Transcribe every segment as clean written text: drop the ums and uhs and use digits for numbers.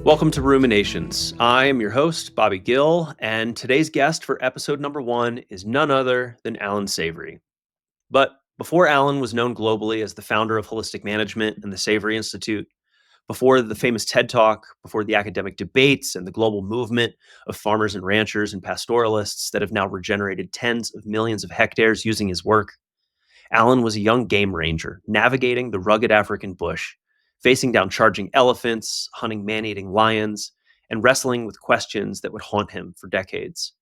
Welcome to Ruminations. I am your host, Bobby Gill, and today's guest for episode number 1 is none other than Allan Savory. But before Allan was known globally as the founder of holistic management and the Savory Institute, before the famous TED Talk, before the academic debates and the global movement of farmers and ranchers and pastoralists that have now regenerated tens of millions of hectares using his work, Allan was a young game ranger navigating the rugged African bush, facing down charging elephants, hunting man-eating lions, and wrestling with questions that would haunt him for decades.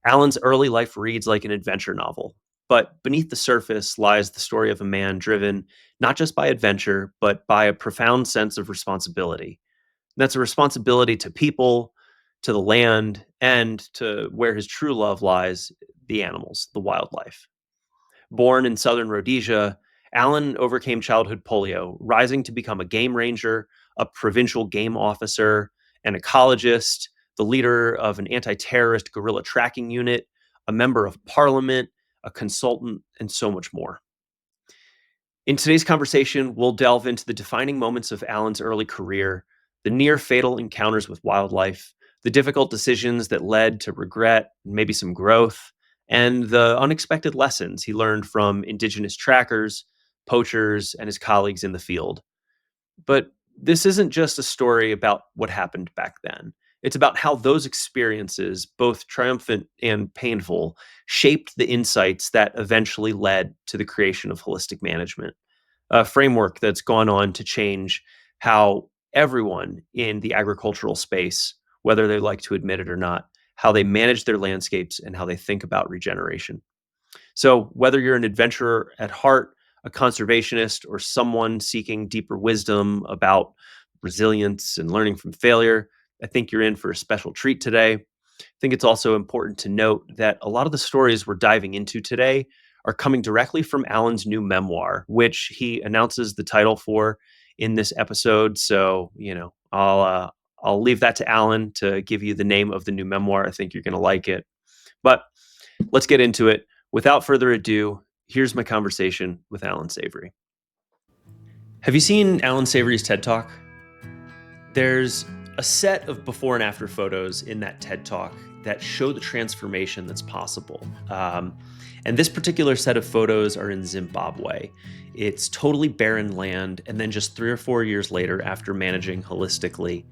Allan's early life reads like an adventure novel, but beneath the surface lies the story of a man driven not just by adventure, but by a profound sense of responsibility. And that's a responsibility to people, to the land, and to where his true love lies, the animals, the wildlife. Born in southern Rhodesia, Allan overcame childhood polio, rising to become a game ranger, a provincial game officer, an ecologist, the leader of an anti-terrorist guerrilla tracking unit, a member of parliament, a consultant, and so much more. In today's conversation, we'll delve into the defining moments of Allan's early career, the near fatal encounters with wildlife, the difficult decisions that led to regret, and maybe some growth, and the unexpected lessons he learned from indigenous trackers, poachers, and his colleagues in the field. But this isn't just a story about what happened back then. It's about how those experiences, both triumphant and painful, shaped the insights that eventually led to the creation of holistic management, a framework that's gone on to change how everyone in the agricultural space, whether they like to admit it or not, how they manage their landscapes and how they think about regeneration. So, whether you're an adventurer at heart, a conservationist, or someone seeking deeper wisdom about resilience and learning from failure, I think you're in for a special treat today. I think it's also important to note that a lot of the stories we're diving into today are coming directly from Allan's new memoir, which he announces the title for in this episode. So, I'll leave that to Allan to give you the name of the new memoir. I think you're going to like it. But let's get into it. Without further ado, here's my conversation with Allan Savory. Have you seen Allan Savory's TED Talk? There's a set of before and after photos in that TED Talk that show the transformation that's possible. And this particular set of photos are in Zimbabwe. It's totally barren land. And then just 3 or 4 years later, after managing holistically,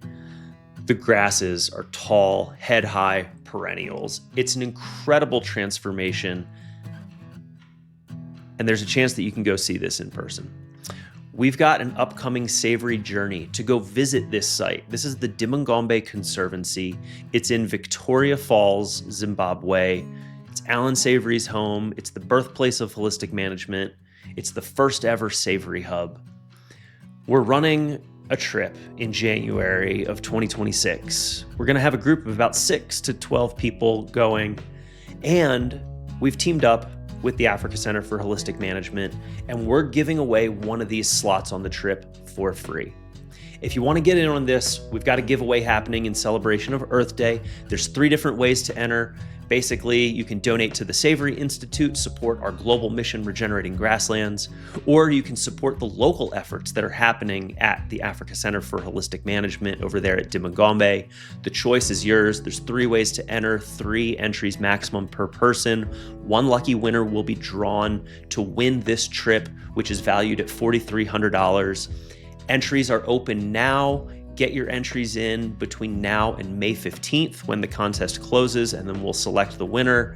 the grasses are tall, head-high perennials. It's an incredible transformation. And there's a chance that you can go see this in person. We've got an upcoming Savory journey to go visit this site. This is the Dimangombe Conservancy. It's in Victoria Falls, Zimbabwe. It's Allan Savory's home. It's the birthplace of holistic management. It's the first ever Savory hub. We're running a trip in January of 2026. We're going to have a group of about 6 to 12 people going, and we've teamed up with the Africa Center for Holistic Management, and we're giving away one of these slots on the trip for free. If you want to get in on this, we've got a giveaway happening in celebration of Earth Day. There's 3 different ways to enter. Basically, you can donate to the Savory Institute, support our global mission regenerating grasslands, or you can support the local efforts that are happening at the Africa Center for Holistic Management over there at Dimangombe. The choice is yours. There's 3 ways to enter, 3 entries maximum per person. One lucky winner will be drawn to win this trip, which is valued at $4,300. Entries are open now. Get your entries in between now and May 15th when the contest closes, and then we'll select the winner.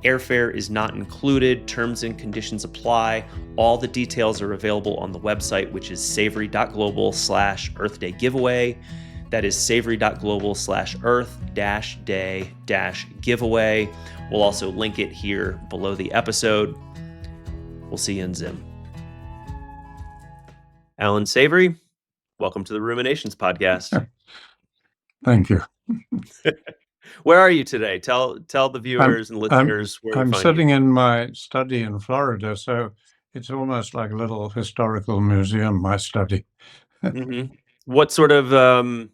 Airfare is not included. Terms and conditions apply. All the details are available on the website, which is savory.global/Earth Day giveaway. That is savory.global/Earth-Day-giveaway. We'll also link it here below the episode. We'll see you in Zim. Allan Savory, welcome to the Ruminations podcast. Thank you. Where are you today? Tell the viewers and listeners where I'm to find sitting you. in my study in Florida, so it's almost like a little historical museum, my study. Mm-hmm. What sort of, I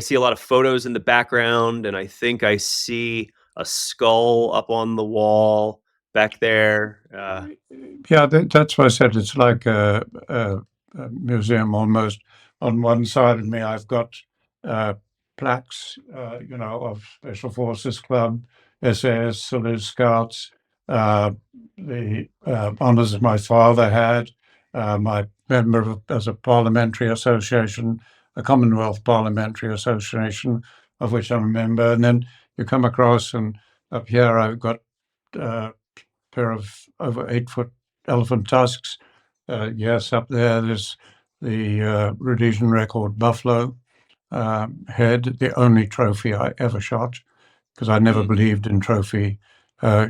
see a lot of photos in the background, and I think I see a skull up on the wall back there. Yeah, that's why I said it's like a museum almost. On one side of me, I've got uh, plaques, of Special Forces Club, SAS, Salute Scouts, uh, the honors that my father had, my member as a parliamentary association, a Commonwealth Parliamentary Association, of which I'm a member. And then you come across, and up here I've got a pair of over 8 foot elephant tusks. Yes, up there's the Rhodesian record buffalo head, the only trophy I ever shot, because I never Mm, believed in trophy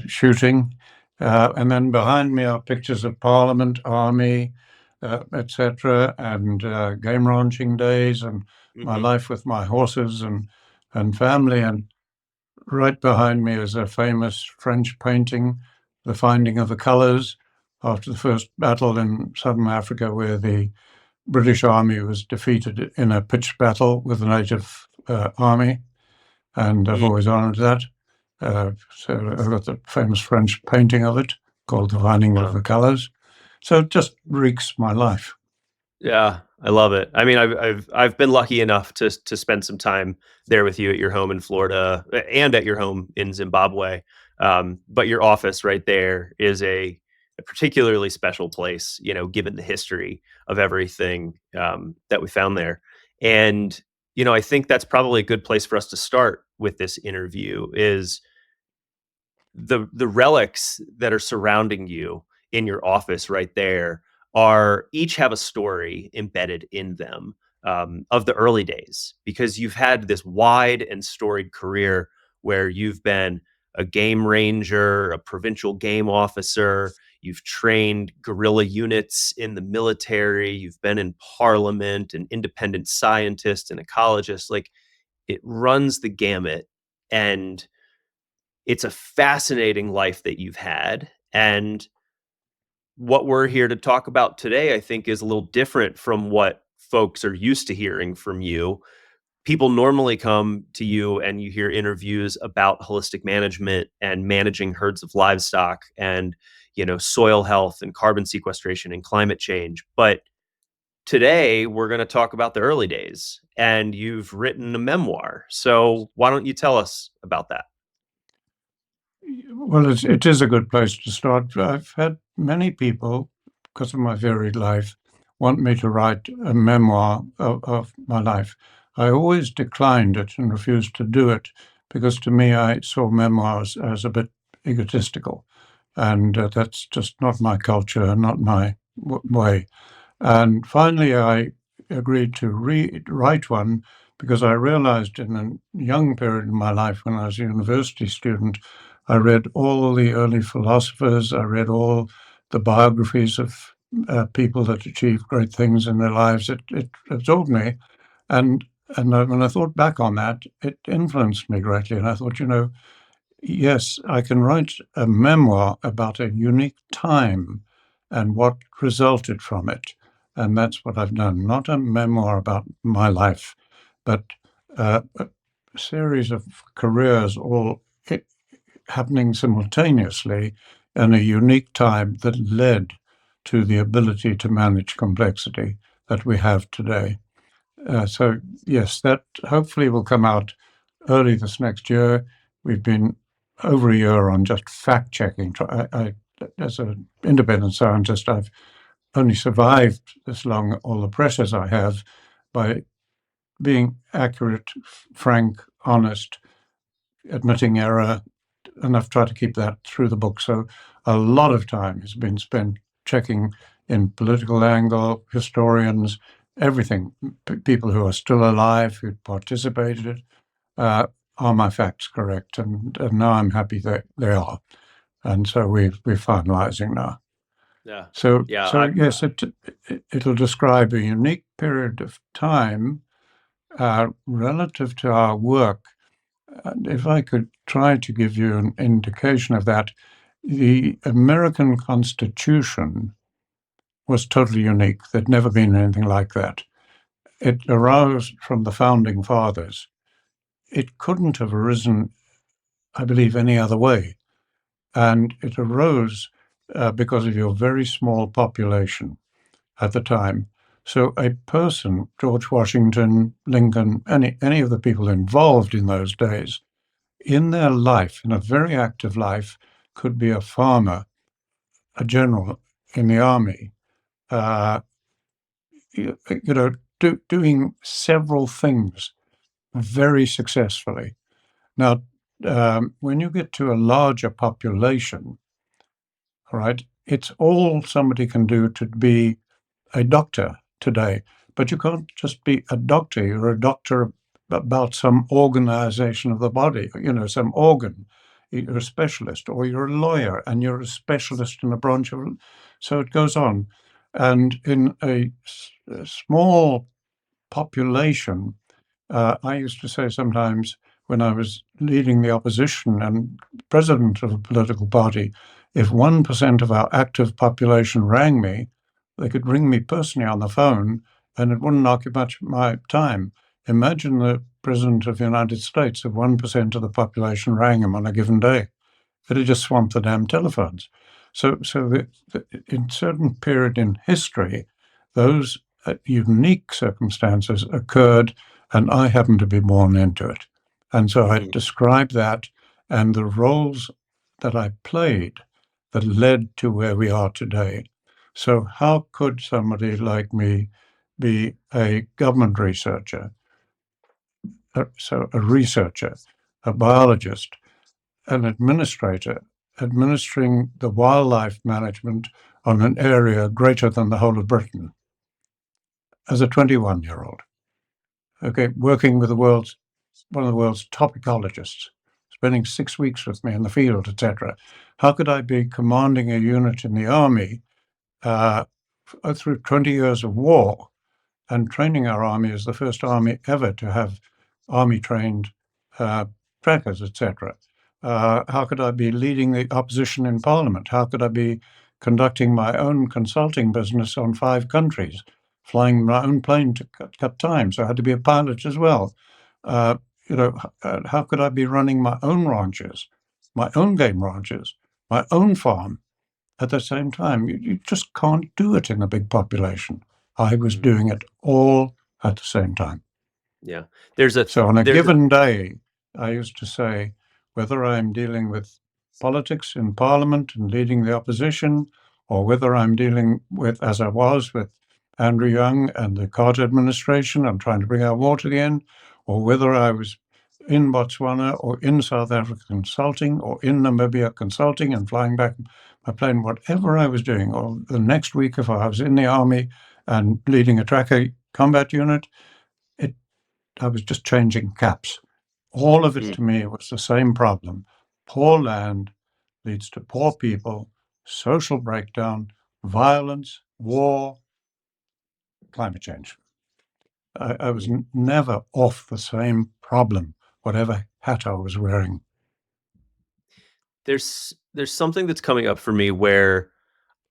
shooting. And then behind me are pictures of Parliament, Army, etc., and game ranching days, and my hmm life with my horses and family. And right behind me is a famous French painting, The Finding of the Colours, after the first battle in southern Africa, where the British Army was defeated in a pitched battle with the native army, and I've mm, always honoured that. So I've got the famous French painting of it called The Finding of yeah. the Colours. So it just reeks my life. Yeah, I love it. I mean, I've been lucky enough to spend some time there with you at your home in Florida and at your home in Zimbabwe. But your office right there is a particularly special place, given the history of everything that we found there. And I think that's probably a good place for us to start with this interview. Is the relics that are surrounding you in your office right there are each have a story embedded in them of the early days, because you've had this wide and storied career where you've been a game ranger, a provincial game officer, you've trained guerrilla units in the military, you've been in parliament, an independent scientist, an ecologist. Like, it runs the gamut. And it's a fascinating life that you've had. And what we're here to talk about today, I think, is a little different from what folks are used to hearing from you. People normally come to you and you hear interviews about holistic management and managing herds of livestock and, soil health and carbon sequestration and climate change. But today we're going to talk about the early days, and you've written a memoir. So why don't you tell us about that? Well, it is a good place to start. I've had many people, because of my varied life, want me to write a memoir of my life. I always declined it and refused to do it because to me I saw memoirs as a bit egotistical. And that's just not my culture, not my way. And finally, I agreed to write one because I realized in a young period in my life when I was a university student, I read all the early philosophers, I read all the biographies of people that achieved great things in their lives. It absorbed me. And, when I thought back on that, it influenced me greatly. And I thought, yes, I can write a memoir about a unique time and what resulted from it. And that's what I've done. Not a memoir about my life, but a series of careers all happening simultaneously in a unique time that led to the ability to manage complexity that we have today. So, yes, that hopefully will come out early this next year. We've been over a year on just fact checking. As an independent scientist, I've only survived this long, all the pressures I have, by being accurate, frank, honest, admitting error, and I've tried to keep that through the book. So a lot of time has been spent checking in political angle, historians, everything, people who are still alive, who participated, uh, are my facts correct? And now I'm happy that they are. And so we're finalizing now. Yeah. So, Yeah. so yes, it'll describe a unique period of time relative to our work. And if I could try to give you an indication of that, the American Constitution was totally unique. There'd never been anything like that. It arose from the founding fathers. It couldn't have arisen, I believe, any other way. And it arose because of your very small population at the time. So a person, George Washington, Lincoln, any of the people involved in those days, in their life, in a very active life, could be a farmer, a general in the army, uh, doing several things very successfully. Now, when you get to a larger population, all right, it's all somebody can do to be a doctor today, but you can't just be a doctor. You're a doctor about some organization of the body, some organ. You're a specialist, or you're a lawyer and you're a specialist in a branch of. So it goes on. And in a small population, I used to say sometimes when I was leading the opposition and president of a political party, if 1% of our active population rang me, they could ring me personally on the phone and it wouldn't occupy much of my time. Imagine the president of the United States if 1% of the population rang him on a given day. It'd just swamp the damn telephones. So in certain period in history, those unique circumstances occurred, and I happened to be born into it. And so I Mhm. describe that and the roles that I played that led to where we are today. So how could somebody like me be a government researcher, a researcher, a biologist, an administrator administering the wildlife management on an area greater than the whole of Britain as a 21-year-old? Okay, working with one of the world's top ecologists, spending 6 weeks with me in the field, etc. How could I be commanding a unit in the army uh, through 20 years of war and training our army as the first army ever to have army trained uh, trackers, etc. How could I be leading the opposition in Parliament? How could I be conducting my own consulting business on 5 countries, flying my own plane to cut time? So I had to be a pilot as well. Uh, how could I be running my own ranches, my own game ranches, my own farm at the same time? You just can't do it in a big population. I was Mhm. doing it all at the same time. Yeah. There's a So on a there's a given day, I used to say, whether I'm dealing with politics in Parliament and leading the opposition, or whether I'm dealing with, as I was with Andrew Young and the Carter administration, I'm trying to bring our war to the end, or whether I was in Botswana or in South Africa consulting or in Namibia consulting and flying back my plane, whatever I was doing, or the next week if I was in the army and leading a tracker combat unit, it I was just changing caps. All of it mm, to me was the same problem. Poor land leads to poor people, social breakdown, violence, war, climate change. I was mm. never off the same problem, whatever hat I was wearing. There's something that's coming up for me where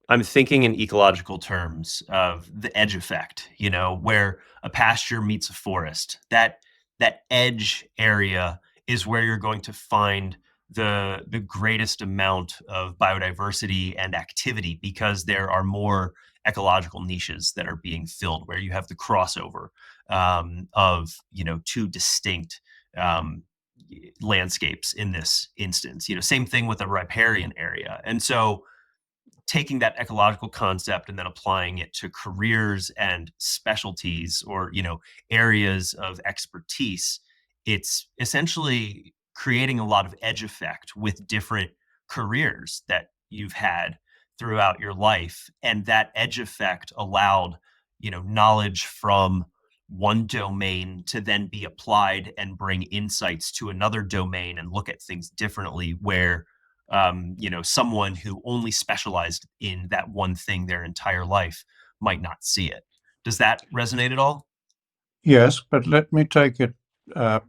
I'm thinking in ecological terms of the edge effect, where a pasture meets a forest. That edge area is where you're going to find the greatest amount of biodiversity and activity because there are more ecological niches that are being filled where you have the crossover of two distinct um, landscapes in this instance. Same thing with the riparian area, and so taking that ecological concept and then applying it to careers and specialties or areas of expertise, it's essentially creating a lot of edge effect with different careers that you've had throughout your life, and that edge effect allowed knowledge from one domain to then be applied and bring insights to another domain and look at things differently where someone who only specialized in that one thing their entire life might not see it. Does that resonate at all? Yes, but let me take it uh,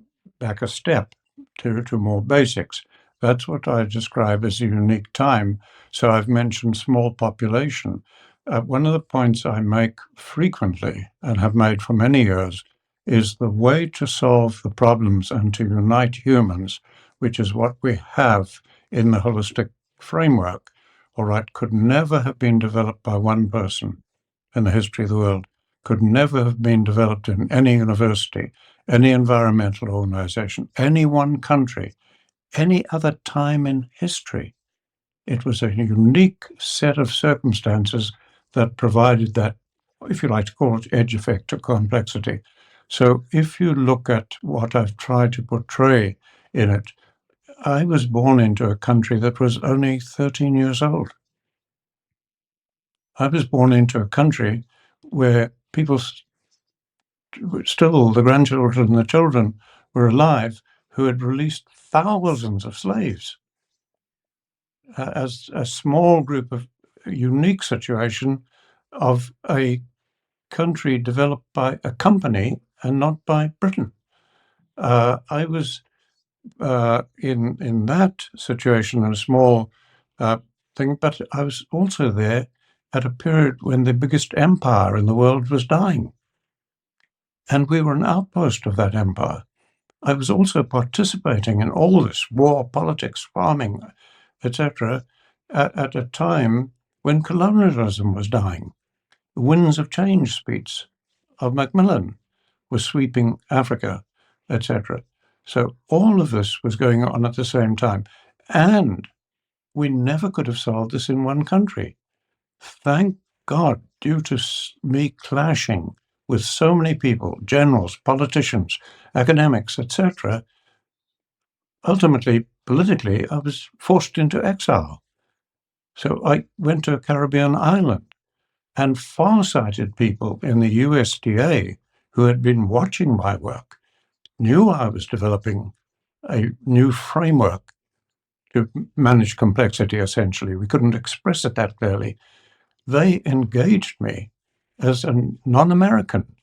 back a step to more basics. That's what I describe as a unique time. So I've mentioned small population. One of the points I make frequently and have made for many years is the way to solve the problems and to unite humans, which is what we have in the holistic framework, all right, could never have been developed by one person in the history of the world, could never have been developed in any university, any environmental organization, any one country, any other time in history. It was a unique set of circumstances that provided that, if you like to call it, edge effect or complexity. So if you look at what I've tried to portray in it, I was born into a country that was only 13 years old. I was born into a country where people still, the grandchildren and the children, were alive who had released thousands of slaves. As a small group of unique situation of a country developed by a company and not by Britain. I was in that situation, in a small thing, but I was also there at a period when the biggest empire in the world was dying. And we were an outpost of that empire. I was also participating in all this war, politics, farming, etc., at a time when colonialism was dying. The winds of change speech of Macmillan was sweeping Africa, etc. So all of this was going on at the same time. And we never could have solved this in one country. Thank God, due to me clashing with so many people, generals, politicians, academics, etc., ultimately, politically, I was forced into exile. So I went to a Caribbean island, and far-sighted people in the USDA who had been watching my work knew I was developing a new framework to manage complexity, essentially. We couldn't express it that clearly. They engaged me as a non-American,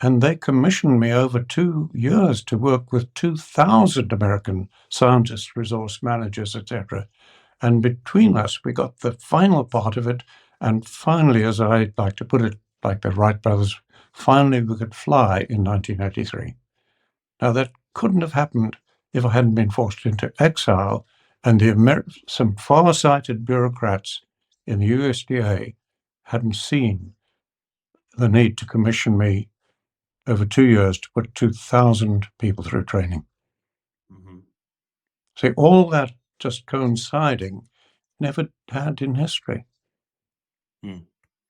and they commissioned me over 2 years to work with 2,000 American scientists, resource managers, etc. And between us, we got the final part of it. And finally, as I like to put it, like the Wright brothers, finally we could fly in 1983. Now, that couldn't have happened if I hadn't been forced into exile, and some far-sighted bureaucrats in the USDA hadn't seen the need to commission me over 2 years to put 2,000 people through training. Mm-hmm. See, all that just coinciding, never had in history. Mm.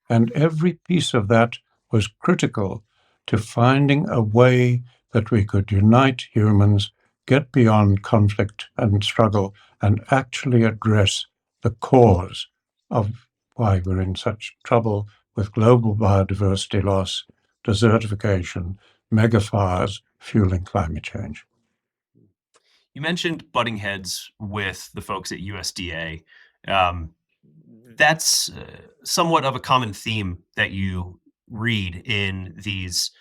And every piece of that was critical to finding a way that we could unite humans, get beyond conflict and struggle, and actually address the cause of why we're in such trouble with global biodiversity loss, desertification, megafires, fueling climate change. You mentioned butting heads with the folks at USDA. That's somewhat of a common theme that you read in these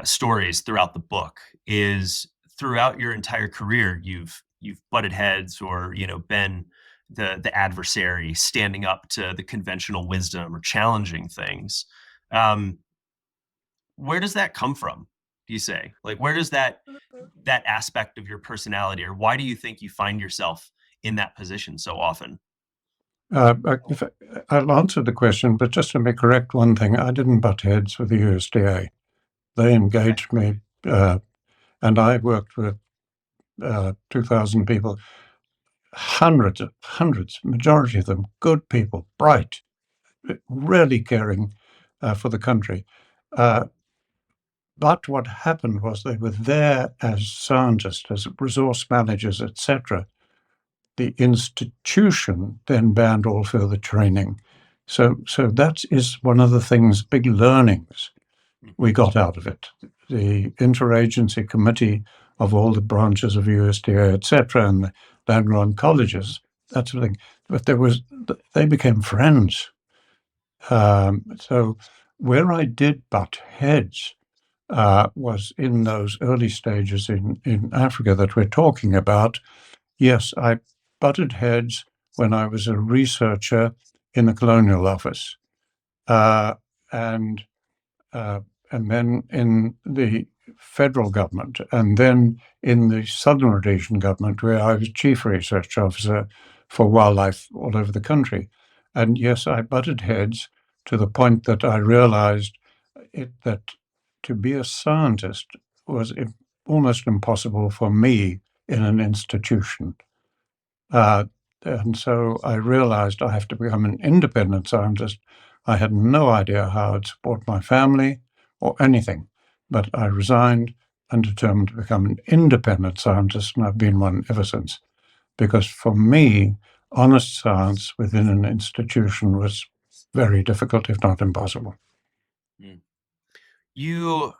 stories throughout the book. Is throughout your entire career, you've butted heads, or been the adversary, standing up to the conventional wisdom or challenging things. Um, where does that come from? Do you say, like, where does that aspect of your personality, or why do you think you find yourself in that position so often? I'll answer the question, but just to correct one thing, I didn't butt heads with the USDA. They engaged me, and I worked with 2,000 people, hundreds, majority of them good people, bright, really caring for the country. But what happened was they were there as scientists, as resource managers, etc. The institution then banned all further training. So that is one of the things, big learnings we got out of it. The interagency committee of all the branches of USDA, etc., and the land-grant colleges, that sort of thing. But they became friends. So where I did butt heads was in those early stages in Africa that we're talking about. Yes, I butted heads when I was a researcher in the Colonial Office, uh, and uh, and then in the federal government, and then in the Southern Rhodesian government, where I was chief research officer for wildlife all over the country. And yes, I butted heads to the point that I realized that to be a scientist was almost impossible for me in an institution. Uh, and so I realized I have to become an independent scientist. I had no idea how I'd support my family or anything, but I resigned and determined to become an independent scientist, and I've been one ever since. Because for me, honest science within an institution was very difficult, if not impossible. Mm. You,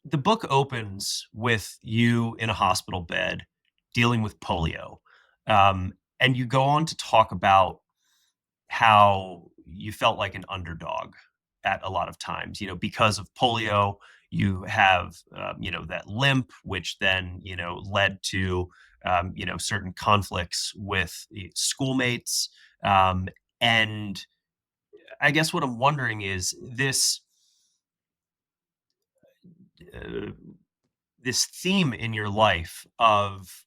the book opens with you in a hospital bed dealing with polio. And you go on to talk about how you felt like an underdog at a lot of times, because of polio. You have, that limp, which then, led to, certain conflicts with schoolmates. And I guess what I'm wondering is uh, this theme in your life of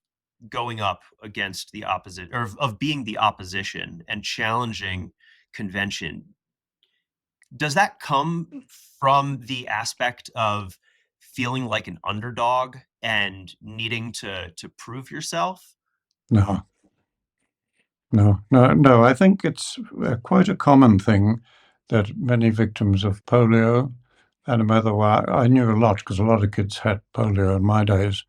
going up against the opposite, or of being the opposition and challenging convention. Does that come from the aspect of feeling like an underdog and needing to prove yourself? No, no. I think it's quite a common thing that many victims of polio, and a mother, I knew a lot because a lot of kids had polio in my days,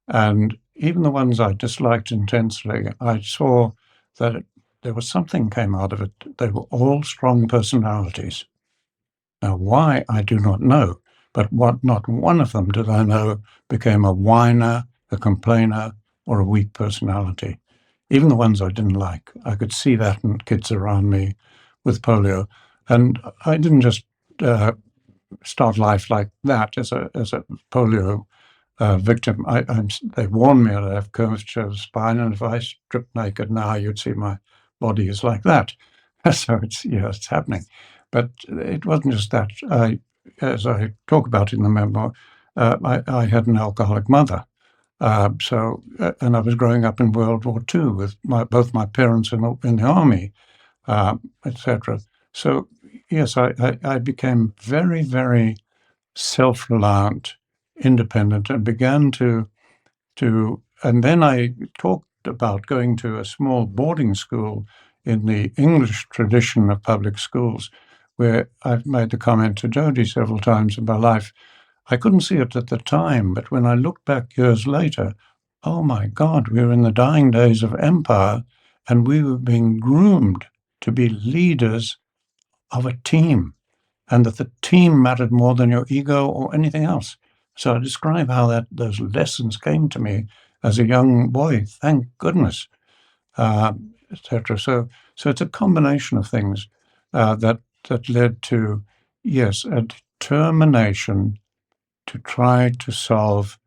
and even the ones I disliked intensely, I saw that there was something came out of it. They were all strong personalities. Now, why, I do not know, but what not one of them did I know became a whiner, a complainer, or a weak personality. Even the ones I didn't like. I could see that in kids around me with polio. And I didn't just start life like that as a polio victim. They warned me that I have curvature of spine, and if I stripped naked now, you'd see my body is like that. So it's happening. But it wasn't just that. As I talk about in the memoir, I had an alcoholic mother. And I was growing up in World War II with both my parents in the army, etc. So yes, I became very, very self-reliant, independent, and began and then I talked about going to a small boarding school in the English tradition of public schools, where I've made the comment to Jody several times in my life. I couldn't see it at the time, but when I look back years later, oh my God, we were in the dying days of empire, and we were being groomed to be leaders of a team, and that the team mattered more than your ego or anything else. So I describe how those lessons came to me as a young boy. Thank goodness, etc. So it's a combination of things that led to, yes, a determination to try to solve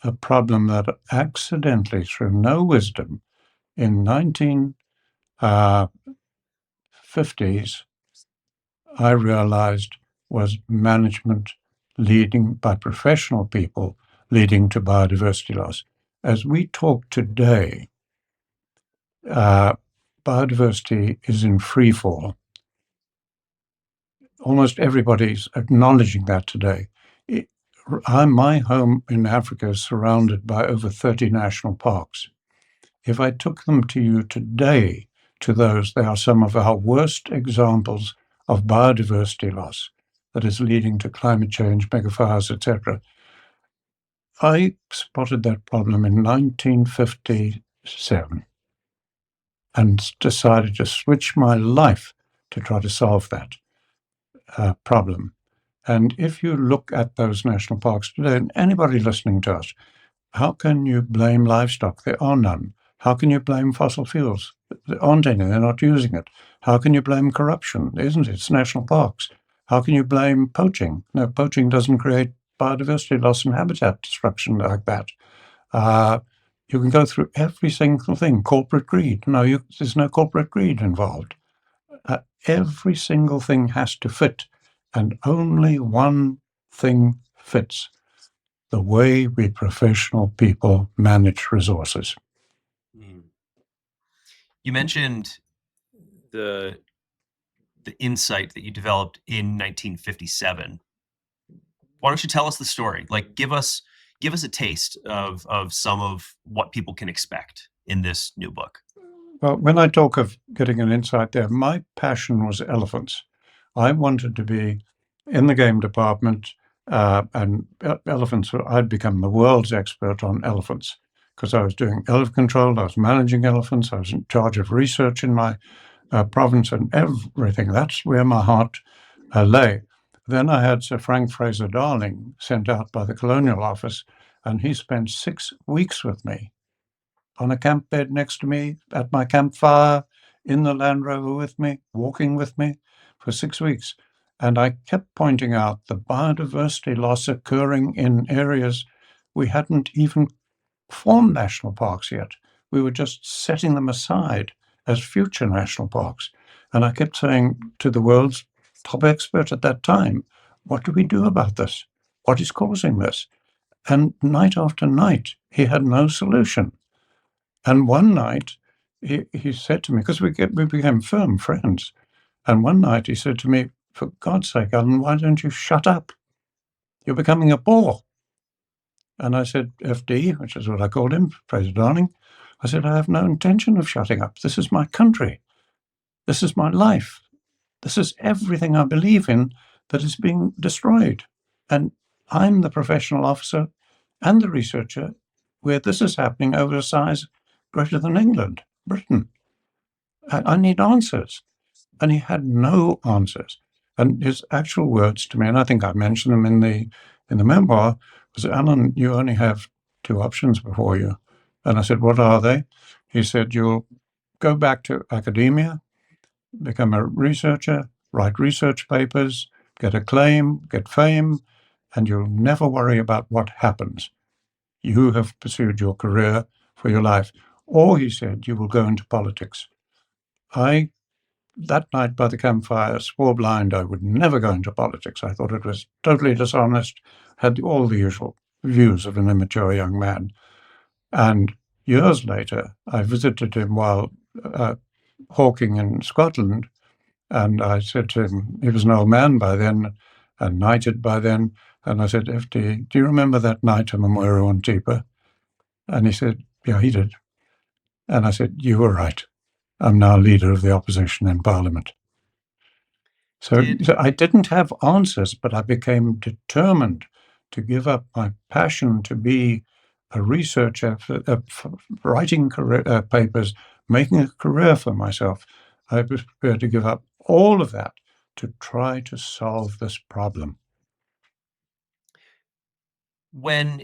a problem that accidentally, through no wisdom, in 1950s, I realized was management leading by professional people leading to biodiversity loss. As we talk today, uh, biodiversity is in free fall. Almost everybody's acknowledging that today. My home in Africa is surrounded by over 30 national parks. If I took them to you today, they are some of our worst examples of biodiversity loss that is leading to climate change, megafires, etc. I spotted that problem in 1957 and decided to switch my life to try to solve that problem. And if you look at those national parks today, and anybody listening to us, how can you blame livestock? There are none. How can you blame fossil fuels? There aren't any. They're not using it. How can you blame corruption? There isn't it? It's national parks. How can you blame poaching? No, poaching doesn't create biodiversity loss and habitat destruction like that. Uh, you can go through every single thing. Corporate greed. No, there's no corporate greed involved. Every single thing has to fit, and only one thing fits: the way we professional people manage resources. Mm. You mentioned the the insight that you developed in 1957 why don't you tell us the story? Like, give us a taste of some of what people can expect in this new book. Well, when I talk of getting an insight there, my passion was elephants. I wanted to be in the game department, and elephants. I'd become the world's expert on elephants because I was doing elephant control, I was managing elephants, I was in charge of research in my province and everything. That's where my heart lay. Then I had Sir Frank Fraser Darling sent out by the Colonial Office, and he spent 6 weeks with me on a camp bed next to me, at my campfire, in the Land Rover with me, walking with me for 6 weeks. And I kept pointing out the biodiversity loss occurring in areas we hadn't even formed national parks yet. We were just setting them aside as future national parks. And I kept saying to the world's top expert at that time, what do we do about this? What is causing this? And night after night, he had no solution. And one night, he said to me, because we became firm friends, and one night he said to me, for God's sake, Allan, why don't you shut up? You're becoming a bore. And I said, FD, which is what I called him, Fraser Darling, I said, I have no intention of shutting up. This is my country. This is my life. This is everything I believe in that is being destroyed. And I'm the professional officer and the researcher where this is happening over a size greater than England, Britain. I need answers. And he had no answers. And his actual words to me, and I think I mentioned them in the memoir, was, Allan, you only have two options before you. And I said, what are they? He said, you'll go back to academia, become a researcher, write research papers, get acclaim, get fame, and you'll never worry about what happens. You have pursued your career for your life. Or, he said, you will go into politics. I, that night by the campfire, swore blind I would never go into politics. I thought it was totally dishonest, had all the usual views of an immature young man. And years later, I visited him while hawking in Scotland, and I said to him, he was an old man by then and knighted by then, and I said, FD, do you remember that night in Memorial on Tipa? And he said, yeah, he did. And I said, you were right. I'm now leader of the opposition in Parliament. So Did I didn't have answers, but I became determined to give up my passion to be a researcher, writing papers, making a career for myself. I was prepared to give up all of that to try to solve this problem. when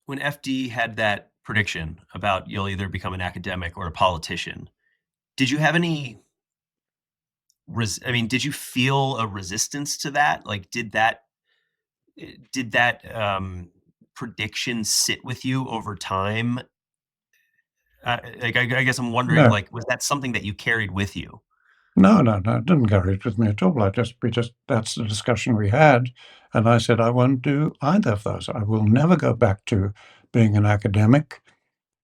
when FD had that prediction about you'll either become an academic or a politician, did you have any I mean, did you feel a resistance to that? Like, did that prediction sit with you over time? Like, I guess I'm wondering, No, like, was that something that you carried with you? no, it didn't carry it with me at all. We just, that's the discussion we had. And I said, I won't do either of those. I will never go back to being an academic.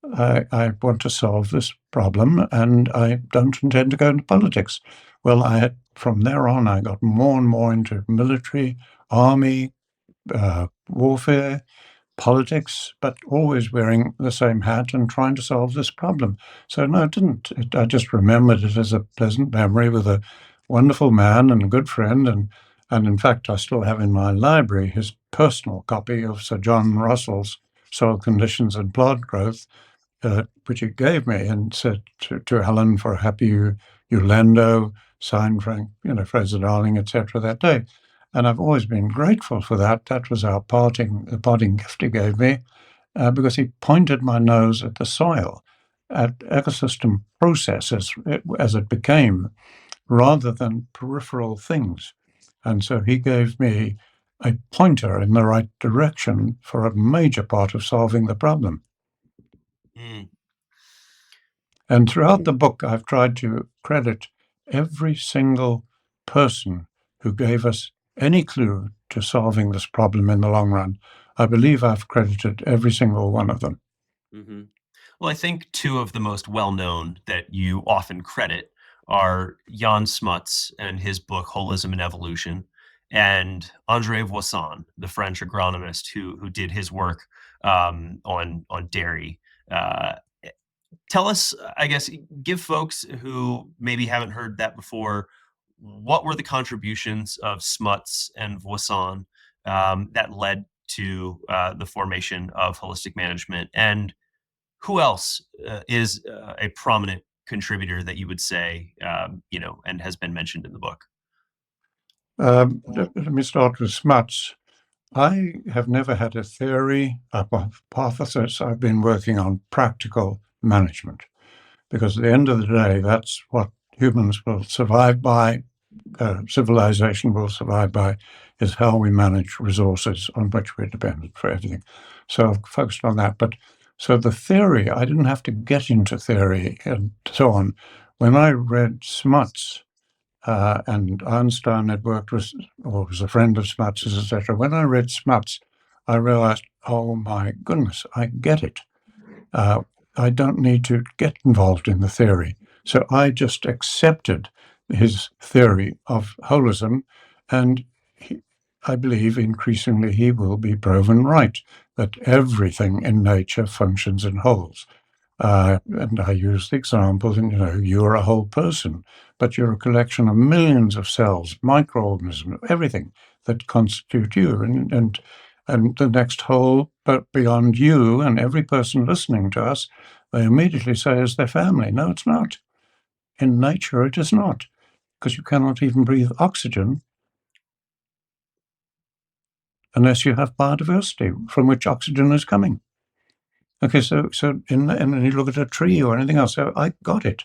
I want to solve this problem and I don't intend to go into politics. Well, from there on, I got more and more into military, army, warfare, politics, but always wearing the same hat and trying to solve this problem. So no, it didn't. I just remembered it as a pleasant memory with a wonderful man and a good friend, and in fact, I still have in my library his personal copy of Sir John Russell's Soil Conditions and Plant Growth, which he gave me and said to Allan for a happy Ulendo, signed Frank, Fraser Darling, etc. that day. And I've always been grateful for that. That was the parting gift he gave me, because he pointed my nose at the soil, at ecosystem processes as it became, rather than peripheral things. And so he gave me a pointer in the right direction for a major part of solving the problem. Mm. And throughout the book, I've tried to credit every single person who gave us any clue to solving this problem in the long run. I believe I've credited every single one of them. Mhm. Well, I think two of the most well-known that you often credit are Jan Smuts and his book Holism and Evolution, and André Voisin, the French agronomist who did his work on dairy. Uh, Tell us, I guess, give folks who maybe haven't heard that before, what were the contributions of Smuts and Voisin that led to the formation of holistic management, and who else is a prominent contributor that you would say, and has been mentioned in the book? Let me start with Smuts. I have never had a theory, a hypothesis. I've been working on practical management because at the end of the day, that's what humans will survive by, civilization will survive by, is how we manage resources on which we're dependent for everything. So I've focused on that. But so the theory, I didn't have to get into theory and so on. When I read Smuts, and Einstein had worked with, or was a friend of Smuts's, etc. When I read Smuts, I realized, oh my goodness, I get it. Uh, I don't need to get involved in the theory. So I just accepted his theory of holism, and I believe increasingly he will be proven right, that everything in nature functions in wholes. And I use the example, you're a whole person, but you're a collection of millions of cells, microorganisms, everything that constitute you. And the next whole, but beyond you and every person listening to us, they immediately say is their family. No, it's not. In nature, it is not, because you cannot even breathe oxygen unless you have biodiversity from which oxygen is coming. Okay, so and you look at a tree or anything else. So I got it,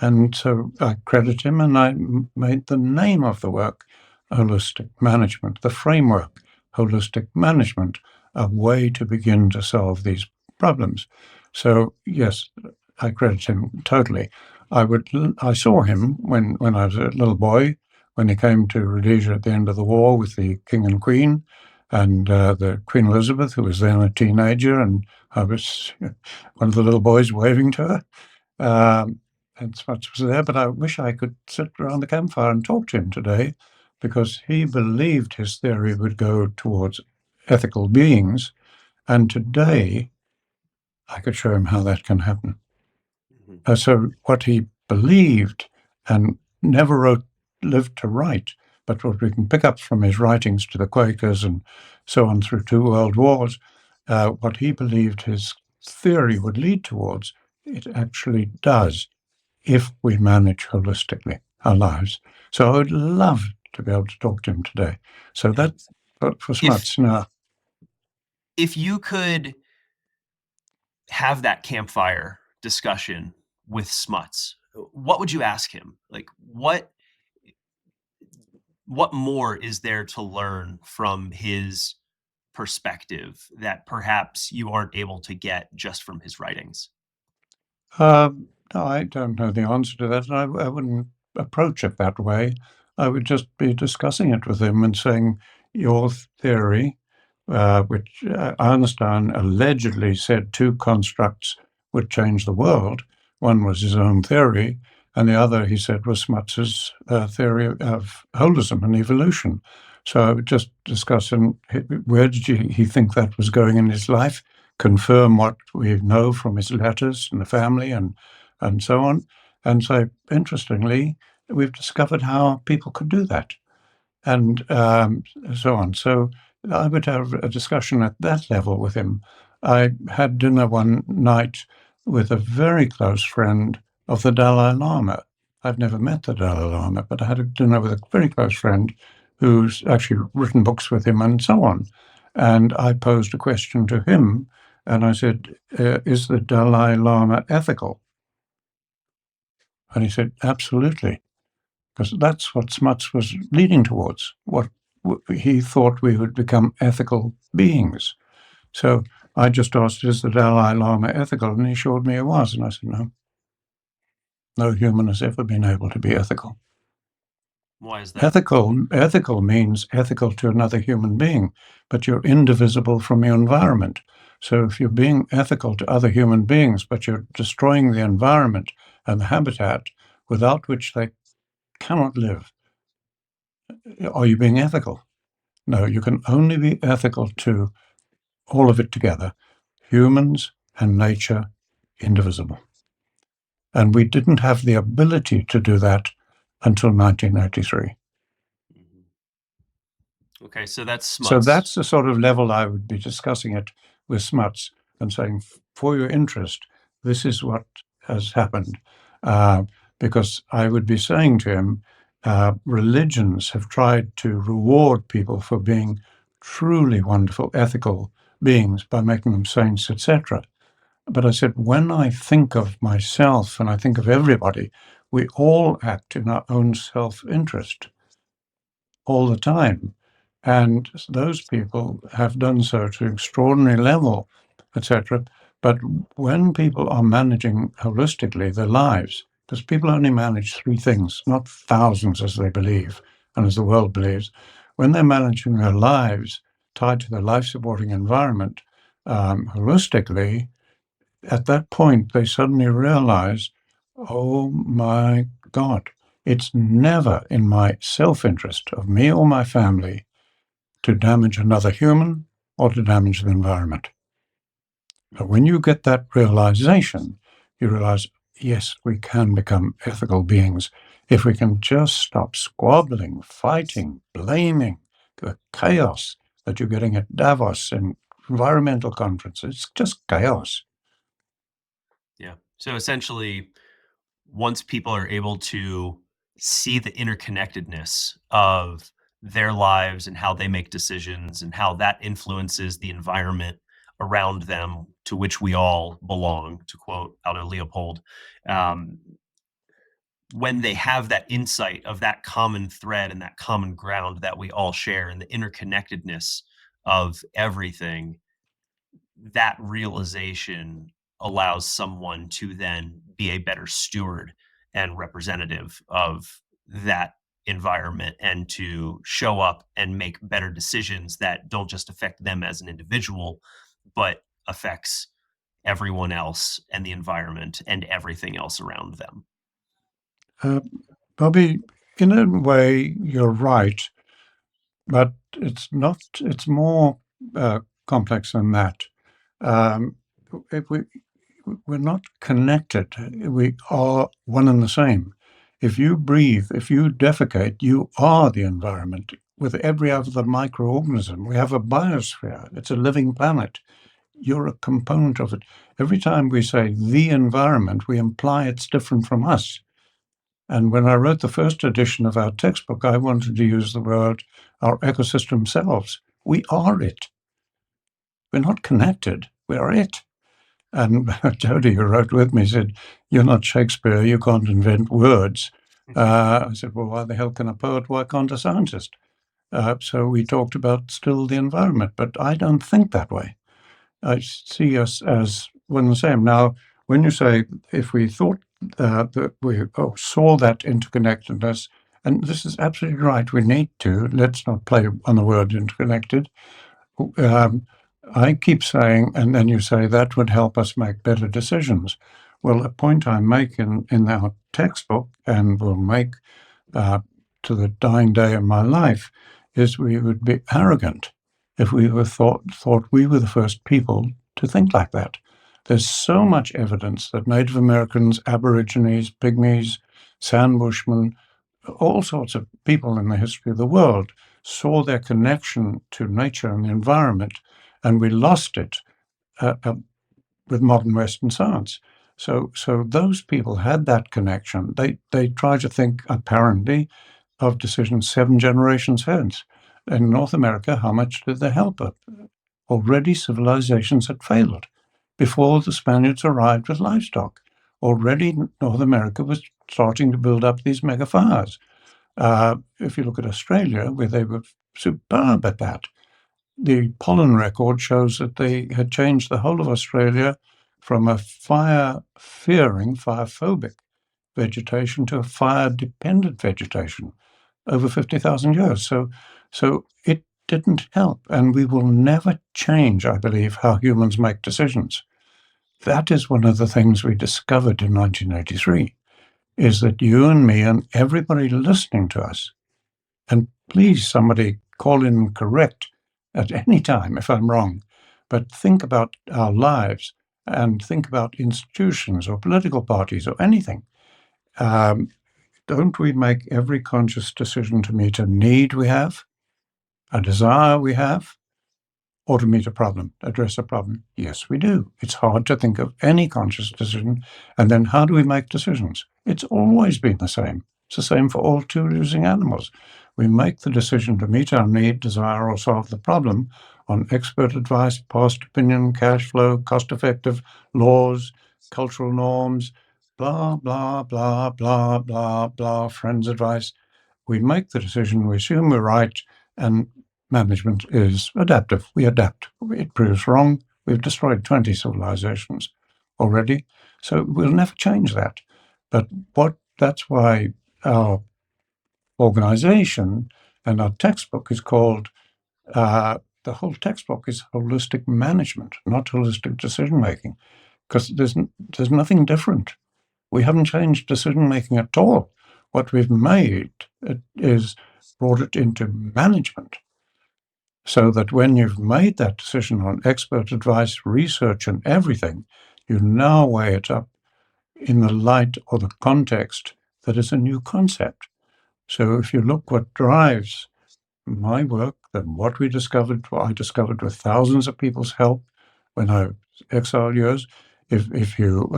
and so I credit him, and I made the name of the work holistic management, the framework holistic management, a way to begin to solve these problems. So yes, I credit him totally. I saw him when I was a little boy, when he came to Rhodesia at the end of the war with the king and queen, and the Queen Elizabeth, who was then a teenager, and I was one of the little boys waving to her. And Smuts was there, but I wish I could sit around the campfire and talk to him today, because he believed his theory would go towards ethical beings. And today I could show him how that can happen. Mhm. So what he believed and never lived to write, but what we can pick up from his writings to the Quakers and so on through 2 world wars, what he believed his theory would lead towards, it actually does if we manage holistically our lives. So I would love to be able to talk to him today. So Yeah. that's for If Smuts. Now, if you could have that campfire discussion with Smuts, what would you ask him? Like, what more is there to learn from his perspective that perhaps you aren't able to get just from his writings? no, I don't know the answer to that, and I wouldn't approach it that way. I would just be discussing it with him and saying, your theory, which Einstein allegedly said two constructs would change the world. One was his own theory, and the other, he said, was Smuts's theory of holism and evolution. So I would just discuss him, where did he think that was going in his life, confirm what we know from his letters and the family and so on. And so, interestingly, we've discovered how people could do that, and so on. So I would have a discussion at that level with him. I had dinner one night with a very close friend of the Dalai Lama. I've never met the Dalai Lama, but I had a dinner with a very close friend who's actually written books with him and so on. And I posed a question to him, and I said, is the Dalai Lama ethical? And he said, absolutely, because that's what Smuts was leading towards. What he thought we would become ethical beings. So I just asked, is the Dalai Lama ethical? And he assured me it was. And I said, no, no human has ever been able to be ethical. Why is that? Ethical means ethical to another human being, but you're indivisible from your environment. So if you're being ethical to other human beings, but you're destroying the environment and the habitat without which they cannot live, Are you being ethical? No, you can only be ethical to all of it together, humans and nature indivisible. And we didn't have the ability to do that until 1983. Mhm. Okay, so that's So Smuts. that's the sort of level I would be discussing it with Smuts and saying, for your interest, this is what has happened. Uh, because I would be saying to him, religions have tried to reward people for being truly wonderful, ethical beings by making them saints, etc. But I said, when I think of myself and I think of everybody, we all act in our own self-interest all the time. And those people have done so to extraordinary level, etc. But when people are managing holistically their lives, because people only manage three things, not thousands as they believe and as the world believes, when they're managing their lives tied to their life-supporting environment holistically, at that point they suddenly realize, oh my God, it's never in my self-interest of me or my family to damage another human or to damage the environment. But when you get that realization, you realize, yes, we can become ethical beings if we can just stop squabbling, fighting, blaming, the chaos that you're getting at Davos and environmental conferences. It's just chaos. Yeah. So essentially, once people are able to see the interconnectedness of their lives and how they make decisions and how that influences the environment around them to which we all belong, to quote Aldo Leopold, um, when they have that insight of that common thread and that common ground that we all share and the interconnectedness of everything, that realization allows someone to then be a better steward and representative of that environment and to show up and make better decisions that don't just affect them as an individual but affects everyone else and the environment and everything else around them. Uh, Bobby, in a way, you're right, but it's not, it's more complex than that. Um, if we're not connected. We are one and the same. If you breathe, if you defecate, you are the environment with every other microorganism. We have a biosphere. It's a living planet. You're a component of it. Every time we say the environment, we imply it's different from us. And when I wrote the first edition of our textbook, I wanted to use the word our ecosystem selves. We are it. We're not connected. We are it. And Jody, who wrote with me, said, "You're not Shakespeare. You can't invent words." I said, "Well, why the hell can a poet? Why can't a scientist?" So we talked about still the environment, but I don't think that way. I see us as one and the same. Now, when you say if we thought that we saw that interconnectedness, and this is absolutely right, we need to, let's not play on the word interconnected. Um, I keep saying, and then you say that would help us make better decisions. Well, a point I make in our textbook and will make to the dying day of my life is we would be arrogant if we were thought we were the first people to think like that. There's so much evidence that Native Americans, Aborigines, Pygmies, Sand Bushmen, all sorts of people in the history of the world saw their connection to nature and the environment, and we lost it with modern Western science. So those people had that connection. They try to think apparently of decisions 7 generations hence. In North America, how much did they help it? Already civilizations had failed before the Spaniards arrived with livestock. Already North America was starting to build up these mega fires. If you look at Australia, where they were superb at that, the pollen record shows that they had changed the whole of Australia from a fire-fearing, fire-phobic vegetation to a fire-dependent vegetation over 50,000 years. So it didn't help, and we will never change, I believe, how humans make decisions. That is one of the things we discovered in 1983, is that you and me and everybody listening to us, and Please, somebody call in and correct at any time if I'm wrong. But think about our lives and think about institutions or political parties or anything. Um, don't we make every conscious decision to meet a need we have, a desire we have, or to meet a problem, address a problem? Yes, we do. It's hard to think of any conscious decision. And then how do we make decisions? It's always been the same. It's the same for all choosing animals. We make the decision to meet our need, desire, or solve the problem on expert advice, past opinion, cash flow, cost effective, laws, cultural norms, blah, blah, blah, blah, blah, blah, friends' advice. We make the decision, we assume we're right, and management is adaptive. We adapt. It proves wrong. We've destroyed 20 civilizations already, so we'll never change that. But that's why our organization and our textbook is called, the whole textbook is holistic management, not holistic decision making, because there's nothing different. We haven't changed decision making at all. What we've made is brought it into management, so that when you've made that decision on expert advice, research, and everything, you now weigh it up in the light or the context that is a new concept. So if you look what drives my work, then what I discovered with thousands of people's help when I exiled years, if you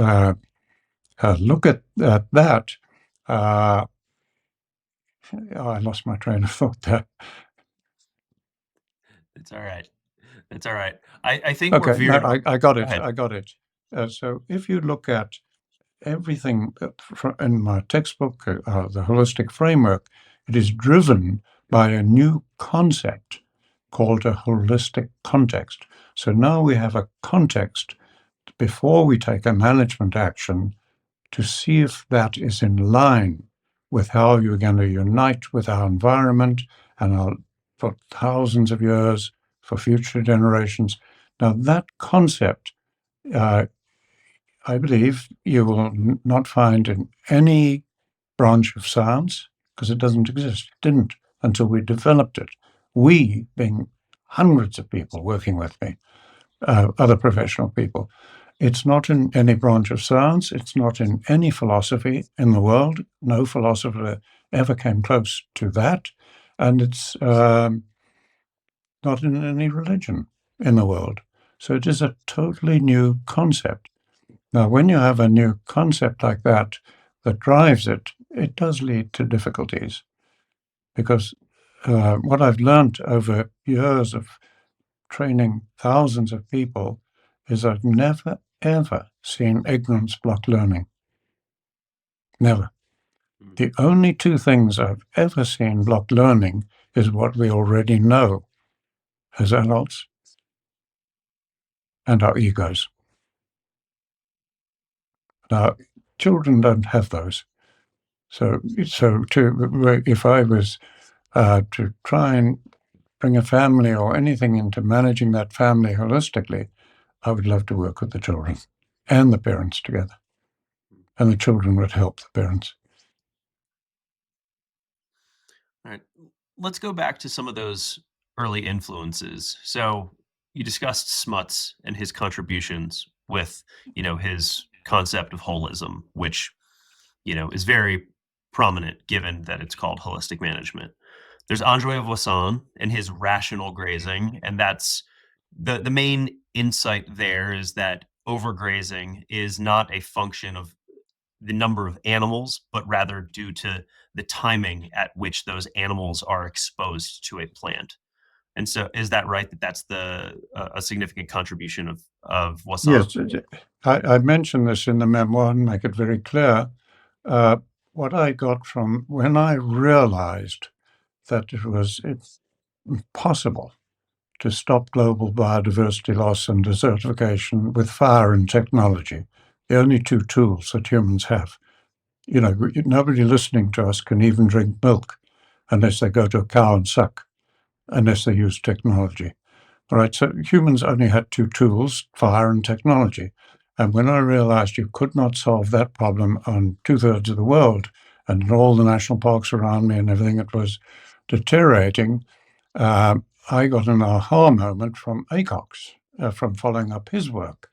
look at that, uh, I lost my train of thought there. It's all right. It's all right. I think we're Okay, no, veering off. I got Go it. ahead. I got it. So if you look at everything in my textbook, the holistic framework, it is driven by a new concept called a holistic context. So now we have a context before we take a management action to see if that is in line with how you're going to unite with our environment and for thousands of years, for future generations. Now, that concept, uh, I believe, you will not find in any branch of science because it doesn't exist. It didn't until we developed it. We, being hundreds of people working with me, other professional people. It's not in any branch of science. It's not in any philosophy in the world. No philosopher ever came close to that. And it's not in any religion in the world. So it is a totally new concept. Now, when you have a new concept like that that drives it, it does lead to difficulties because what I've learned over years of training thousands of people is I've never, ever seen ignorance block learning. Never. The only two things I've ever seen block learning is what we already know as adults and our egos. Now, children don't have those. So if I was to try and bring a family or anything into managing that family holistically, I would love to work with the children and the parents together. And the children would help the parents. All right. Let's go back to some of those early influences. So you discussed Smuts and his contributions with, his concept of holism, which, is very prominent given that it's called holistic management. There's André Voisin and his rational grazing, and that's the main insight there is that overgrazing is not a function of the number of animals, but rather due to the timing at which those animals are exposed to a plant. And so, is that right? That's a significant contribution of Voisin. Yes, I mention this in the memoir and make it very clear. Uh, what I got from when I realized that it's impossible to stop global biodiversity loss and desertification with fire and technology, the only two tools that humans have. Nobody listening to us can even drink milk unless they go to a cow and suck, unless they use technology. All right, so humans only had two tools, fire and technology. And when I realized you could not solve that problem on 2/3 of the world and in all the national parks around me and everything, it was, deteriorating, I got an aha moment from Acocks, from following up his work.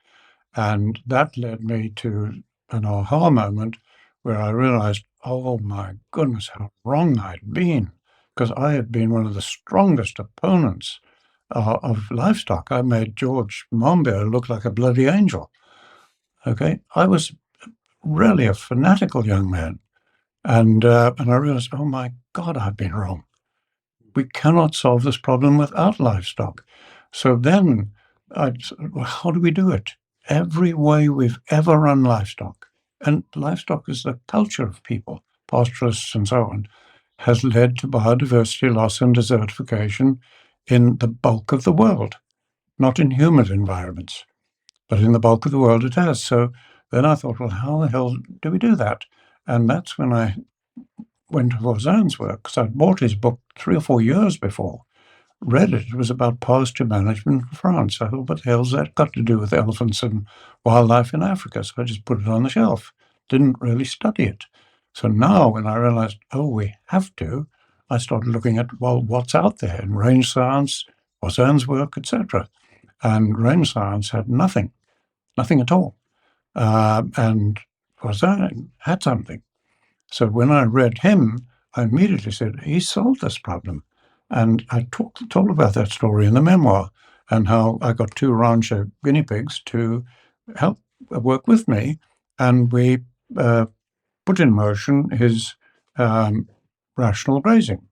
And that led me to an aha moment where I realized, oh my goodness, how wrong I'd been, because I had been one of the strongest opponents of livestock. I made George Monbiot look like a bloody angel. Okay, I was really a fanatical young man, and I realized, oh my God, I've been wrong. We cannot solve this problem without livestock. So then I said, well, how do we do it? Every way we've ever run livestock, and livestock is the culture of people, pastoralists and so on, has led to biodiversity loss and desertification in the bulk of the world, not in humid environments, but in the bulk of the world it has. So then I thought, well, how the hell do we do that? And that's when I went to Voisin's work, because I'd bought his book 3 or 4 years before, read it. It was about pasture management in France. I thought, what the hell's that got to do with elephants and wildlife in Africa? So I just put it on the shelf, didn't really study it. So now when I realized, oh, we have to, I started looking at, well, what's out there in range science, Voisin's work, etc. And range science had nothing at all. And Voisin had something. So when I read him, I immediately said, he solved this problem. And I told about that story in the memoir, and how I got 2 rancher guinea pigs to help work with me, and we put in motion his rational grazing,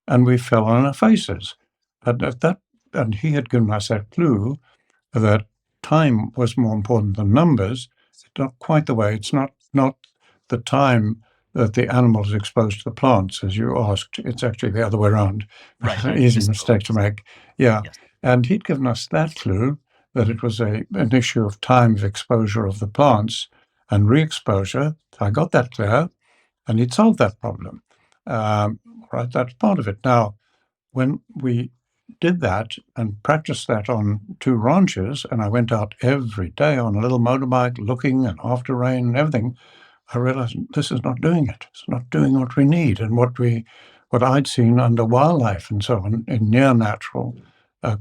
and we fell on our faces. And he had given us that clue that time was more important than numbers. Not quite the way. It's not the time that the animal is exposed to the plants, as you asked. It's actually the other way around. Right. An easy mistake to make. Yeah. Yes. And he'd given us that clue that it was an issue of time of exposure of the plants and re-exposure. I got that clear, and he'd solved that problem. Right, that's part of it. Now, when we did that and practiced that on 2 ranches, and I went out every day on a little motorbike looking, and after rain and everything, I realized this is not doing it. It's not doing what we need and what I'd seen under wildlife and so on in near natural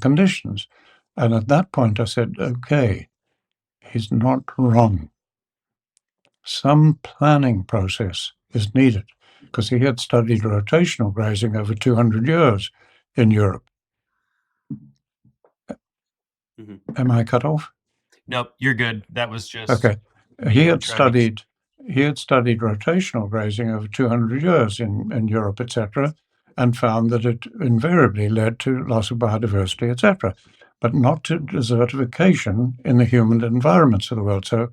conditions. And at that point I said, okay, he's not wrong. Some planning process is needed, because he had studied rotational grazing over 200 years in Europe. Am I cut off? Nope, you're good. That was just Okay. He had studied rotational grazing over 200 years in Europe, etc., and found that it invariably led to loss of biodiversity, etc., but not to desertification in the humid environments of the world. So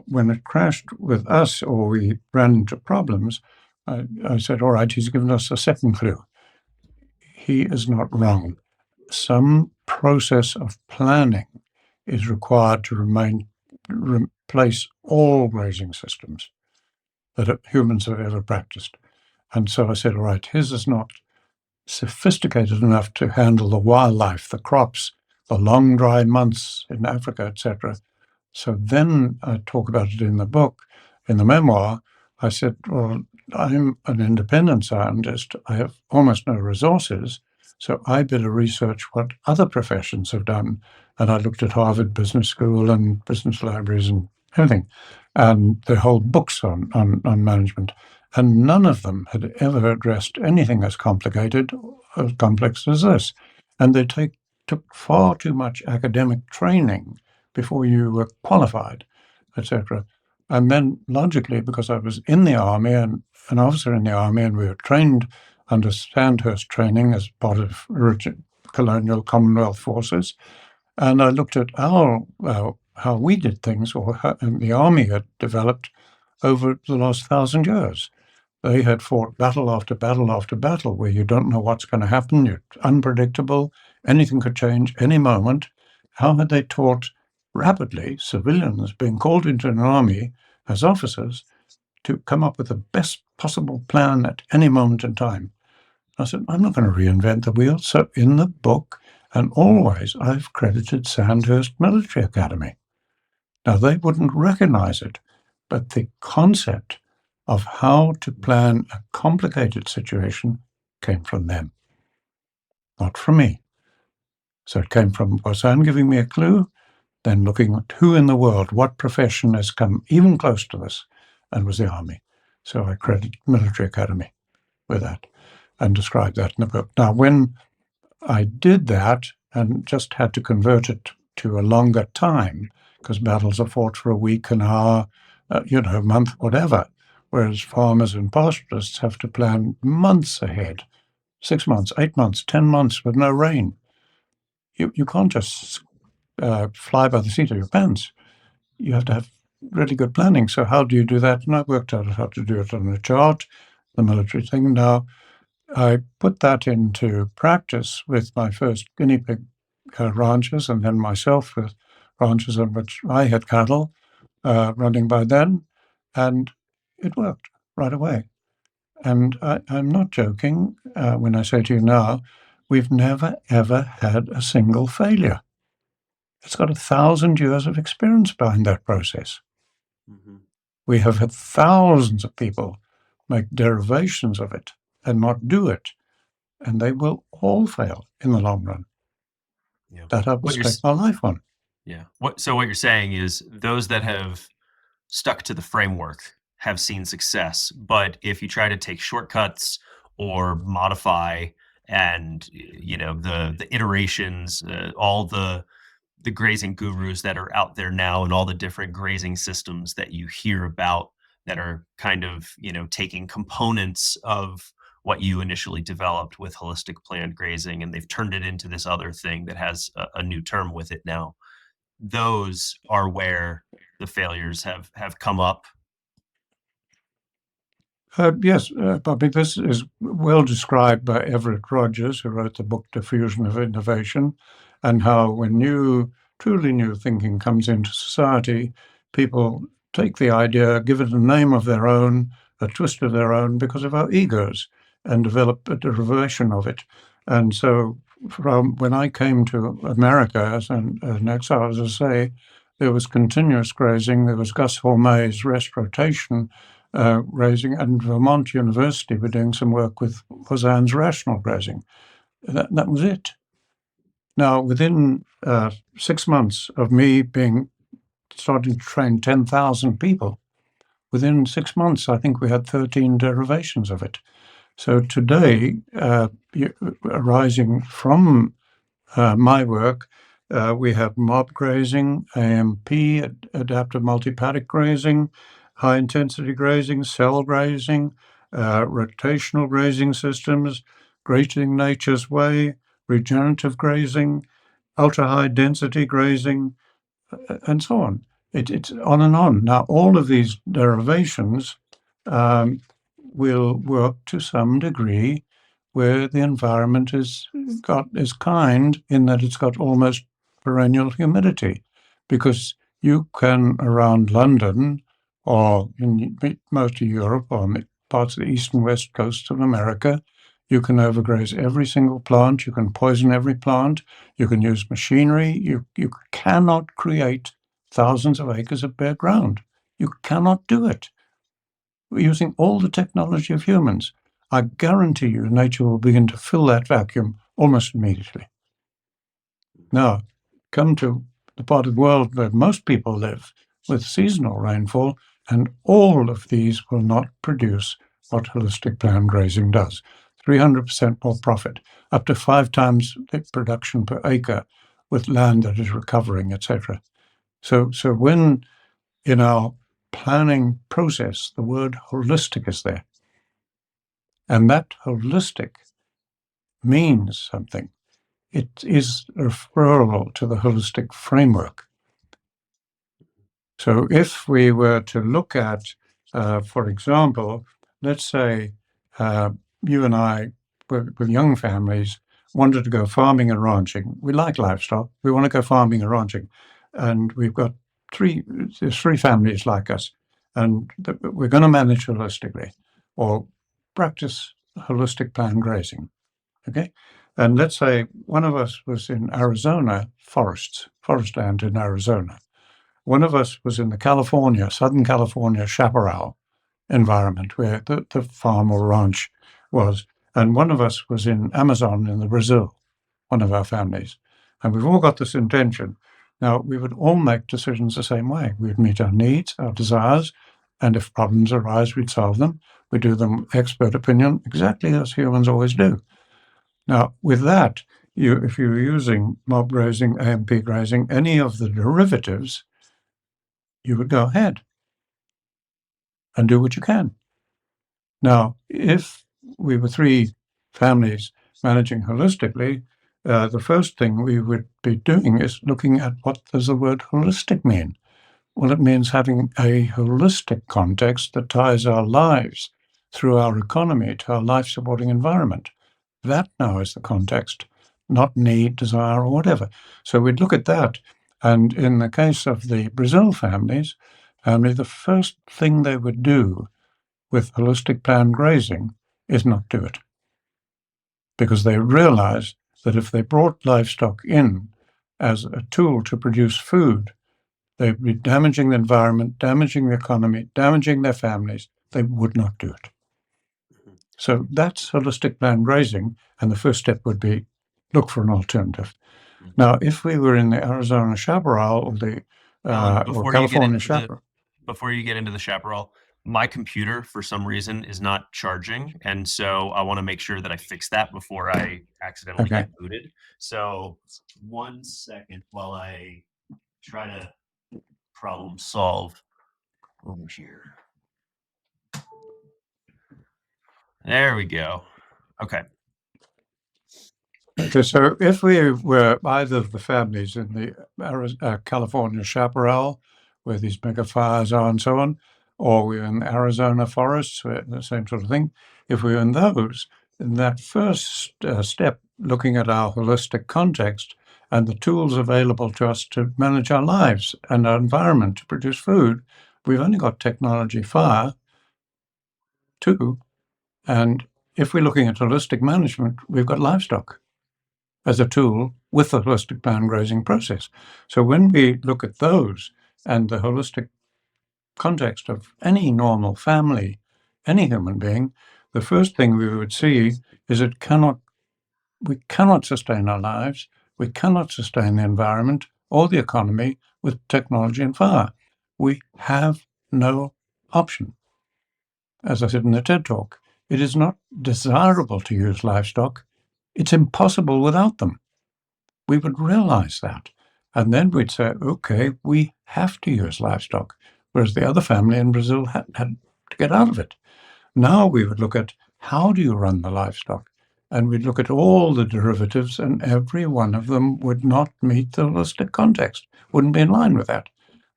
when it crashed with us, or we ran into problems, I said, all right, he's given us a second clue. He is not wrong. Some process of planning is required to replace all grazing systems that humans have ever practiced. And so I said, all right, his is not sophisticated enough to handle the wildlife, the crops, the long dry months in Africa, etc. So then I talk about it in the book, in the memoir. I said, well, I'm an independent scientist. I have almost no resources. So I better research what other professions have done. And I looked at Harvard Business School and business libraries and everything, and the whole books on management. And none of them had ever addressed anything as complicated, as complex as this. And they took far too much academic training before you were qualified, etc. And then logically, because I was in the army and an officer in the army, and we were trained under Sandhurst training as part of colonial Commonwealth forces, and I looked at how we did things, or how the army had developed over the last 1,000 years. They had fought battle after battle after battle, where you don't know what's going to happen. You're unpredictable. Anything could change any moment. How had they taught rapidly civilians being called into an army as officers to come up with the best possible plan at any moment in time? I said, I'm not going to reinvent the wheel. So in the book, and always, I've credited Sandhurst Military Academy. Now, they wouldn't recognize it, but the concept of how to plan a complicated situation came from them, not from me. So it came from Voisin giving me a clue, then looking at who in the world, what profession has come even close to this, and was the army. So I credit military academy with that and describe that in the book. Now, when I did that and just had to convert it to a longer time, because battles are fought for a week, an hour, a month, whatever, whereas farmers and pastoralists have to plan months ahead, 6 months, 8 months, 10 months with no rain. You can't just fly by the seat of your pants. You have to have really good planning. So how do you do that? And I worked out how to do it on a chart, the military thing. Now, I put that into practice with my first guinea pig ranches, and then myself with ranches on which I had cattle running by then, and it worked right away. And I'm not joking when I say to you now, we've never, ever had a single failure. It's got 1,000 years of experience behind that process. Mm-hmm. We have had thousands of people make derivations of it and not do it, and they will all fail in the long run. Yeah. That I will stake my life on. Yeah. So what you're saying is those that have stuck to the framework have seen success, but if you try to take shortcuts or modify and the iterations, all the grazing gurus that are out there now and all the different grazing systems that you hear about that are kind of, taking components of what you initially developed with holistic planned grazing and they've turned it into this other thing that has a new term with it now. Those are where the failures have come up. Yes, Bobby, this is well described by Everett Rogers, who wrote the book Diffusion of Innovation, and how when truly new thinking comes into society, people take the idea, give it a name of their own, a twist of their own, because of our egos, and develop a derivation of it. And so from when I came to America as an exile, as I say, there was continuous grazing, there was Gus Hormay's rest rotation, grazing, and Vermont University were doing some work with Voisin's rational grazing. That was it. Now, within 6 months of me starting to train 10,000 people, within 6 months, I think we had 13 derivations of it. So today, arising from my work, we have mob grazing, AMP, adaptive multi-paddock grazing, high-intensity grazing, cell grazing, rotational grazing systems, grazing nature's way, regenerative grazing, ultra-high density grazing, and so on. It's on and on. Now, all of these derivations will work to some degree where the environment is kind in that it's got almost perennial humidity, because you can around London or in most of Europe or parts of the east and west coasts of America, you can overgraze every single plant, you can poison every plant, you can use machinery, you cannot create thousands of acres of bare ground. You cannot do it. We're using all the technology of humans. I guarantee you nature will begin to fill that vacuum almost immediately. Now, come to the part of the world where most people live with seasonal rainfall, and all of these will not produce what holistic planned grazing does. 300% more profit, up to 5 times the production per acre with land that is recovering, etc. So when in our planning process, the word holistic is there. And that holistic means something. It is referable to the holistic framework. So if we were to look at, for example, let's say you and I, with young families, wanted to go farming and ranching. We like livestock. We want to go farming and ranching. And we've got there's 3 families like us. And we're going to manage holistically or practice holistic planned grazing. Okay? And let's say one of us was in Arizona, forest land in Arizona. One of us was in the Southern California chaparral environment where the farm or ranch was. And one of us was in Amazon in the Brazil, one of our families. And we've all got this intention. Now, we would all make decisions the same way. We'd meet our needs, our desires, and if problems arise, we'd solve them. We do them with expert opinion, exactly as humans always do. Now, with that, if you're using mob grazing, AMP grazing, any of the derivatives, you would go ahead and do what you can. Now, if we were three families managing holistically, the first thing we would be doing is looking at what does the word holistic mean? Well, it means having a holistic context that ties our lives through our economy to our life-supporting environment. That now is the context, not need, desire, or whatever. So we'd look at that. And in the case of the Brazil families, the first thing they would do with holistic planned grazing is not do it. Because they realize that if they brought livestock in as a tool to produce food, they'd be damaging the environment, damaging the economy, damaging their families. They would not do it. So that's holistic planned grazing. And the first step would be look for an alternative. Now, if we were in the Arizona chaparral or the Alan, or California chaparral, before you get into the chaparral, my computer for some reason is not charging, and so I want to make sure that I fix that before I accidentally okay, get booted. So 1 second while I try to problem solve over here. There we go. Okay. Okay, so if we were either of the families in the California chaparral, where these mega fires are and so on, or we're in Arizona forests, where the same sort of thing, if we're in those, in that first step, looking at our holistic context and the tools available to us to manage our lives and our environment to produce food, we've only got technology, fire, two, and if we're looking at holistic management, we've got livestock as a tool with the holistic planned grazing process. So when we look at those and the holistic context of any normal family, any human being, the first thing we would see is we cannot sustain our lives, we cannot sustain the environment or the economy with technology and fire. We have no option. As I said in the TED Talk, it is not desirable to use livestock. It's impossible without them. We would realize that. And then we'd say, okay, we have to use livestock, whereas the other family in Brazil had to get out of it. Now we would look at how do you run the livestock? And we'd look at all the derivatives, and every one of them would not meet the holistic context, wouldn't be in line with that.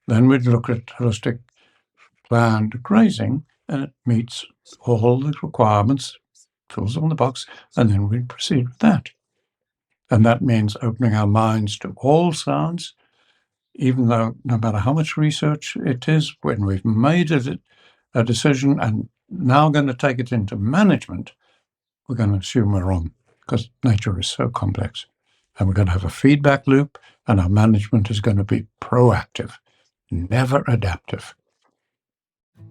Then we'd look at holistic planned grazing, and it meets all the requirements, fills in the box, and then we'd proceed with that. And that means opening our minds to all sounds, even though no matter how much research it is, when we've made a decision and now going to take it into management, we're going to assume we're wrong because nature is so complex. And we're going to have a feedback loop, and our management is going to be proactive, never adaptive.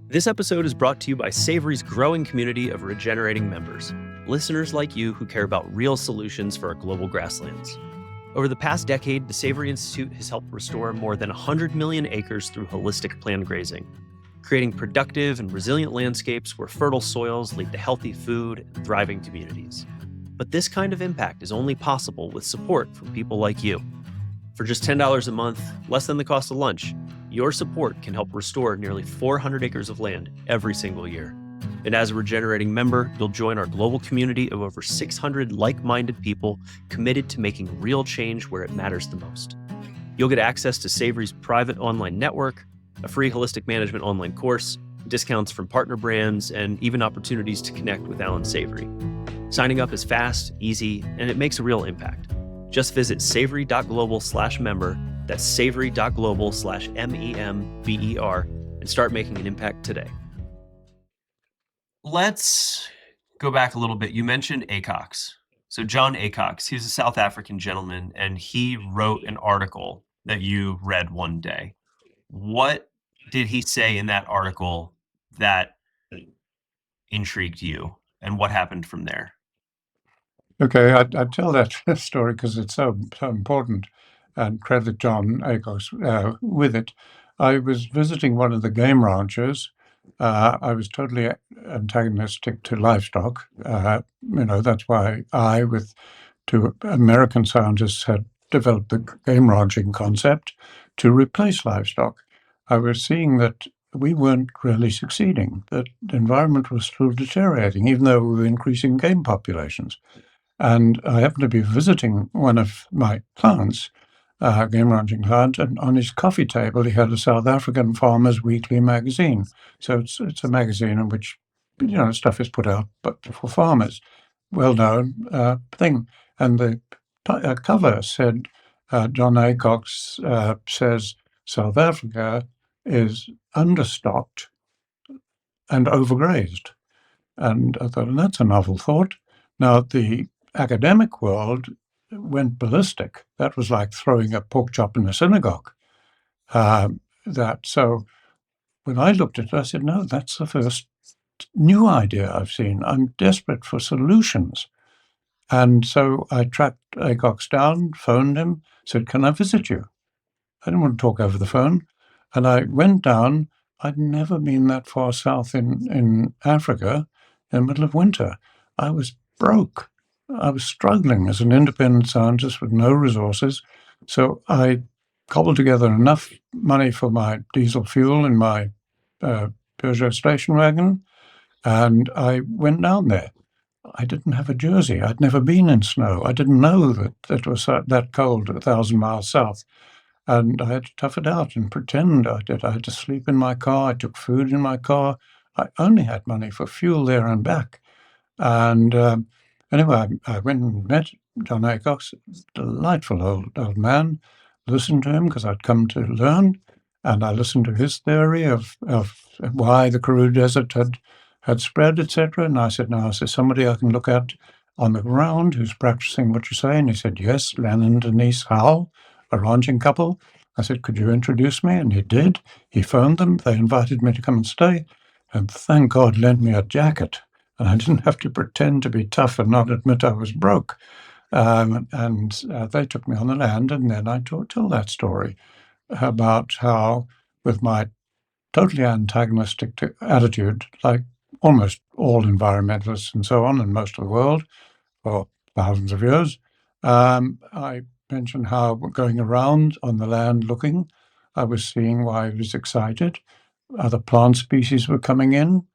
This episode is brought to you by Savory's growing community of regenerating members, listeners like you who care about real solutions for our global grasslands. Over the past decade, the Savory Institute has helped restore more than 100 million acres through holistic planned grazing, creating productive and resilient landscapes where fertile soils lead to healthy food and thriving communities. But this kind of impact is only possible with support from people like you. For just $10 a month, less than the cost of lunch, your support can help restore nearly 400 acres of land every single year. And as a regenerating member, you'll join our global community of over 600 like-minded people committed to making real change where it matters the most. You'll get access to Savory's private online network, a free holistic management online course, discounts from partner brands, and even opportunities to connect with Allan Savory. Signing up is fast, easy, and it makes a real impact. Just visit savory.global/member, that's savory.global/member, and start making an impact today. Let's go back a little bit. You mentioned Acocks. So John Acocks, he's a South African gentleman, and he wrote an article that you read one day. What did he say in that article that intrigued you, and what happened from there? Okay, I tell that story because it's so important, and credit John Acocks with it. I was visiting one of the game ranches. I was totally antagonistic to livestock. That's why I, with two American scientists, had developed the game ranching concept to replace livestock. I was seeing that we weren't really succeeding, that the environment was still deteriorating, even though we were increasing game populations. And I happened to be visiting one of my clients, game ranching client, and on his coffee table he had a South African Farmers Weekly magazine. So it's a magazine in which stuff is put out, but for farmers, well known thing. And the cover said, John Acocks says South Africa is understocked and overgrazed. And I thought, that's a novel thought. Now, the academic world went ballistic. That was like throwing a pork chop in a synagogue. So when I looked at it, I said, no, that's the first new idea I've seen. I'm desperate for solutions. And so I tracked Acocks down, phoned him, said, can I visit you? I didn't want to talk over the phone. And I went down. I'd never been that far south in Africa in the middle of winter. I was broke. I was struggling as an independent scientist with no resources. So I cobbled together enough money for my diesel fuel in my uh, Peugeot station wagon, and I went down there. I didn't have a jersey. I'd never been in snow. I didn't know that it was that cold 1,000 miles south. And I had to tough it out and pretend I did. I had to sleep in my car. I took food in my car. I only had money for fuel there and back. And anyway, I went and met John Acocks, delightful old man. Listened to him because I'd come to learn, and I listened to his theory of why the Karoo Desert had spread, etc. And I said, now, is there somebody I can look at on the ground who's practicing what you say? And he said, yes, Len and Denise Howell, a ranching couple. I said, could you introduce me? And he did. He phoned them. They invited me to come and stay. And thank God lent me a jacket. And I didn't have to pretend to be tough and not admit I was broke. They took me on the land, and then I tell that story about how, with my totally antagonistic attitude, like almost all environmentalists and so on in most of the world for thousands of years, I mentioned how going around on the land looking, I was seeing why I was excited. Other plant species were coming in.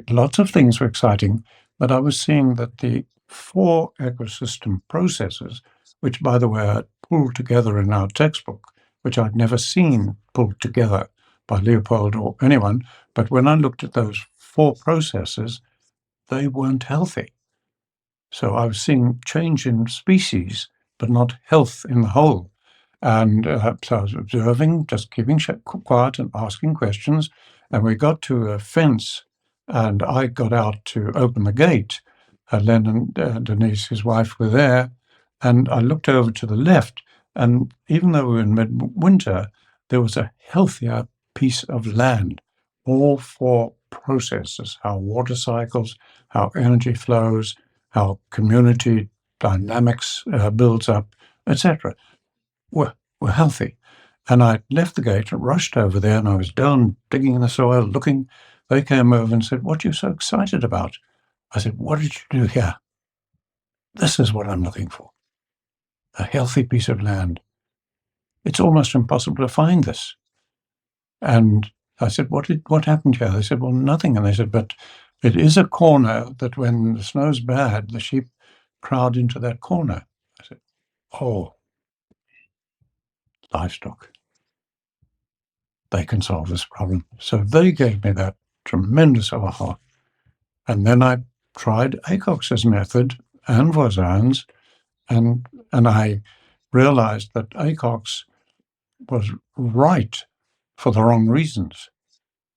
Lots of things were exciting, but I was seeing that the four ecosystem processes, which, by the way, are pulled together in our textbook, which I'd never seen pulled together by Leopold or anyone, but when I looked at those four processes, they weren't healthy. So I was seeing change in species, but not health in the whole. And so I was observing, just keeping quiet and asking questions. And we got to a fence, and I got out to open the gate. Len and Denise, his wife, were there. And I looked over to the left, and even though we were in midwinter, there was a healthier piece of land. All four processes, how water cycles, how energy flows, how community dynamics builds up, etc., were healthy. And I left the gate and rushed over there, and I was down digging in the soil, looking. They came over and said, what are you so excited about? I said, what did you do here? This is what I'm looking for. A healthy piece of land. It's almost impossible to find this. And I said, what happened here? They said, well, nothing. And they said, but it is a corner that when the snow's bad, the sheep crowd into that corner. I said, oh, livestock. They can solve this problem. So they gave me that tremendous aha. And then I tried Acocks' method and Voisin's, and I realized that Acocks was right for the wrong reasons.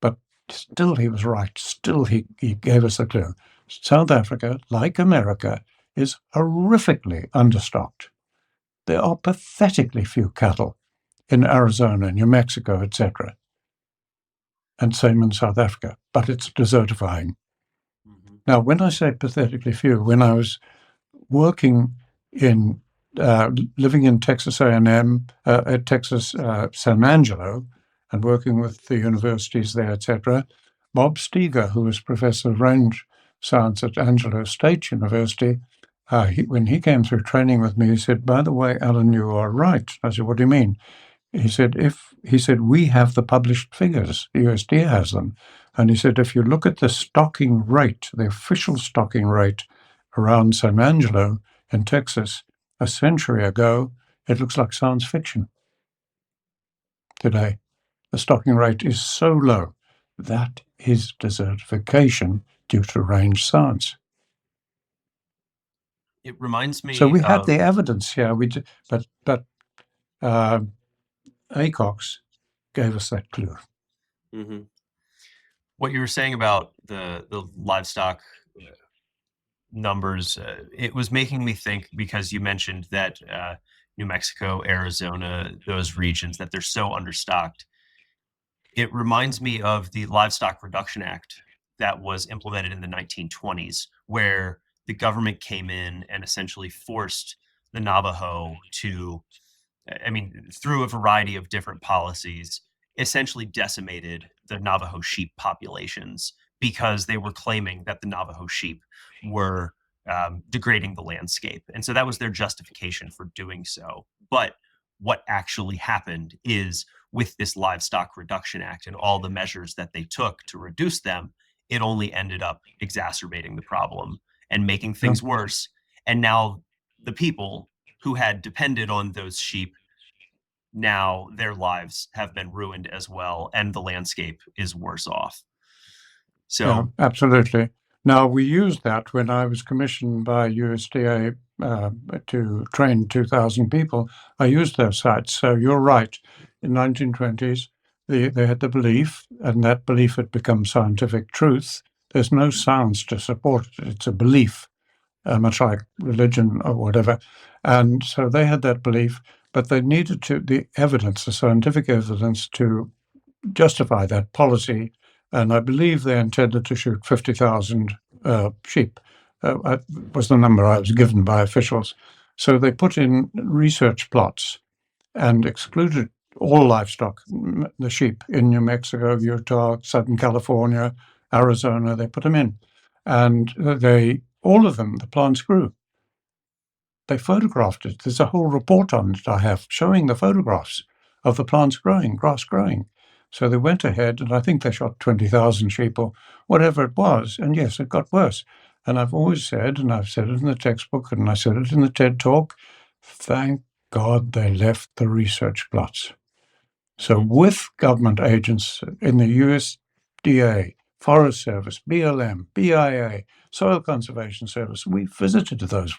But still he was right. Still he gave us a clue. South Africa, like America, is horrifically understocked. There are pathetically few cattle in Arizona, New Mexico, etc., and same in South Africa, but it's desertifying. Mhm. Now, when I say pathetically few, when I was working in living in Texas A&M, at Texas San Angelo, and working with the universities there, etc. Bob Steger, who was professor of range science at Angelo State University, when he came through training with me, he said, "By the way, Alan, you are right." I said, "What do you mean?" He said, "We have the published figures. The USDA has them." And he said, "If you look at the stocking rate, the official stocking rate around San Angelo in Texas a century ago, it looks like science fiction today. The stocking rate is so low. That is desertification due to range science." It reminds So me we have of the evidence here. But uh, Acocks gave us that clue. mhm. What you were saying about the livestock numbers. It was making me think because you mentioned that New Mexico, Arizona, those regions that they're so understocked. It reminds me of the Livestock Reduction Act that was implemented in the 1920s, where the government came in and essentially forced the Navajo to, I mean, through a variety of different policies, essentially decimated the Navajo sheep populations because they were claiming that the Navajo sheep were degrading the landscape. And so that was their justification for doing so. But what actually happened is with this Livestock Reduction Act and all the measures that they took to reduce them, it only ended up exacerbating the problem and making Yeah, things worse. And now the people who had depended on those sheep, now their lives have been ruined as well, and the landscape is worse off. yeah, So, absolutely. Now, we used that when I was commissioned by USDA to train 2,000 people. I used those sites. So you're right. In 1920s, they had the belief, and that belief had become scientific truth. There's no science to support it. It's a belief, much like religion or whatever. And so they had that belief, but they needed the evidence, the scientific evidence to justify that policy. And I believe they intended to shoot 50,000 sheep, was the number I was given by officials. So they put in research plots and excluded all livestock, the sheep in New Mexico, Utah, Southern California, Arizona. They put them in. And all of them, the plants grew. They photographed it. There's a whole report on it I have showing the photographs of the plants growing, grass growing. So they went ahead, and I think they shot 20,000 sheep or whatever it was. And yes, it got worse. And I've always said, and I've said it in the textbook, and I said it in the TED talk, thank God they left the research plots. So mhm, with government agents in the USDA, Forest Service, BLM, BIA, Soil Conservation Service, we visited those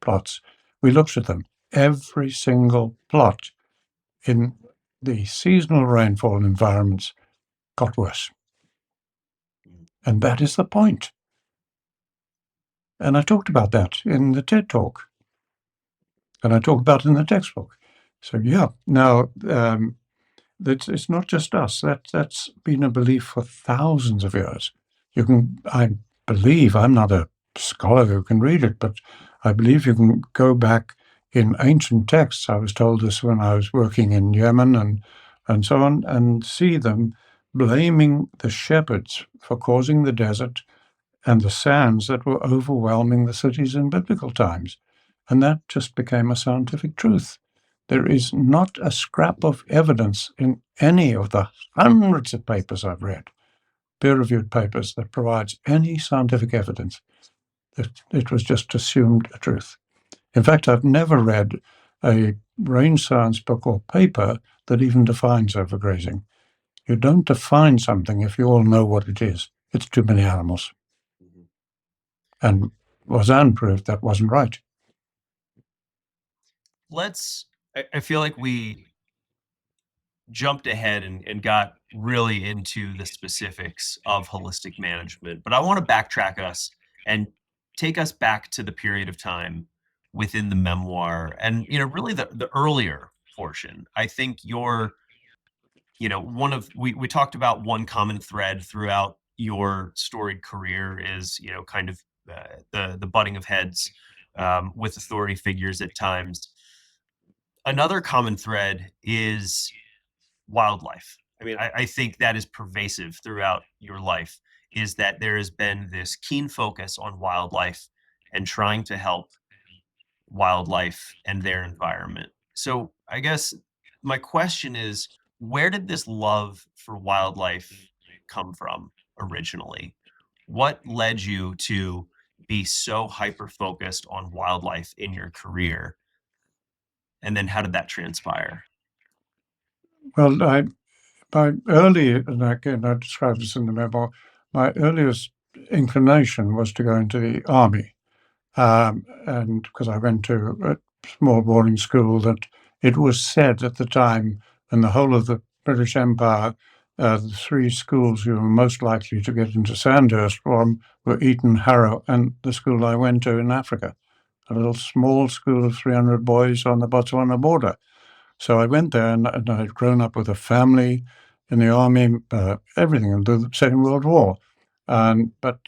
plots. We looked at them. Every single plot in the seasonal rainfall environments got worse. mhm, And that is the point. And I talked about that in the TED talk, and I talked about it in the textbook. So yeah, now it's not just us. That's been a belief for thousands of years. I believe, I'm not a scholar who can read it, but I believe you can go back in ancient texts. I was told this when I was working in Yemen and so on, and see them blaming the shepherds for causing the desert and the sands that were overwhelming the cities in biblical times. And that just became a scientific truth. There is not a scrap of evidence in any of the hundreds of papers I've read, peer-reviewed papers, that provides any scientific evidence that it was just assumed a truth. In fact, I've never read a range science book or paper that even defines overgrazing. You don't define something if you all know what it is. It's too many animals. mhm. And Voisin proved that wasn't right. I feel like we jumped ahead and got really into the specifics of holistic management, but I want to backtrack us and take us back to the period of time within the memoir and, really the earlier portion. I think one of we talked about one common thread throughout your storied career is kind of the butting of heads with authority figures at times. Another common thread is wildlife. I mean, I think that is pervasive throughout your life, is that there has been this keen focus on wildlife and trying to help wildlife and their environment. So I guess my question is, where did this love for wildlife come from originally? What led you to be so hyper focused on wildlife in your career? And then how did that transpire? Well, my early, and again, I describe this in the memoir, my earliest inclination was to go into the army. And because I went to a small boarding school, that it was said at the time in the whole of the British Empire, the three schools you were most likely to get into Sandhurst from were Eton, Harrow, and the school I went to in Africa, a little small school of 300 boys on the Botswana border. So I went there, and I'd grown up with a family in the army, everything, in the Second World War. But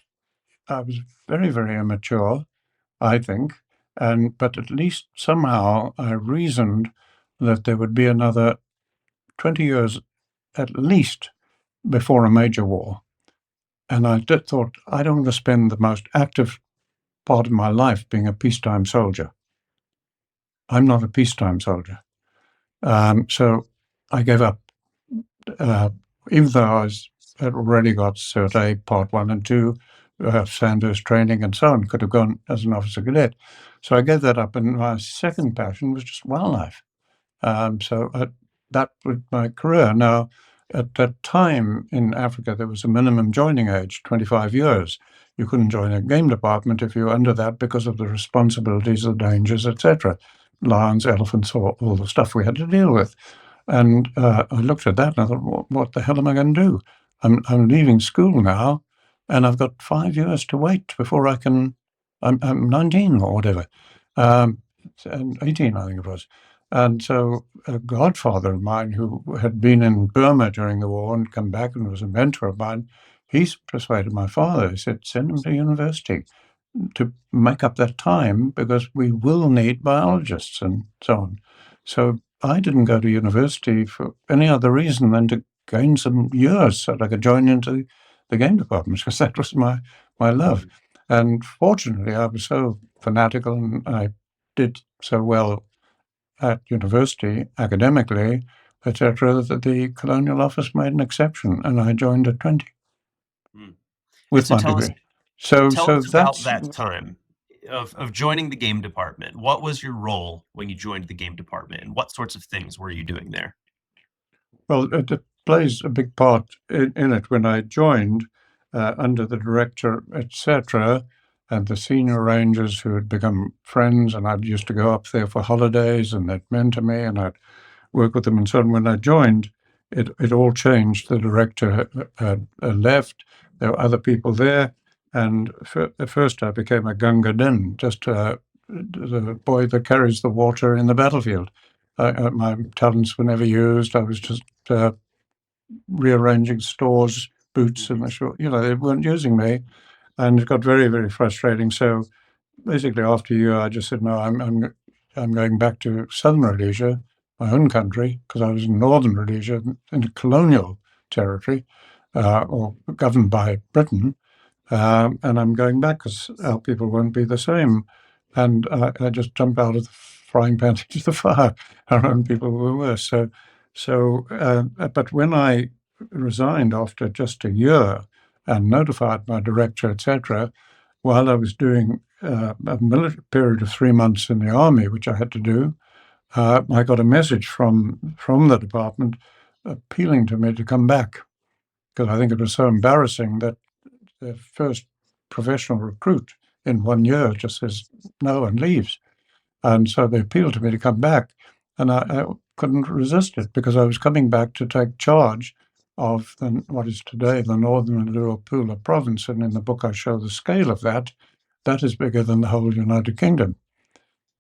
I was very, very immature, I think. But at least somehow I reasoned that there would be another 20 years at least before a major war. And thought, I don't want to spend the most active part of my life being a peacetime soldier. I'm not a peacetime soldier. So I gave up, uh, even though had already got Cert A Part 1 and 2, Sandhurst training and so on, could have gone as an officer cadet. So I gave that up, and my second passion was just wildlife. That was my career. Now, at that time in Africa, there was a minimum joining age, 25 years. You couldn't join a game department if you were under that because of the responsibilities, the dangers, etc. Lions, elephants, all the stuff we had to deal with. And I looked at that and I thought, what the hell am I going to do? I'm leaving school now, and I've got 5 years to wait before I can. I'm 19 or whatever, and 18, I think it was. And so a godfather of mine who had been in Burma during the war and come back and was a mentor of mine, he's persuaded my father. He said, send him to university to make up that time because we will need biologists and so on. So I didn't go to university for any other reason than to gain some years so that I could join into the game department because that was my love. And fortunately, I was so fanatical and I did so well at university academically, etc., that the colonial office made an exception, and I joined at 20 Mm. And with so my degree. tell So us about that's that time of joining the game department. What was your role when you joined the game department, and what sorts of things were you doing there? well, it plays a big part in it. When I joined under the director, etc., and the senior rangers who had become friends, and I'd used to go up there for holidays, and they'd mentor me, and I'd work with them and so on. When I joined, it all changed. The director had left. There were other people there, and at first I became a gunga din, just the boy that carries the water in the battlefield. My talents were never used. I was just rearranging stores, boots, and Mhm. the short. They weren't using me, and it got very, very frustrating. So basically, after a year, I just said, no, I'm going back to Southern Rhodesia, my own country, because I was in Northern Rhodesia in a colonial territory, or governed by Britain, and I'm going back because our people won't be the same. And I just jumped out of the frying pan into the fire. Our own people were worse. But when I resigned after just a year and notified my director, etc., while I was doing a military period of 3 months in the army, which I had to do, I got a message from the department appealing to me to come back because I think it was so embarrassing that the first professional recruit in 1 year just says no and leaves. And so they appealed to me to come back, and I couldn't resist it because I was coming back to take charge of what is today the Northern Luapula province. And in the book, I show the scale of that. That is bigger than the whole United Kingdom.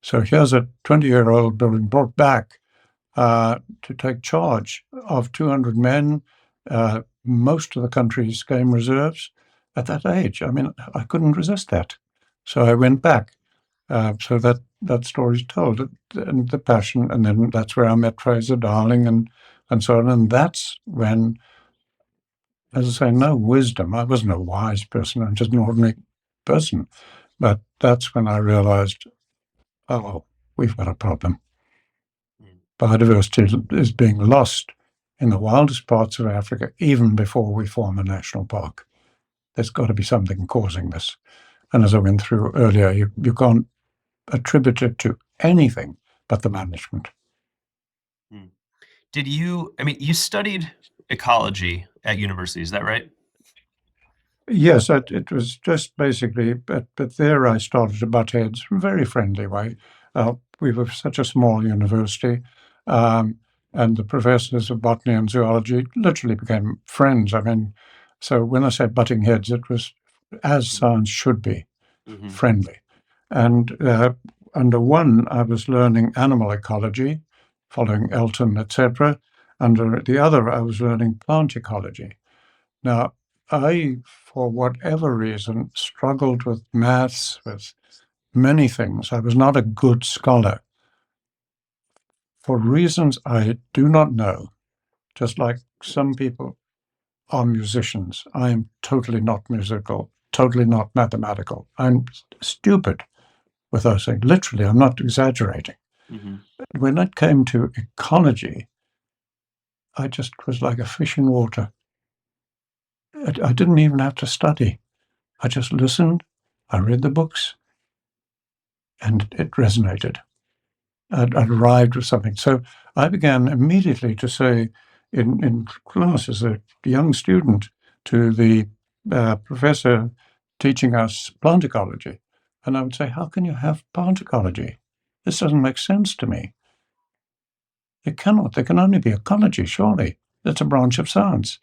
So here's a 20-year-old being brought back to take charge of 200 men, most of the country's game reserves at that age. I mean, I couldn't resist that. So I went back. So that story's told, and the passion, and then that's where I met Fraser Darling and so on. And that's when, as I say, no wisdom. I wasn't a wise person. I'm just an ordinary person. But that's when I realized, oh, we've got a problem. Mm. Biodiversity is being lost in the wildest parts of Africa, even before we form a national park. There's got to be something causing this. And as I went through earlier, you can't attribute it to anything but the management. Mm. I mean, you studied ecology at university, is that right? Yes, it was just basically, but there I started to butt heads in a very friendly way. We were such a small university, um, and the professors of botany and zoology literally became friends. I mean, so when I say butting heads, it was as science should be, Mm-hmm. friendly. And under one, I was learning animal ecology, following Elton, etc. Under the other, I was learning plant ecology. Now, I, for whatever reason, struggled with maths, with many things. I was not a good scholar for reasons I do not know. Just like some people are musicians, I am totally not musical, totally not mathematical. I'm stupid with those things. Literally, I'm not exaggerating. Mm-hmm. When it came to ecology, I just was like a fish in water. I didn't even have to study. I just listened, I read the books, and it resonated. I'd arrived with something. So I began immediately to say in class as a young student to the professor teaching us plant ecology. And I would say, how can you have plant ecology? This doesn't make sense to me. It cannot. There can only be ecology, surely. That's a branch of science.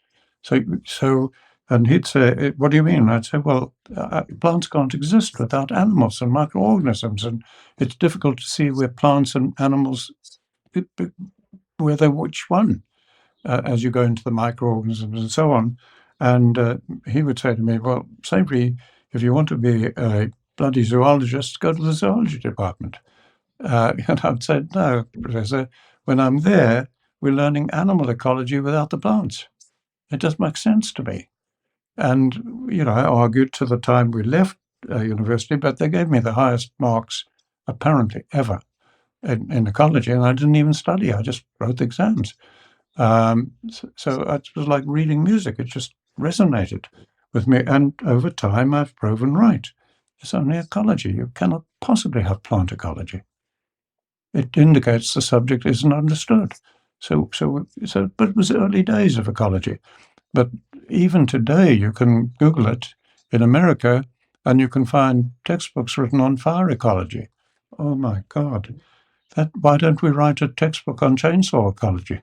So, and he'd say, "What do you mean?" I'd say, "Well, plants can't exist without animals and microorganisms, and it's difficult to see where plants and animals, whether which one, as you go into the microorganisms and so on." And he would say to me, "Well, Savory, if you want to be a bloody zoologist, go to the zoology department." And I'd say, no, Professor, when I'm there, we're learning animal ecology without the plants. It doesn't make sense to me. And, I argued to the time we left university, but they gave me the highest marks apparently ever in ecology, and I didn't even study. I just wrote the exams. So it was like reading music. It just resonated with me. And over time, I've proven right. It's only ecology. You cannot possibly have plant ecology. It indicates the subject isn't understood. But it was early days of ecology. But even today, you can Google it in America, and you can find textbooks written on fire ecology. Oh my God! Why don't we write a textbook on chainsaw ecology?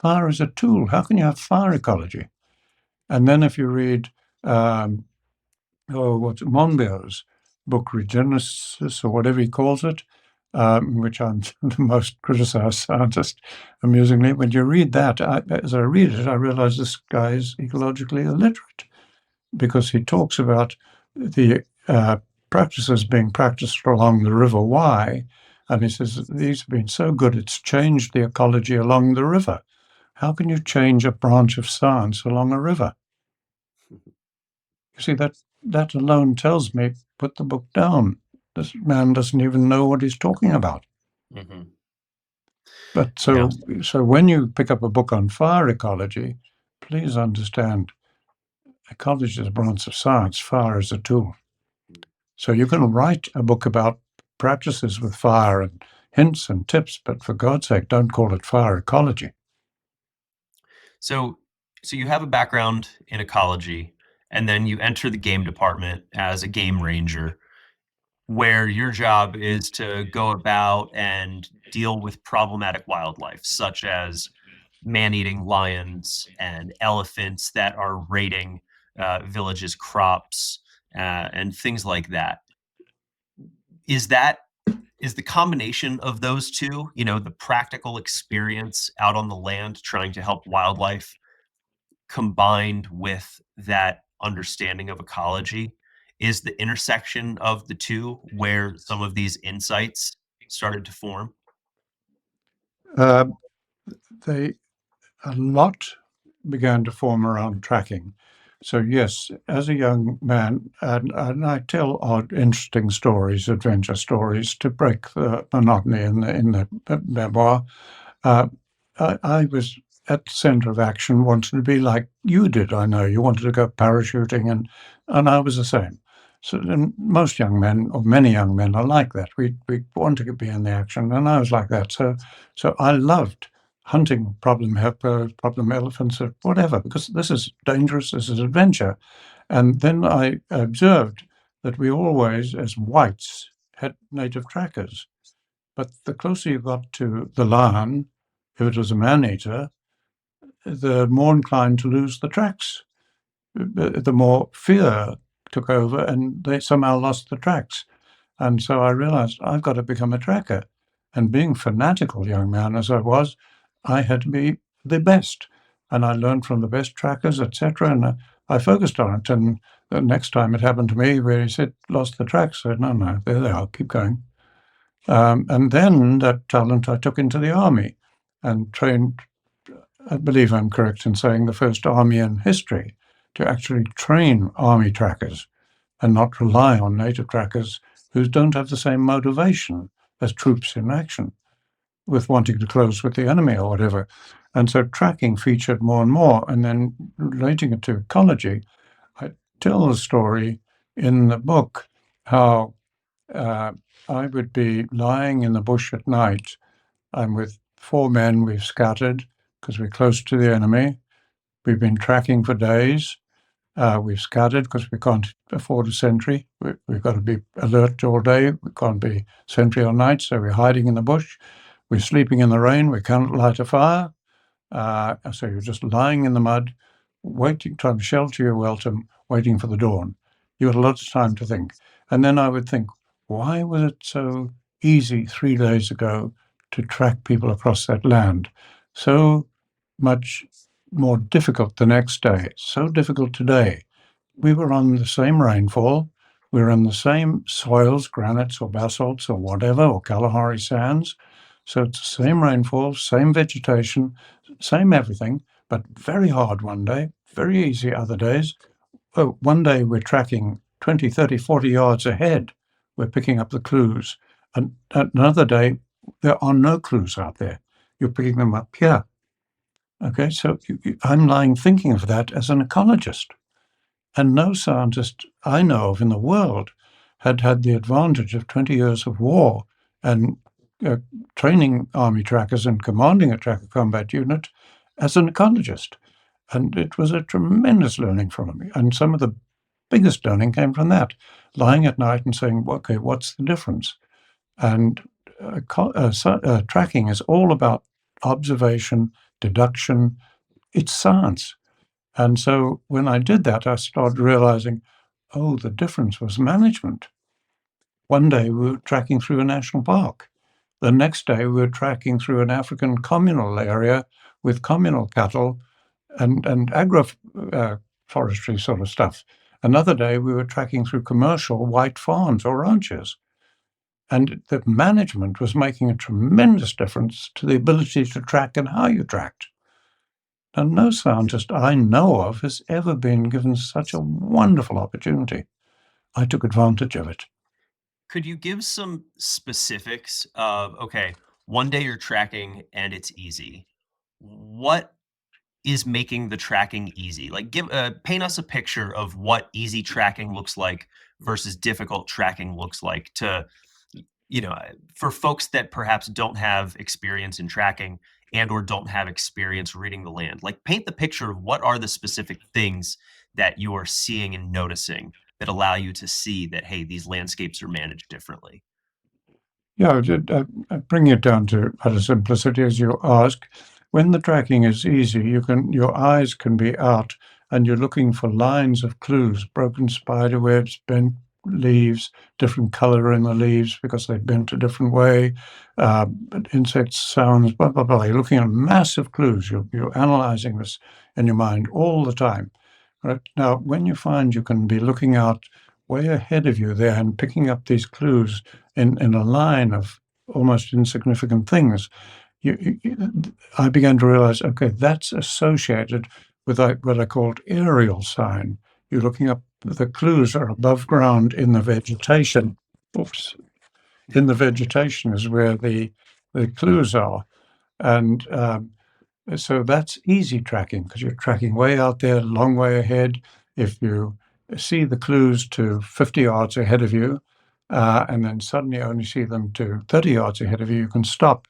Fire is a tool. How can you have fire ecology? And then if you read um, Monbiot's book, Regenesis, or whatever he calls it, which I'm the most criticized scientist, amusingly. When you read that, as I read it, I realize this guy is ecologically illiterate because he talks about the practices being practiced along the River Wye. And he says, these have been so good, it's changed the ecology along the river. How can you change a branch of science along a river? You see, that alone tells me, put the book down. This man doesn't even know what he's talking about. Mm-hmm. But Yeah. so when you pick up a book on fire ecology, please understand ecology is a branch of science, fire is a tool. So you can write a book about practices with fire and hints and tips, but for God's sake, don't call it fire ecology. So, so you have a background in ecology, and then you enter the game department as a game ranger, where your job is to go about and deal with problematic wildlife, such as man-eating lions and elephants that are raiding villages' crops and things like that. Is that is the combination of those two, the practical experience out on the land trying to help wildlife combined with that understanding of ecology, is the intersection of the two where some of these insights started to form? Uh, they a lot began to form around tracking. So yes, as a young man, and I tell odd, interesting stories, adventure stories, to break the monotony in the memoir. Uh, I was at the center of action, wanted to be like you did. I know you wanted to go parachuting, and I was the same. So and most young men, or many young men, are like that. We want to be in the action, and I was like that. So I loved hunting problem hippos, problem elephants, or whatever, because this is dangerous. This is adventure. And then I observed that we always, as whites, had native trackers. But the closer you got to the lion, if it was a man-eater, the more inclined to lose the tracks. The more fear took over, and they somehow lost the tracks. And so I realized I've got to become a tracker. And being fanatical young man as I was, I had to be the best. And I learned from the best trackers, etc. And I focused on it. And the next time it happened to me, where he said, lost the tracks, I said, no, no, there they are, keep going. And then that talent I took into the army and trained, I believe I'm correct in saying, the first army in history to actually train army trackers and not rely on native trackers who don't have the same motivation as troops in action with wanting to close with the enemy or whatever. And so tracking featured more and more. And then relating it to ecology, I tell the story in the book how uh, I would be lying in the bush at night. I'm with four men. We've scattered because we're close to the enemy. We've been tracking for days. We've scattered because we can't afford a sentry. We've got to be alert all day. We can't be sentry all night, so we're hiding in the bush. We're sleeping in the rain. We can't light a fire. So you're just lying in the mud, waiting, trying to shelter your welcome, waiting for the dawn. You had a lot of time to think. And then I would think, why was it so easy 3 days ago to track people across that land? So much more difficult the next day, so difficult today. We were on the same rainfall. We were in the same soils, granites or basalts or whatever, or Kalahari sands. So it's the same rainfall, same vegetation, same everything, but very hard one day, very easy other days. Oh, one day we're tracking 20, 30, 40 yards ahead. We're picking up the clues. And another day, there are no clues out there. You're picking them up here. Okay, so I'm lying thinking of that as an ecologist. And no scientist I know of in the world had had the advantage of 20 years of war and uh, training army trackers and commanding a tracker combat unit as an ecologist. And it was a tremendous learning from me. And some of the biggest learning came from that, lying at night and saying, okay, what's the difference? And tracking is all about observation, deduction. It's science. And so when I did that, I started realizing, oh, the difference was management. One day we were tracking through a national park. The next day we were tracking through an African communal area with communal cattle and forestry sort of stuff. Another day we were tracking through commercial white farms or ranches. And the management was making a tremendous difference to the ability to track and how you tracked. And no scientist I know of has ever been given such a wonderful opportunity. I took advantage of it. Could you give some specifics of, okay, one day you're tracking and it's easy. What is making the tracking easy? Like paint us a picture of what easy tracking looks like versus difficult tracking looks like to for folks that perhaps don't have experience in tracking and or don't have experience reading the land. Like paint the picture of what are the specific things that you are seeing and noticing that allow you to see that hey, these landscapes are managed differently. Yeah, bring it down to utter simplicity as you ask. When the tracking is easy, your eyes can be out and you're looking for lines of clues, broken spider webs, bent leaves, different color in the leaves because they're bent a different way, insect sounds, blah, blah, blah. You're looking at massive clues. You're analyzing this in your mind all the time. Right? Now, when you find you can be looking out way ahead of you there and picking up these clues in a line of almost insignificant things, I began to realize, okay, that's associated with what I called aerial sign. You're looking up, the clues are above ground in the vegetation. Oops. In the vegetation is where the clues are. And so that's easy tracking because you're tracking way out there, long way ahead. If you see the clues to 50 yards ahead of you, and then suddenly only see them to 30 yards ahead of you, you can stop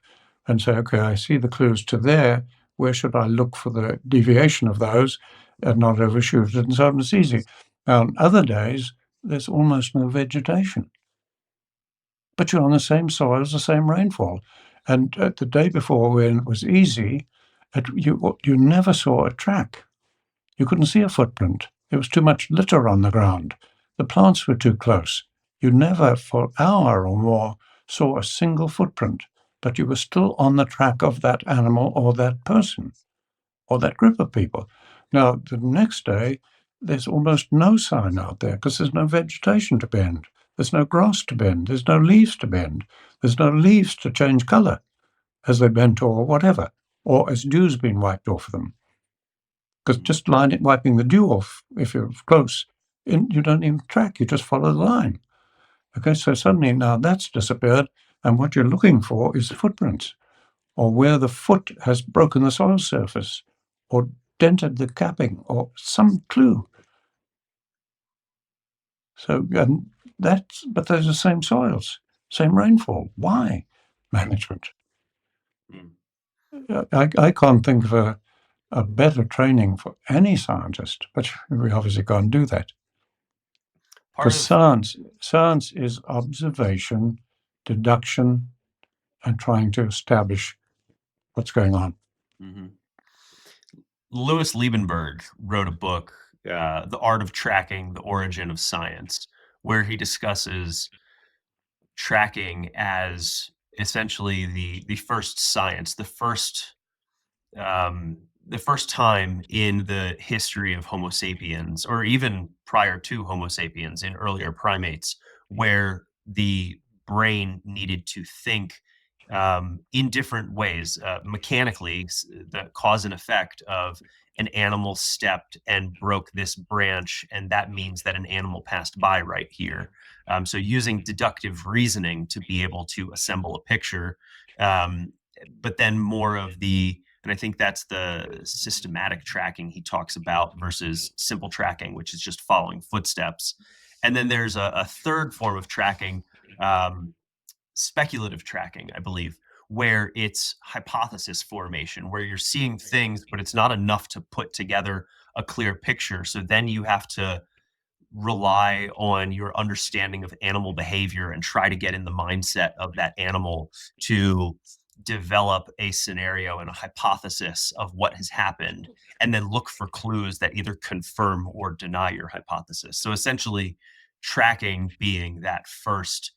and say, okay, I see the clues to there. Where should I look for the deviation of those and not overshoot it? And so on. It's easy. Now, on other days, there's almost no vegetation, but you're on the same soils, the same rainfall. And the day before, when it was easy, you never saw a track. You couldn't see a footprint. There was too much litter on the ground. The plants were too close. You never, for an hour or more, saw a single footprint, but you were still on the track of that animal or that person or that group of people. Now, the next day, there's almost no sign out there because there's no vegetation to bend. There's no grass to bend. There's no leaves to bend. There's no leaves to change color as they bent or whatever, or as dew's been wiped off them. Because just wiping the dew off, if you're close, you don't even track, you just follow the line. Okay, so suddenly now that's disappeared, and what you're looking for is footprints, or where the foot has broken the soil surface, or dented the capping, or some clue. So, but those are the same soils, same rainfall. Why? Management. I can't think of a better training for any scientist, but we obviously can't do that. Because science is observation, deduction, and trying to establish what's going on. Mm-hmm. Louis Liebenberg wrote a book, The Art of Tracking, The Origin of Science, where he discusses tracking as essentially the first science, the first time in the history of Homo sapiens, or even prior to Homo sapiens in earlier primates, where the brain needed to think in different ways, mechanically, the cause and effect of an animal stepped and broke this branch, and that means that an animal passed by right here. So using deductive reasoning to be able to assemble a picture, but then more of and I think that's the systematic tracking he talks about versus simple tracking, which is just following footsteps. And then there's a third form of tracking, speculative tracking, I believe, where it's hypothesis formation, where you're seeing things, but it's not enough to put together a clear picture. So then you have to rely on your understanding of animal behavior and try to get in the mindset of that animal to develop a scenario and a hypothesis of what has happened, and then look for clues that either confirm or deny your hypothesis. So essentially, tracking being that first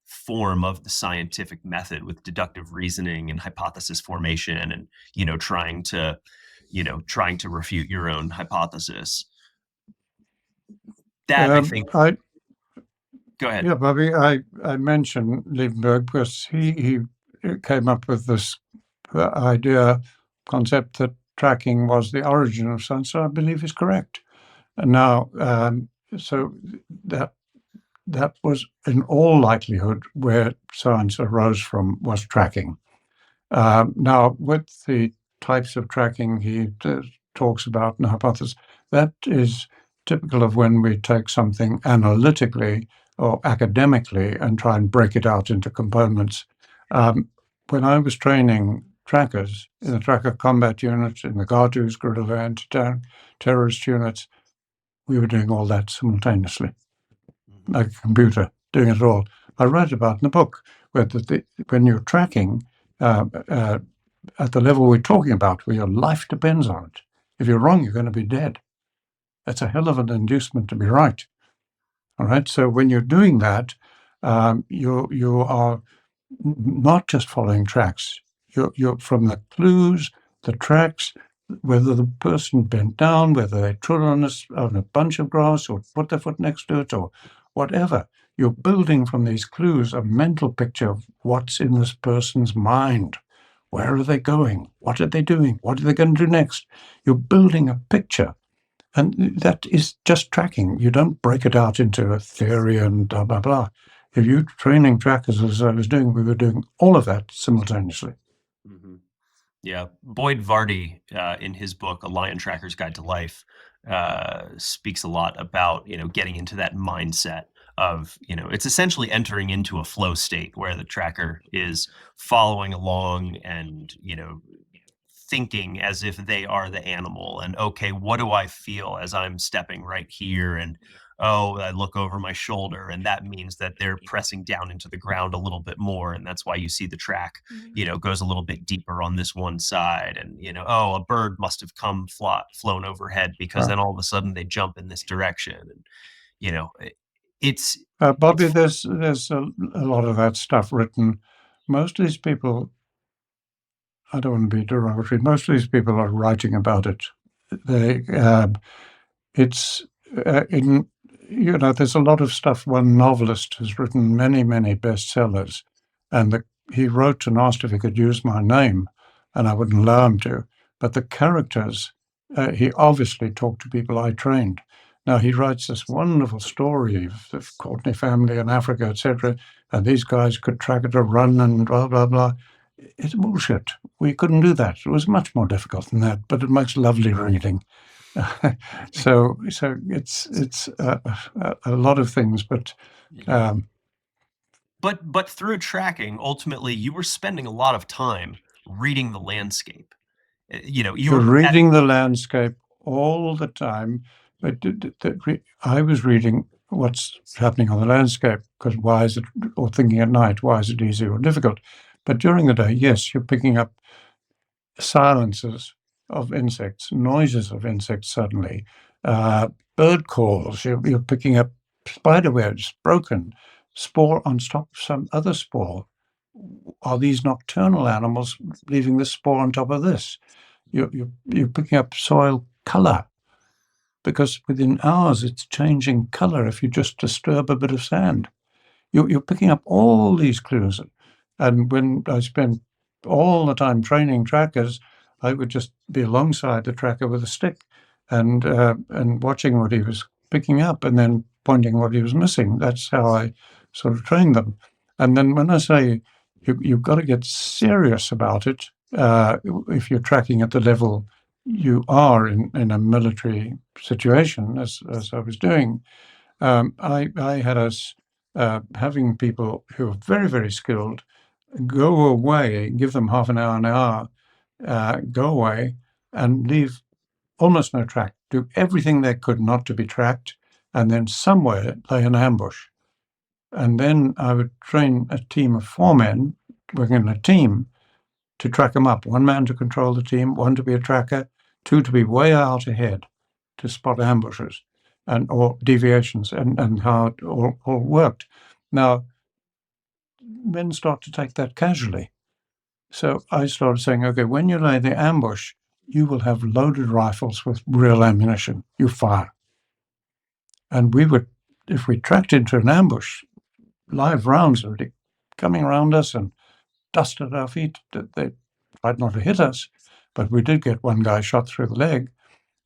form of the scientific method with deductive reasoning and hypothesis formation, and trying to refute your own hypothesis. That I think. Go ahead. Yeah, Bobby, I mentioned Liebenberg because he came up with this concept that tracking was the origin of science, so I believe is correct. And now, so that was in all likelihood where science arose from, was tracking. Now, with the types of tracking he talks about and hypothesis, that is typical of when we take something analytically or academically and try and break it out into components. When I was training trackers in the tracker combat units, in the Guards, guerrilla anti-terrorist units, we were doing all that simultaneously, like a computer doing it all. I wrote about in the book where when you're tracking at the level we're talking about, where your life depends on it. If you're wrong, you're going to be dead. That's a hell of an inducement to be right. All right. So when you're doing that, you are not just following tracks. You're from the clues, the tracks, whether the person bent down, whether they trod on a bunch of grass or put their foot next to it or whatever. You're building from these clues a mental picture of what's in this person's mind. Where are they going? What are they doing? What are they going to do next? You're building a picture. And that is just tracking. You don't break it out into a theory and blah, blah, blah. If you're training trackers, as I was doing, we were doing all of that simultaneously. Mhm. Yeah, Boyd Vardy, in his book *A Lion Tracker's Guide to Life*, speaks a lot about getting into that mindset of it's essentially entering into a flow state where the tracker is following along and thinking as if they are the animal, and okay, what do I feel as I'm stepping right here, and oh, I look over my shoulder, and that means that they're pressing down into the ground a little bit more, and that's why you see the track goes a little bit deeper on this one side, and oh, a bird must have flown overhead, because Uh, then all of a sudden they jump in this direction, and it's Bobby, it's there's a lot of that stuff written. Most of these people, I don't want to be derogatory, most of these people are writing about it. They, it's in, there's a lot of stuff. One novelist has written many, many bestsellers, and he wrote and asked if he could use my name, and I wouldn't allow him to. But the characters, he obviously talked to people I trained. Now he writes this wonderful story of the Courtney family in Africa, etc., and these guys could track it a run and blah blah blah. It's bullshit. We couldn't do that. It was much more difficult than that, but it makes lovely reading. so it's a lot of things, but um, but through tracking, ultimately you were spending a lot of time reading the landscape. You you're were at reading the landscape all the time. But I was reading what's happening on the landscape, because why is it, or thinking at night, why is it easy or difficult? But during the day, yes, you're picking up silences of insects, noises of insects suddenly, uh, bird calls. You're picking up spider webs, broken, spore on top of some other spore. Are these nocturnal animals leaving the spore on top of this? You're picking up soil color, because within hours it's changing color if you just disturb a bit of sand. You're picking up all these clues. And when I spent all the time training trackers, I would just be alongside the tracker with a stick and watching what he was picking up and then pointing what he was missing. That's how I sort of trained them. And then when I say you've got to get serious about it, if you're tracking at the level you are in a military situation, as I was doing, I had us having people who are very, very skilled go away, give them half an hour, go away and leave almost no track, do everything they could not to be tracked, and then somewhere lay an ambush. And then I would train a team of 4 men working in a team to track them up. One man to control the team, one to be a tracker, two to be way out ahead to spot ambushes and or deviations, and how it all worked. Now, men start to take that casually. So I started saying, okay, when you lay the ambush, you will have loaded rifles with real ammunition. You fire. And we would, if we tracked into an ambush, live rounds would be coming around us and dust at our feet. They tried not to hit us, but we did get one guy shot through the leg.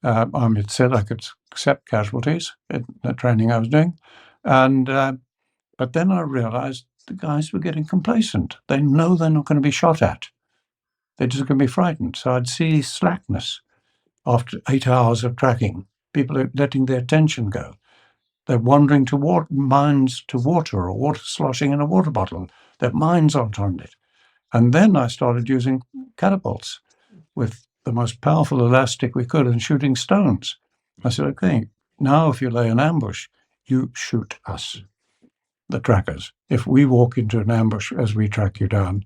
I had said I could accept casualties in the training I was doing. And but then I realized the guys were getting complacent. They know they're not going to be shot at. They're just going to be frightened. So I'd see slackness after 8 hours of tracking. People are letting their attention go. They're wandering toward minds to water, or water sloshing in a water bottle. Their minds aren't on it. And then I started using catapults with the most powerful elastic we could and shooting stones. I said, okay, now if you lay an ambush, you shoot us, the trackers. If we walk into an ambush as we track you down,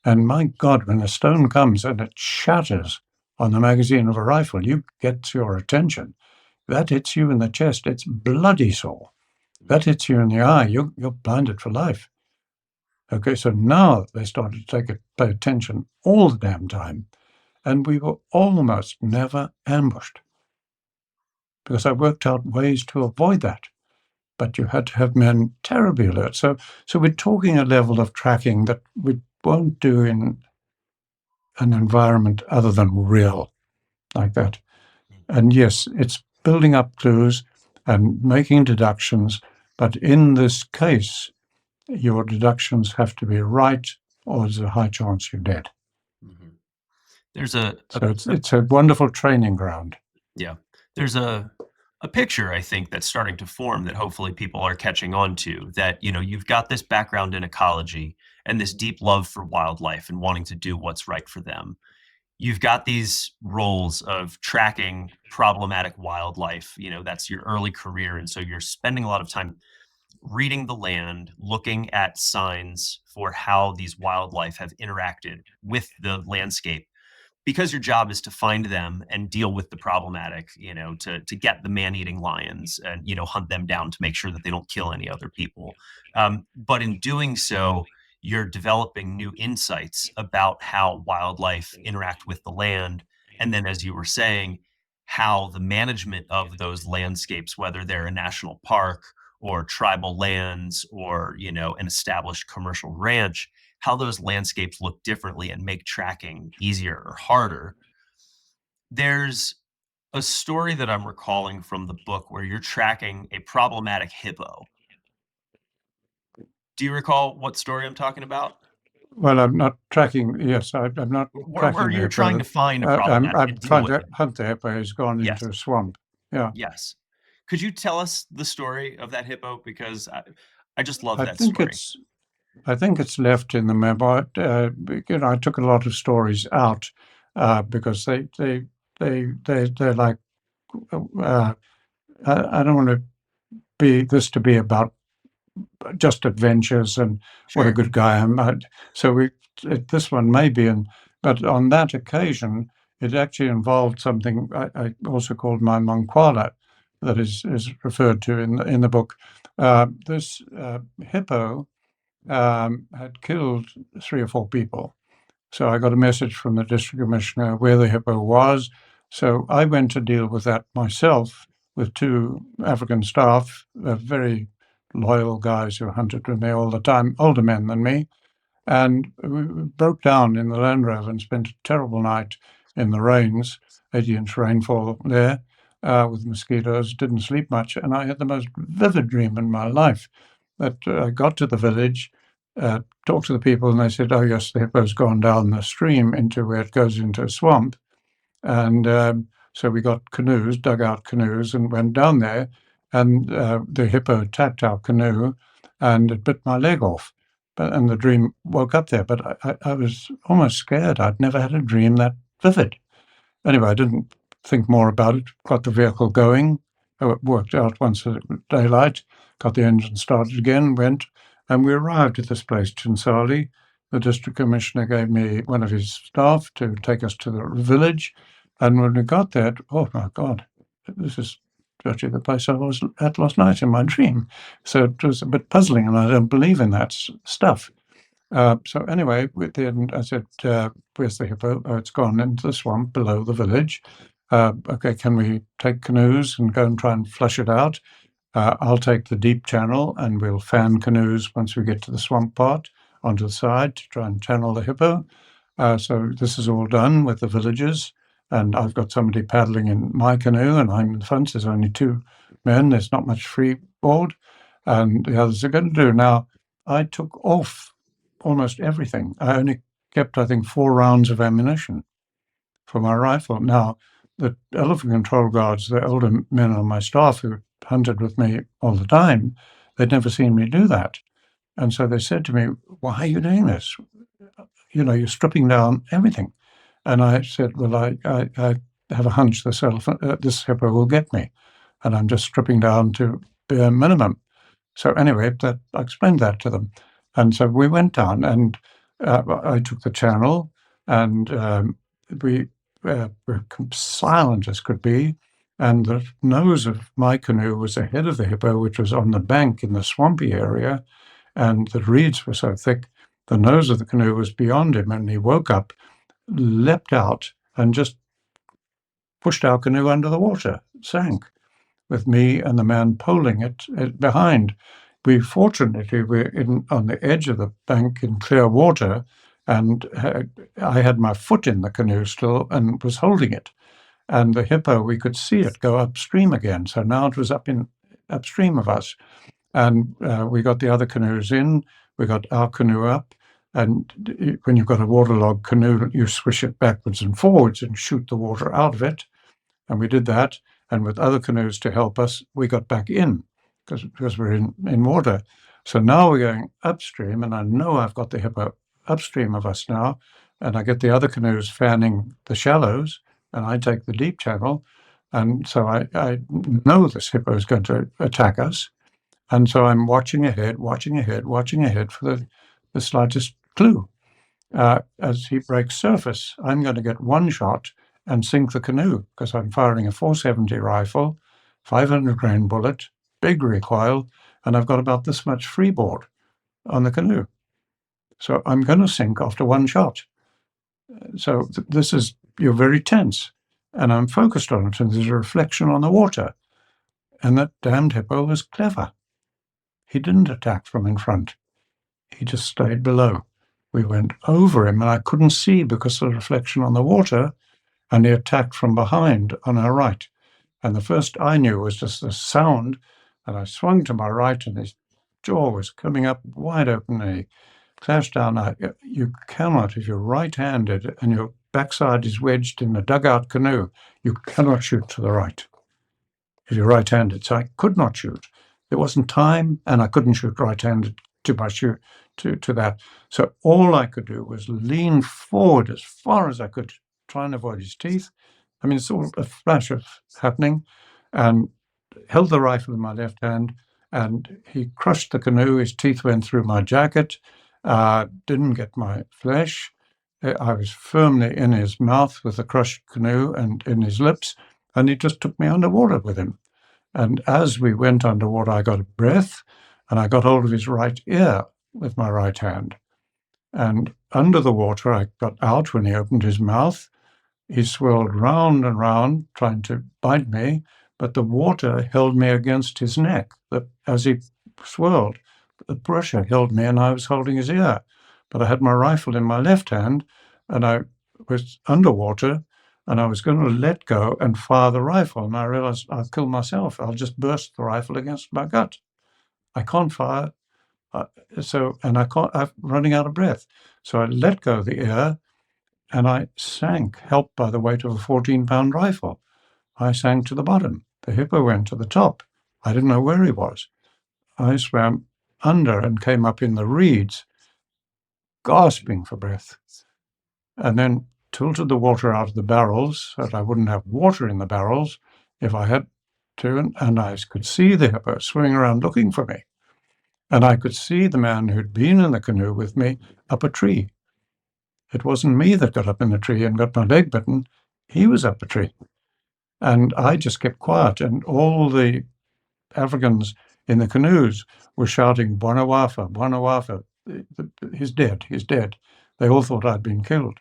and my God, when a stone comes and it shatters on the magazine of a rifle, you get your attention. That hits you in the chest, it's bloody sore. That hits you in the eye, you're blinded for life. Okay, so now they started to pay attention all the damn time. and we were almost never ambushed because I worked out ways to avoid that. But you had to have men terribly alert. So we're talking a level of tracking that we won't do in an environment other than real like that. And yes, it's building up clues and making deductions, but in this case, your deductions have to be right, or there's a high chance you're dead. Mhm. There's a So it's a wonderful training ground. yeah. There's a picture I think that's starting to form that hopefully people are catching on to, that you've got this background in ecology and this deep love for wildlife and wanting to do what's right for them. You've got these roles of tracking problematic wildlife, that's your early career, and so you're spending a lot of time reading the land, looking at signs for how these wildlife have interacted with the landscape, because your job is to find them and deal with the problematic, to get the man-eating lions and hunt them down to make sure that they don't kill any other people. But in doing so, you're developing new insights about how wildlife interact with the land, and then, as you were saying, how the management of those landscapes, whether they're a national park or tribal lands or an established commercial ranch, how those landscapes look differently and make tracking easier or harder. There's a story that I'm recalling from the book where you're tracking a problematic hippo. Do you recall what story I'm talking about? Well, I'm not tracking. Yes, I'm not Where tracking the you're trying hippo. to find a I'm problematic I'm and deal trying with to it. hunt the hippo. He's gone Yes, into a swamp. Yeah, yes. Could you tell us the story of that hippo? Because I just love I that think story. it's I think it's left in the memoir. I took a lot of stories out because they're like uh, I don't want to be this to be about just adventures and what a Sure. good guy I am. So this one may be, but on that occasion, it actually involved something I also called my Manquala, that is referred to in the book. This hippo had killed 3 or 4 people. So I got a message from the district commissioner where the hippo was. So I went to deal with that myself with 2 African staff, very loyal guys who hunted with me all the time, older men than me. And we broke down in the Land Rover and spent a terrible night in the rains, 80-inch rainfall there, with mosquitoes, didn't sleep much. And I had the most vivid dream in my life that I got to the village, talked to the people, and they said, oh, yes, the hippo's gone down the stream into where it goes into a swamp. And so we got canoes, dug out canoes, and went down there. And the hippo attacked our canoe and it bit my leg off. And the dream woke up there. But I was almost scared. I'd never had a dream that vivid. Anyway, I didn't think more about it. Got the vehicle going. It worked out once at daylight. Got the engine started again, went, and we arrived at this place, Chinsali. The district commissioner gave me one of his staff to take us to the village. And when we got there, oh my God, this is actually the place I was at last night in my dream. So it was a bit puzzling, and I don't believe in that stuff. So anyway, then I said, "Where's the hippo? Oh, it's gone into the swamp below the village. Okay, can we take canoes and go and try and flush it out? I'll take the deep channel, and we'll fan canoes once we get to the swamp part onto the side to try and channel the hippo." So this is all done with the villagers, and I've got somebody paddling in my canoe, and I'm in the front. There's only 2 men. There's not much freeboard, and the others are going to do. Now, I took off almost everything. I only kept, I think, 4 rounds of ammunition for my rifle. Now, the elephant control guards, the older men on my staff who hunted with me all the time, they'd never seen me do that. And so they said to me, why are you doing this? You're stripping down everything. And I said, well, I have a hunch this hippo will get me. And I'm just stripping down to bare minimum. So anyway, I explained that to them. And so we went down, and I took the channel, and we were silent as could be. And the nose of my canoe was ahead of the hippo, which was on the bank in the swampy area, and the reeds were so thick, the nose of the canoe was beyond him, and he woke up, leapt out, and just pushed our canoe under the water, sank, with me and the man poling it behind. Fortunately were on the edge of the bank in clear water, and I had my foot in the canoe still and was holding it. And the Hippo, we could see it go upstream again. So now it was upstream of us, and we got the other canoes in. We got our canoe up, and when you've got a waterlogged canoe, you swish it backwards and forwards and shoot the water out of it. And we did that. And with other canoes to help us, we got back in because we're in water. So now we're going upstream, and I know I've got the Hippo upstream of us now. And I get the other canoes fanning the shallows, and I take the deep channel. And so I know this Hippo is going to attack us. And so I'm watching ahead, watching ahead, watching ahead for the slightest clue. As he breaks surface, I'm going to get one shot and sink the canoe because I'm firing a 470 rifle, 500 grain bullet, big recoil, and I've got about this much freeboard on the canoe. So I'm going to sink after one shot. So this is, you're very tense, and I'm focused on it, and there's a reflection on the water. And that damned Hippo was clever. He didn't attack from in front. He just stayed below. We went over him, and I couldn't see because of the reflection on the water, and he attacked from behind on our right. And the first I knew was just the sound, and I swung to my right, and his jaw was coming up wide open, and he clashed down. You cannot, if you're right-handed and your backside is wedged in a dugout canoe, you cannot shoot to the right if you're right-handed. So I could not shoot. There wasn't time, and I couldn't shoot right-handed to my shoot to that. So all I could do was lean forward as far as I could, try and avoid his teeth. I mean, it's all a flash of happening, and held the rifle in my left hand, and he crushed the canoe. His teeth went through my jacket, didn't get my flesh. I was firmly in his mouth with the crushed canoe and in his lips, and he just took me underwater with him. And as we went underwater, I got a breath, and I got hold of his right ear with my right hand. And under the water, I got out when he opened his mouth. He swirled round and round, trying to bite me, but the water held me against his neck. As he swirled, the pressure held me, and I was holding his ear. But I had my rifle in my left hand, and I was underwater, and I was going to let go and fire the rifle. And I realized I'll kill myself. I'll just burst the rifle against my gut. I can't fire. And I can't, I'm running out of breath. So I let go of the ear, and I sank, helped by the weight of a 14-pound rifle. I sank to the bottom. The Hippo went to the top. I didn't know where he was. I swam under and came up in the reeds, gasping for breath, and then tilted the water out of the barrels so that I wouldn't have water in the barrels if I had to, and I could see the Hippo swimming around looking for me. And I could see the man who'd been in the canoe with me up a tree. It wasn't me that got up in the tree and got my leg bitten. He was up a tree. And I just kept quiet, and all the Africans in the canoes were shouting, Bwana Wafa, Bwana Wafa. He's dead, he's dead. They all thought I'd been killed.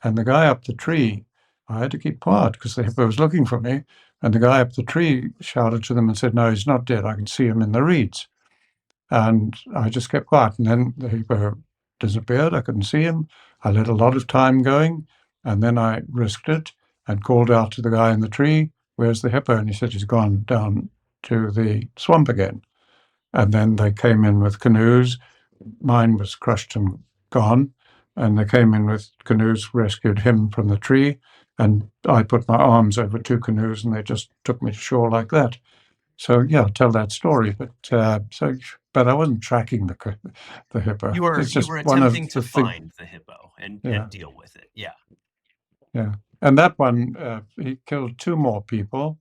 And the guy up the tree, I had to keep quiet because the Hippo was looking for me. And the guy up the tree shouted to them and said, no, he's not dead. I can see him in the reeds. And I just kept quiet. And then the Hippo disappeared. I couldn't see him. I let a lot of time going. And then I risked it and called out to the guy in the tree, where's the Hippo? And he said, he's gone down to the swamp again. And then they came in with canoes. Mine was crushed and gone. And they came in with canoes, rescued him from the tree. And I put my arms over two canoes, and they just took me to shore like that. So yeah, I'll tell that story. But I wasn't tracking the Hippo. You were It's you just were one attempting of to the things. find the hippo and Yeah, deal with it. Yeah. yeah. And that one, he killed two more people.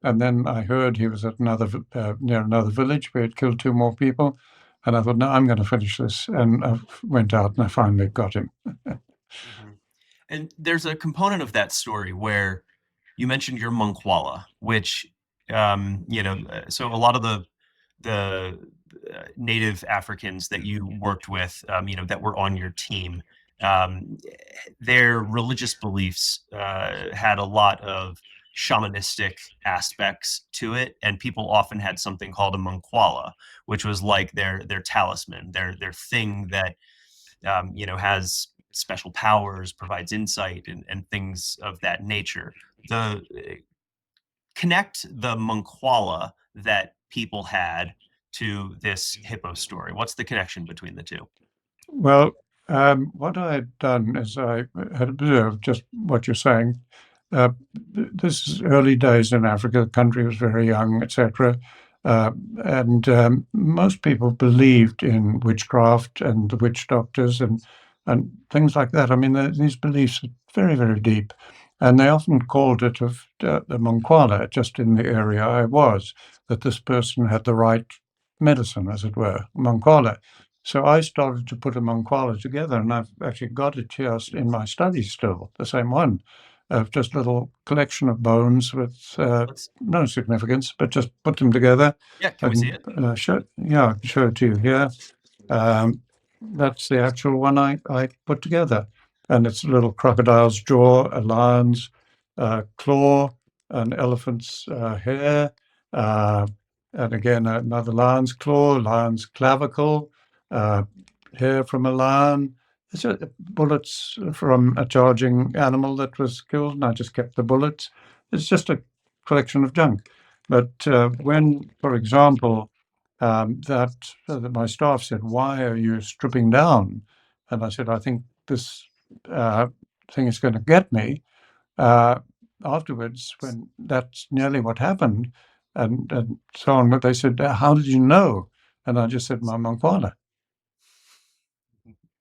And then I heard he was at near another village where he'd killed two more people. And I thought, no, I'm going to finish this. And I went out and I finally got him. hmm And there's a component of that story where you mentioned your Manquala, which so a lot of the native Africans that you worked with, that were on your team, um, their religious beliefs had a lot of shamanistic aspects to it, and people often had something called a manquala, which was like their talisman, their thing that has special powers, provides insight, and things of that nature. The connect the manquala that people had to this hippo story. What's the connection between the two? Well, what I had done is I had observed just what you're saying. Uh, this is early days in Africa. The country was very young, etc. Uh, and most people believed in witchcraft and the witch doctors and things like that. I mean, these beliefs are very, very deep. And they often called it the Manquala, just in the area I was, that this person had the right medicine, as it were, Manquala. So I started to put a Manquala together, and I've actually got it here in my studies still, the same one, of just a little collection of bones with Let's no significance, but just put them together Yeah, can we see and it? I can show it to you here. Um, that's the actual one I put together. And it's a little crocodile's jaw, a lion's claw, an elephant's hair, uh, and again, another lion's claw, lion's clavicle, uh, hair from a lion. It's bullets from a charging animal that was killed, and I just kept the bullets. It's just a collection of junk. But when, for example, that my staff said, "Why are you stripping down?" And I said, "I think this uh, thing is going to get me." Uh, Afterwards, when that's nearly what happened, and so on, but they said, "How did you know?" And I just said, "My Manquala."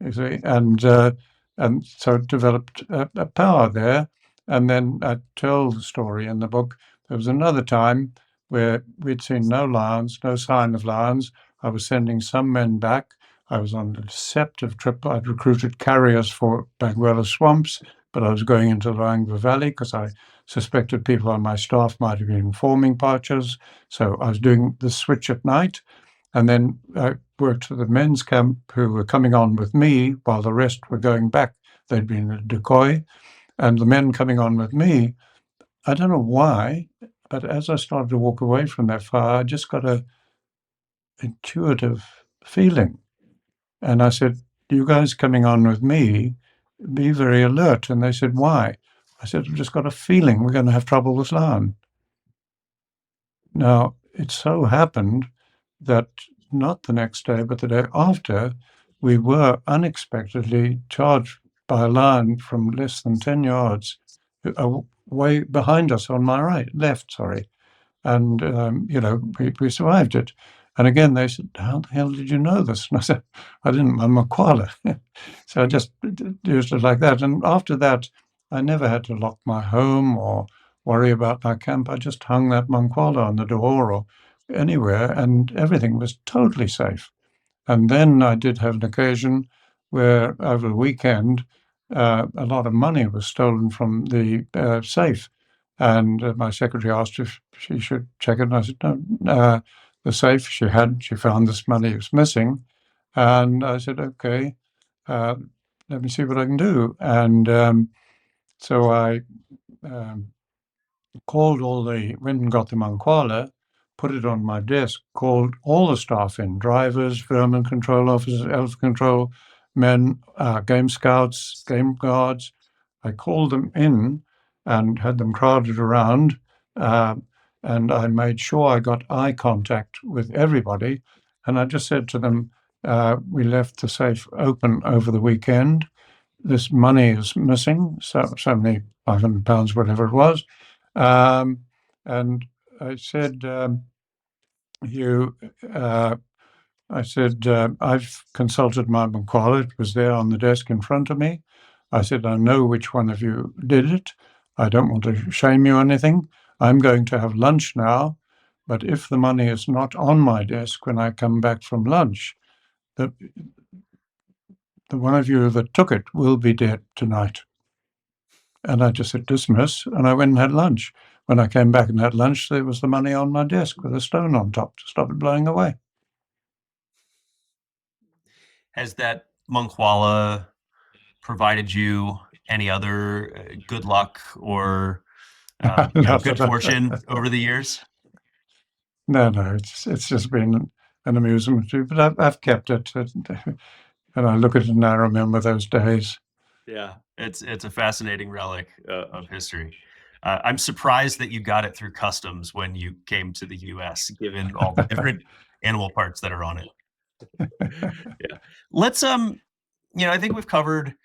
You see, and so it developed a power there. And then I tell the story in the book. There was another time where we'd seen no lions, no sign of lions. I was sending some men back. I was on a deceptive trip. I'd recruited carriers for Manquala swamps, but I was going into the Luangwa Valley because I suspected people on my staff might have been forming poachers. So I was doing the switch at night. And then I worked for the men's camp who were coming on with me while the rest were going back. They'd been a decoy. And the men coming on with me, I don't know why, but as I started to walk away from that fire, I just got a intuitive feeling. And I said, "You guys coming on with me, be very alert." And they said, "Why?" I said, "I've just got a feeling we're going to have trouble with lion." Now, it so happened that not the next day, but the day after, we were unexpectedly charged by a lion from less than 10 yards way behind us on my left, sorry. And, we survived it. And again, they said, "How the hell did you know this?" And I said, "I didn't, I'm a koala." So I just used it like that. And after that, I never had to lock my home or worry about my camp. I just hung that manquala on the door or anywhere, and everything was totally safe. And then I did have an occasion where over the weekend, a lot of money was stolen from the safe. And my secretary asked if she should check it. And I said, "No, the safe she found this money was missing." And I said, "Okay, uh, let me see what I can do." And so I um, went and got the Manquala, put it on my desk, called all the staff in, drivers, vermin control officers, elephant control men, game scouts, game guards. I called them in and had them crowded around. Uh, and I made sure I got eye contact with everybody. And I just said to them, "We left the safe open over the weekend. This money is missing, so many £500, whatever it was." Um, and I said, "You," I said, "I've consulted my Manquala. It was there on the desk in front of me. I said, I know which one of you did it. I don't want to shame you or anything. I'm going to have lunch now, but if the money is not on my desk when I come back from lunch, the, the one of you that took it will be dead tonight." And I just said, "Dismiss." And I went and had lunch. When I came back and had lunch, there was the money on my desk with a stone on top to stop it blowing away. Has that manquala provided you any other good luck or Not good that fortune over the years? no, it's just been an amusement too. But I've kept it, and I look at it and I remember those days. Yeah, it's a fascinating relic of history. I'm surprised that you got it through customs when you came to the U.S., given all the different animal parts that are on it. Yeah, let's I think we've covered.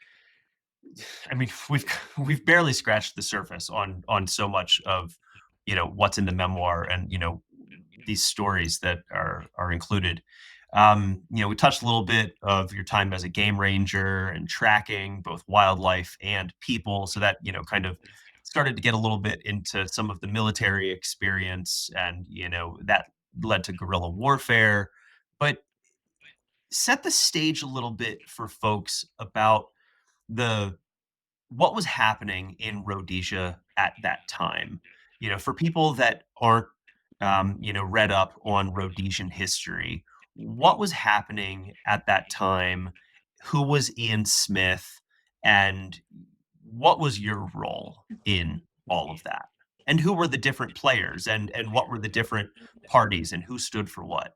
I mean, we've barely scratched the surface on so much of what's in the memoir and these stories that are included. We touched a little bit of your time as a game ranger and tracking both wildlife and people, so that kind of started to get a little bit into some of the military experience, and that led to guerrilla warfare. But set the stage a little bit for folks about the what was happening in Rhodesia at that time. For people that aren't, read up on Rhodesian history, what was happening at that time? Who was Ian Smith, and what was your role in all of that? And who were the different players, and what were the different parties, and who stood for what?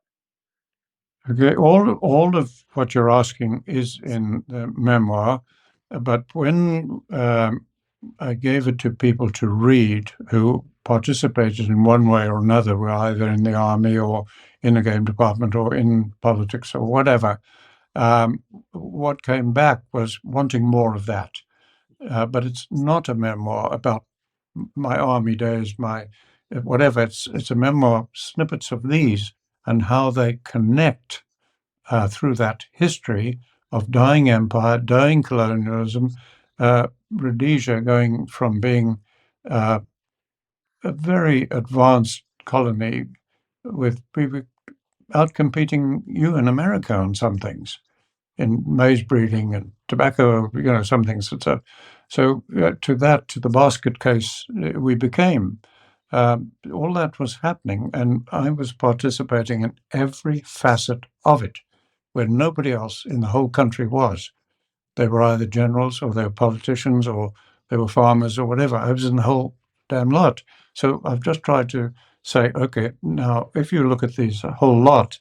Okay, all of what you're asking is in the memoir, but when I gave it to people to read who participated in one way or another, were either in the army or in the game department or in politics or whatever, what came back was wanting more of that. But it's not a memoir about my army days, my whatever. It's a memoir, snippets of these and how they connect through that history of dying empire, dying colonialism, Rhodesia going from being uh, a very advanced colony with people outcompeting you in America on some things, in maize breeding and tobacco, some things. To the basket case we became. All that was happening, and I was participating in every facet of it, where nobody else in the whole country was. They were either generals or they were politicians or they were farmers or whatever. I was in the whole damn lot. So I've just tried to say, okay, now if you look at these a whole lot,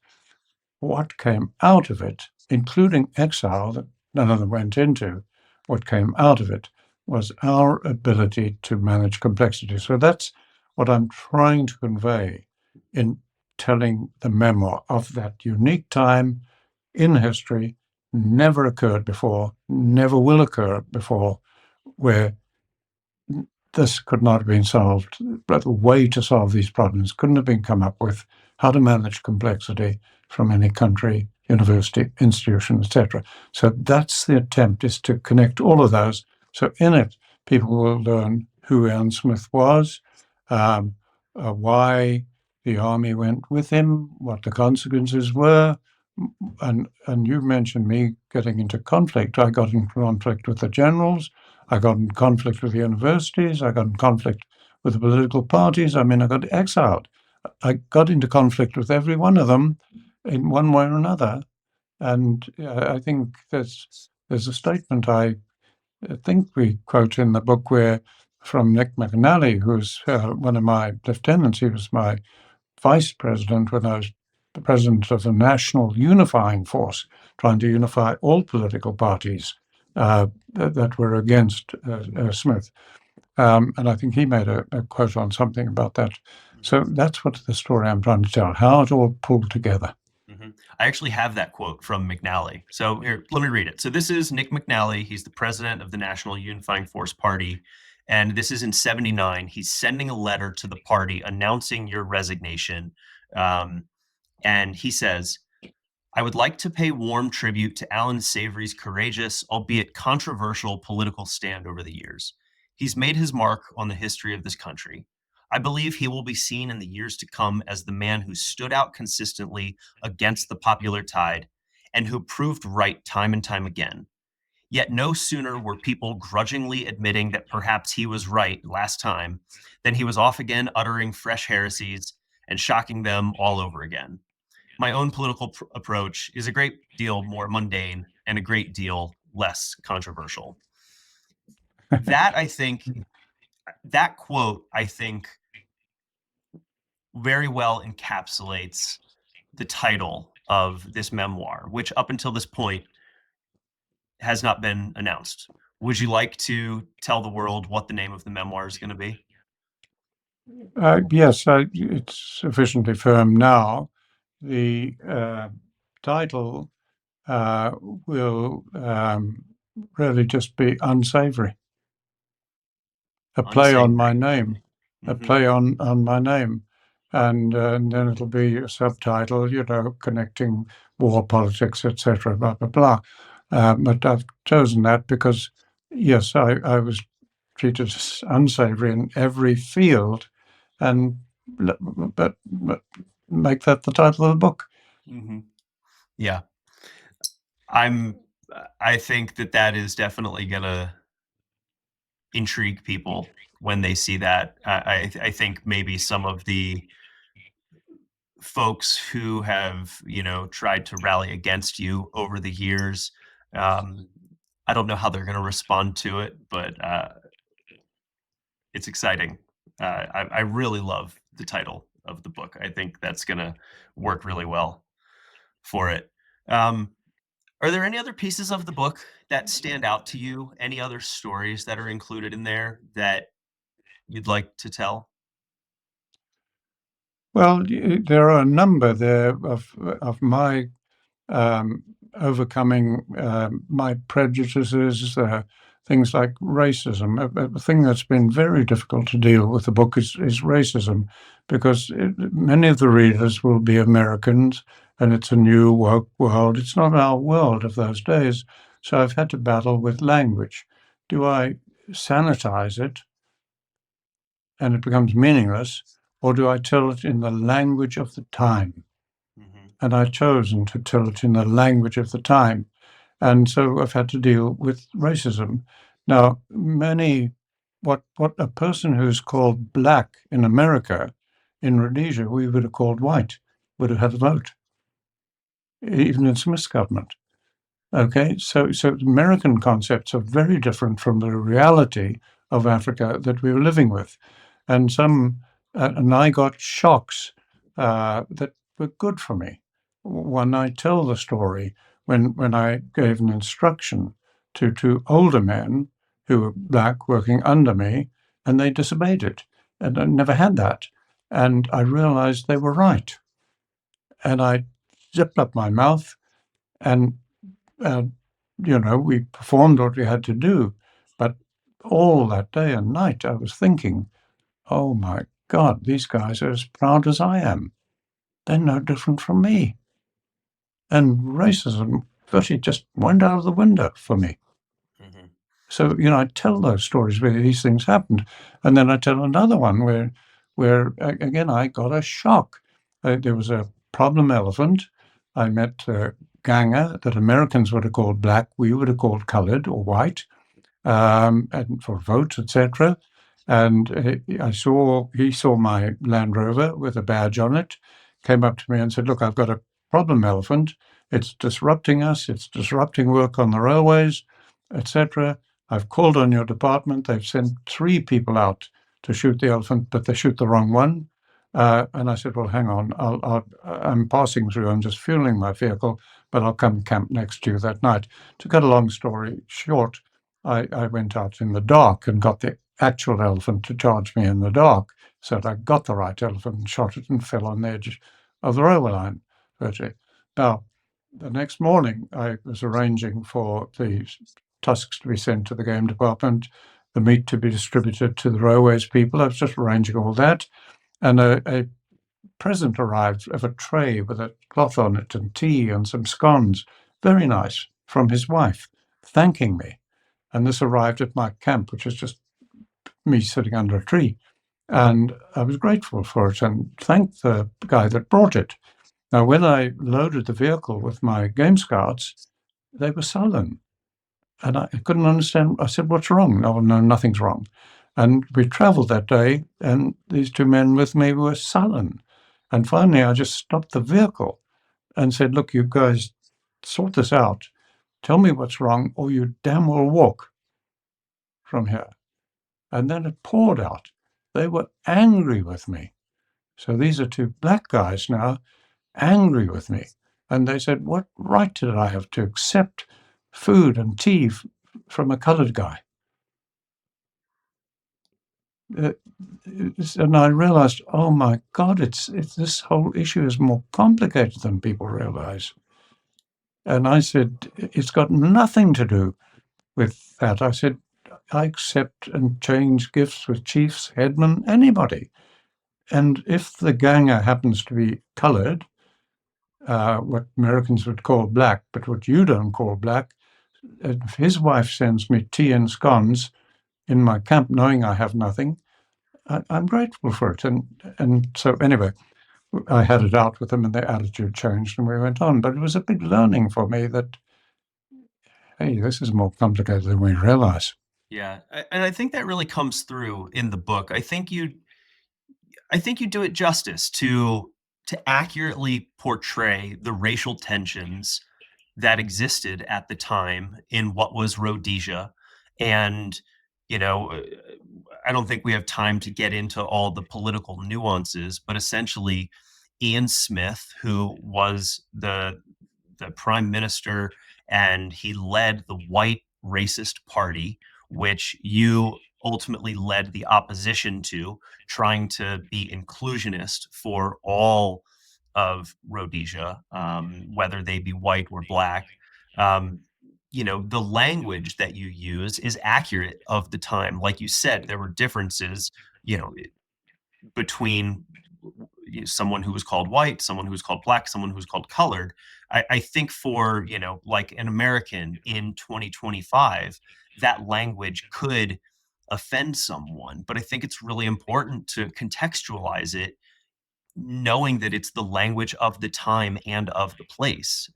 what came out of it, including exile that none of them went into, what came out of it was our ability to manage complexity. So that's what I'm trying to convey in telling the memoir of that unique time in history, never occurred before, never will occur before, where this could not have been solved. But the way to solve these problems couldn't have been come up with. How to manage complexity from any country, university, institution, etc. So that's the attempt, is to connect all of those. So in it, people will learn who Ian Smith was, um, why the army went with him, what the consequences were, and you mentioned me getting into conflict. I got in conflict with the generals. I got in conflict with the universities. I got in conflict with the political parties. I mean, I got exiled. I got into conflict with every one of them in one way or another. And I think there's a statement I think we quote in the book where from Nick McNally, who's one of my lieutenants. He was my vice president when I was the president of the National Unifying Force, trying to unify all political parties that were against Smith. And I think he made a quote on something about that. So that's what the story I'm trying to tell, how it all pulled together. I actually have that quote from McNally. So here, let me read it. So this is Nick McNally. He's the president of the National Unifying Force Party. And this is in 79. He's sending a letter to the party announcing your resignation. Um, and he says, I would like to pay warm tribute to Allan Savory's courageous, albeit controversial, political stand over the years. He's made his mark on the history of this country. I believe he will be seen in the years to come as the man who stood out consistently against the popular tide and who proved right time and time again. Yet no sooner were people grudgingly admitting that perhaps he was right last time than he was off again uttering fresh heresies and shocking them all over again. My own political approach is a great deal more mundane and a great deal less controversial. That I think that quote I think very well encapsulates the title of this memoir, which up until this point has not been announced. Would you like to tell the world what the name of the memoir is going to be? Yes, it's sufficiently firm now. The title uh, will really just be unsavory, a play on my Unsavory. name, a Hmm. play on my name. And then it'll be a subtitle, connecting war politics, etc., blah, blah, blah. But I've chosen that because, yes, I was treated as unsavory in every field, and but make that the title of the book. Hmm. Yeah, I'm. I think that that is definitely gonna intrigue people when they see that. I think maybe some of the folks who have, tried to rally against you over the years, um, I don't know how they're going to respond to it, but it's exciting. I really love the title of the book. I think that's going to work really well for it. Um, are there any other pieces of the book that stand out to you? Any other stories that are included in there that you'd like to tell? Well, there are a number there of my um, overcoming my prejudices, things like racism. A thing that's been very difficult to deal with the book is racism, because many of the readers will be Americans, and it's a new woke world. It's not our world of those days. So I've had to battle with language. Do I sanitize it and it becomes meaningless, or do I tell it in the language of the time? Hmm. And I've chosen to tell it in the language of the time. And so I've had to deal with racism. Now, what a person who's called black in America, in Rhodesia, we would have called white, would have had a vote, even in Smith's government. Okay, so American concepts are very different from the reality of Africa that we were living with, and and I got shocks that were good for me. When I tell the story, when I gave an instruction to older men who were black working under me, and they disobeyed it, and I never had that, and I realized they were right, and I zipped up my mouth and uh, we performed what we had to do. But all that day and night, I was thinking, oh my God, these guys are as proud as I am. They're no different from me. And racism virtually just went out of the window for me. Hmm. So, I tell those stories where these things happened. And then I tell another one where again, I got a shock. There was a problem elephant. I met Ganga that Americans would have called black, we would have called colored or white, and for votes, etc. And he saw my Land Rover with a badge on it, came up to me and said, "Look, I've got a problem elephant. It's disrupting us. It's disrupting work on the railways, etc. I've called on your department. They've sent 3 people out to shoot the elephant, but they shoot the wrong one." And I said, "Well, hang on. I'm passing through. I'm just fueling my vehicle, but I'll come camp next to you that night." To cut a long story short, I went out in the dark and got the actual elephant to charge me in the dark. So that I got the right elephant and shot it and fell on the edge of the railway line, virtually. Now, the next morning, I was arranging for the tusks to be sent to the game department, the meat to be distributed to the railways people. I was just arranging all that. And a present arrived of a tray with a cloth on it and tea and some scones, very nice, from his wife, thanking me. And this arrived at my camp, which is just me sitting under a tree. And I was grateful for it and thanked the guy that brought it. Now, when I loaded the vehicle with my game scouts, they were sullen. And I couldn't understand. I said, "What's wrong?" "No, no, nothing's wrong." And we traveled that day, and these 2 men with me were sullen. And finally, I just stopped the vehicle and said, "Look, you guys sort this out. tell me what's wrong, or you damn well walk from here. And then it poured out. They were angry with me. So these are two black guys now, angry with me. And they said, what right did I have to accept food and tea from a colored guy? Uh, and I realized, oh my God, it's this whole issue is more complicated than people realize. And I said, it's got nothing to do with that. I said, I accept and change gifts with chiefs, headmen, anybody. And if the ganger happens to be colored, what Americans would call black, but what you don't call black, if his wife sends me tea and scones in my camp knowing I have nothing, I'm grateful for it. And so anyway, I had it out with them and their attitude changed and we went on. But it was a big learning for me that, hey, this is more complicated than we realize. Yeah, and I think that really comes through in the book. I think you do it justice to accurately portray the racial tensions that existed at the time in what was Rhodesia. And, you know, uh, I don't think we have time to get into all the political nuances, but essentially, Ian Smith, who was the prime minister, and he led the white racist party, which you ultimately led the opposition to, trying to be inclusionist for all of Rhodesia, whether they be white or black. Um, the language that you use is accurate of the time. Like you said, there were differences, you know, between someone who was called white, someone who was called black, someone who was called colored. I think for, like an American in 2025, that language could offend someone. But I think it's really important to contextualize it, knowing that it's the language of the time and of the place.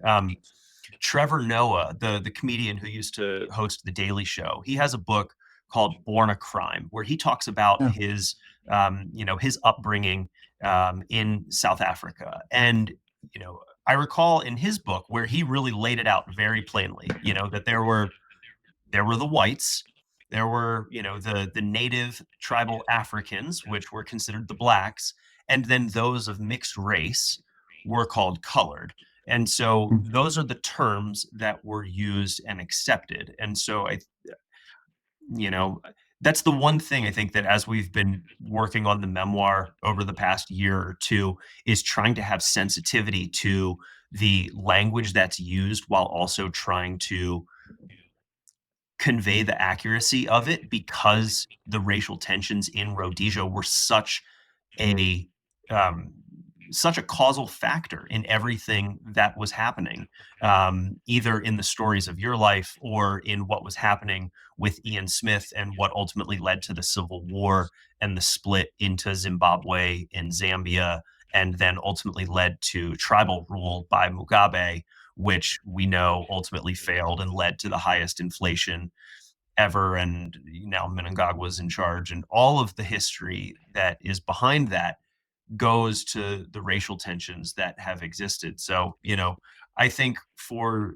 Trevor Noah, the comedian who used to host the Daily Show, he has a book called Born a Crime, where he talks about Yeah. his upbringing in South Africa. And I recall in his book where he really laid it out very plainly. That there were the whites, there were the native tribal Africans, which were considered the blacks, and then those of mixed race were called colored. And so Mm. those are the terms that were used and accepted. And so you know that's the one thing I think that, as we've been working on the memoir over the past year or two, is trying to have sensitivity to the language that's used while also trying to convey the accuracy of it, because the racial tensions in Rhodesia were a um, such a causal factor in everything that was happening, either in the stories of your life or in what was happening with Ian Smith and what ultimately led to the Civil War and the split into Zimbabwe and Zambia, and then ultimately led to tribal rule by Mugabe, which we know ultimately failed and led to the highest inflation ever. And now Meningagwa's in charge, and all of the history that is behind that goes to the racial tensions that have existed. So, I think for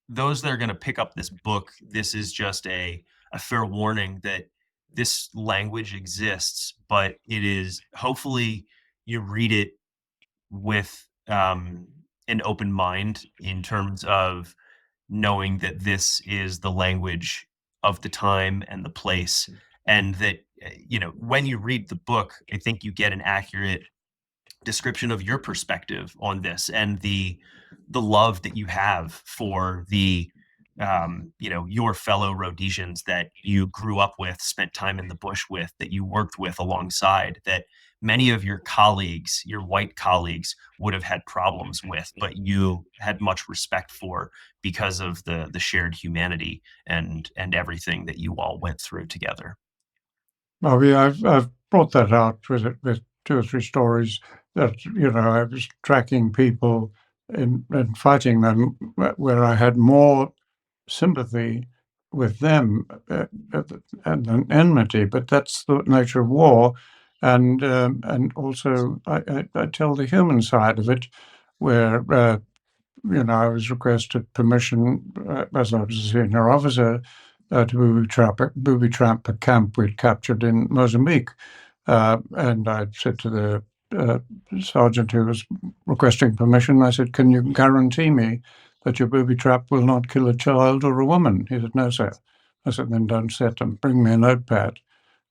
those that are going to pick up this book, this is just a fair warning that this language exists, but it is, hopefully you read it with an open mind, in terms of knowing that this is the language of the time and the place, and that when you read the book, I think you get an accurate description of your perspective on this, and the love that you have for your fellow Rhodesians that you grew up with, spent time in the bush with, that you worked with alongside, that many of your colleagues, your white colleagues, would have had problems with, but you had much respect for, because of the shared humanity and everything that you all went through together. Well, yeah, I've brought that out with two or three stories that I was tracking people and fighting them where I had more sympathy with them and an enmity, but that's the nature of war, and also I tell the human side of it, where I was requested permission as I was a senior officer to booby trap a camp we'd captured in Mozambique. And I said to the uh, sergeant who was requesting permission, I said, "Can you guarantee me that your booby trap will not kill a child or a woman?" He said, "No, sir." I said, "Then don't set them. Bring me a notepad."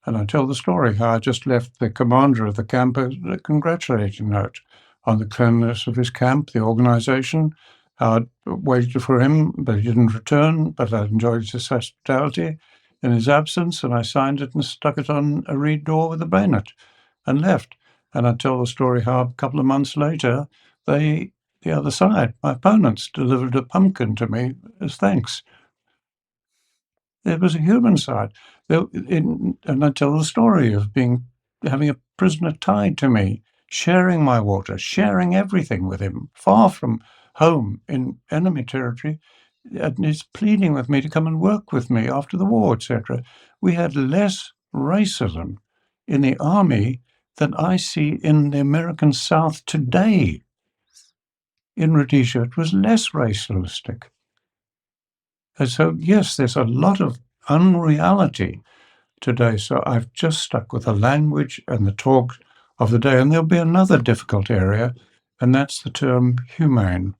And I tell the story how I just left the commander of the camp a congratulating note on the cleanliness of his camp, the organisation, how I'd waited for him, but he didn't return, but I enjoyed his hospitality in his absence, and I signed it and stuck it on a reed door with a bayonet and left. And I tell the story how a couple of months later, the other side, my opponents, delivered a pumpkin to me as thanks. There was a human side. And I tell the story of having a prisoner tied to me, sharing my water, sharing everything with him, far from home in enemy territory, and he's pleading with me to come and work with me after the war, etc. We had less racism in the army than I see in the American South today. In Rhodesia, it was less racialistic. And so, yes, there's a lot of unreality today. So I've just stuck with the language and the talk of the day. And there'll be another difficult area, and that's the term humane.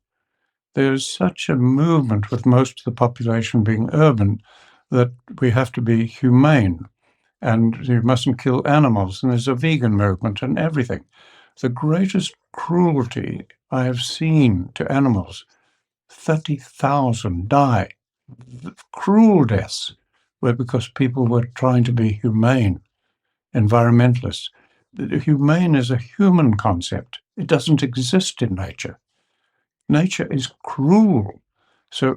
There's such a movement with most of the population being urban that we have to be humane and you mustn't kill animals. And there's a vegan movement and everything. The greatest cruelty I have seen to animals, 30,000 die, cruel deaths, were because people were trying to be humane, environmentalists. Humane is a human concept. It doesn't exist in nature. Nature is cruel. So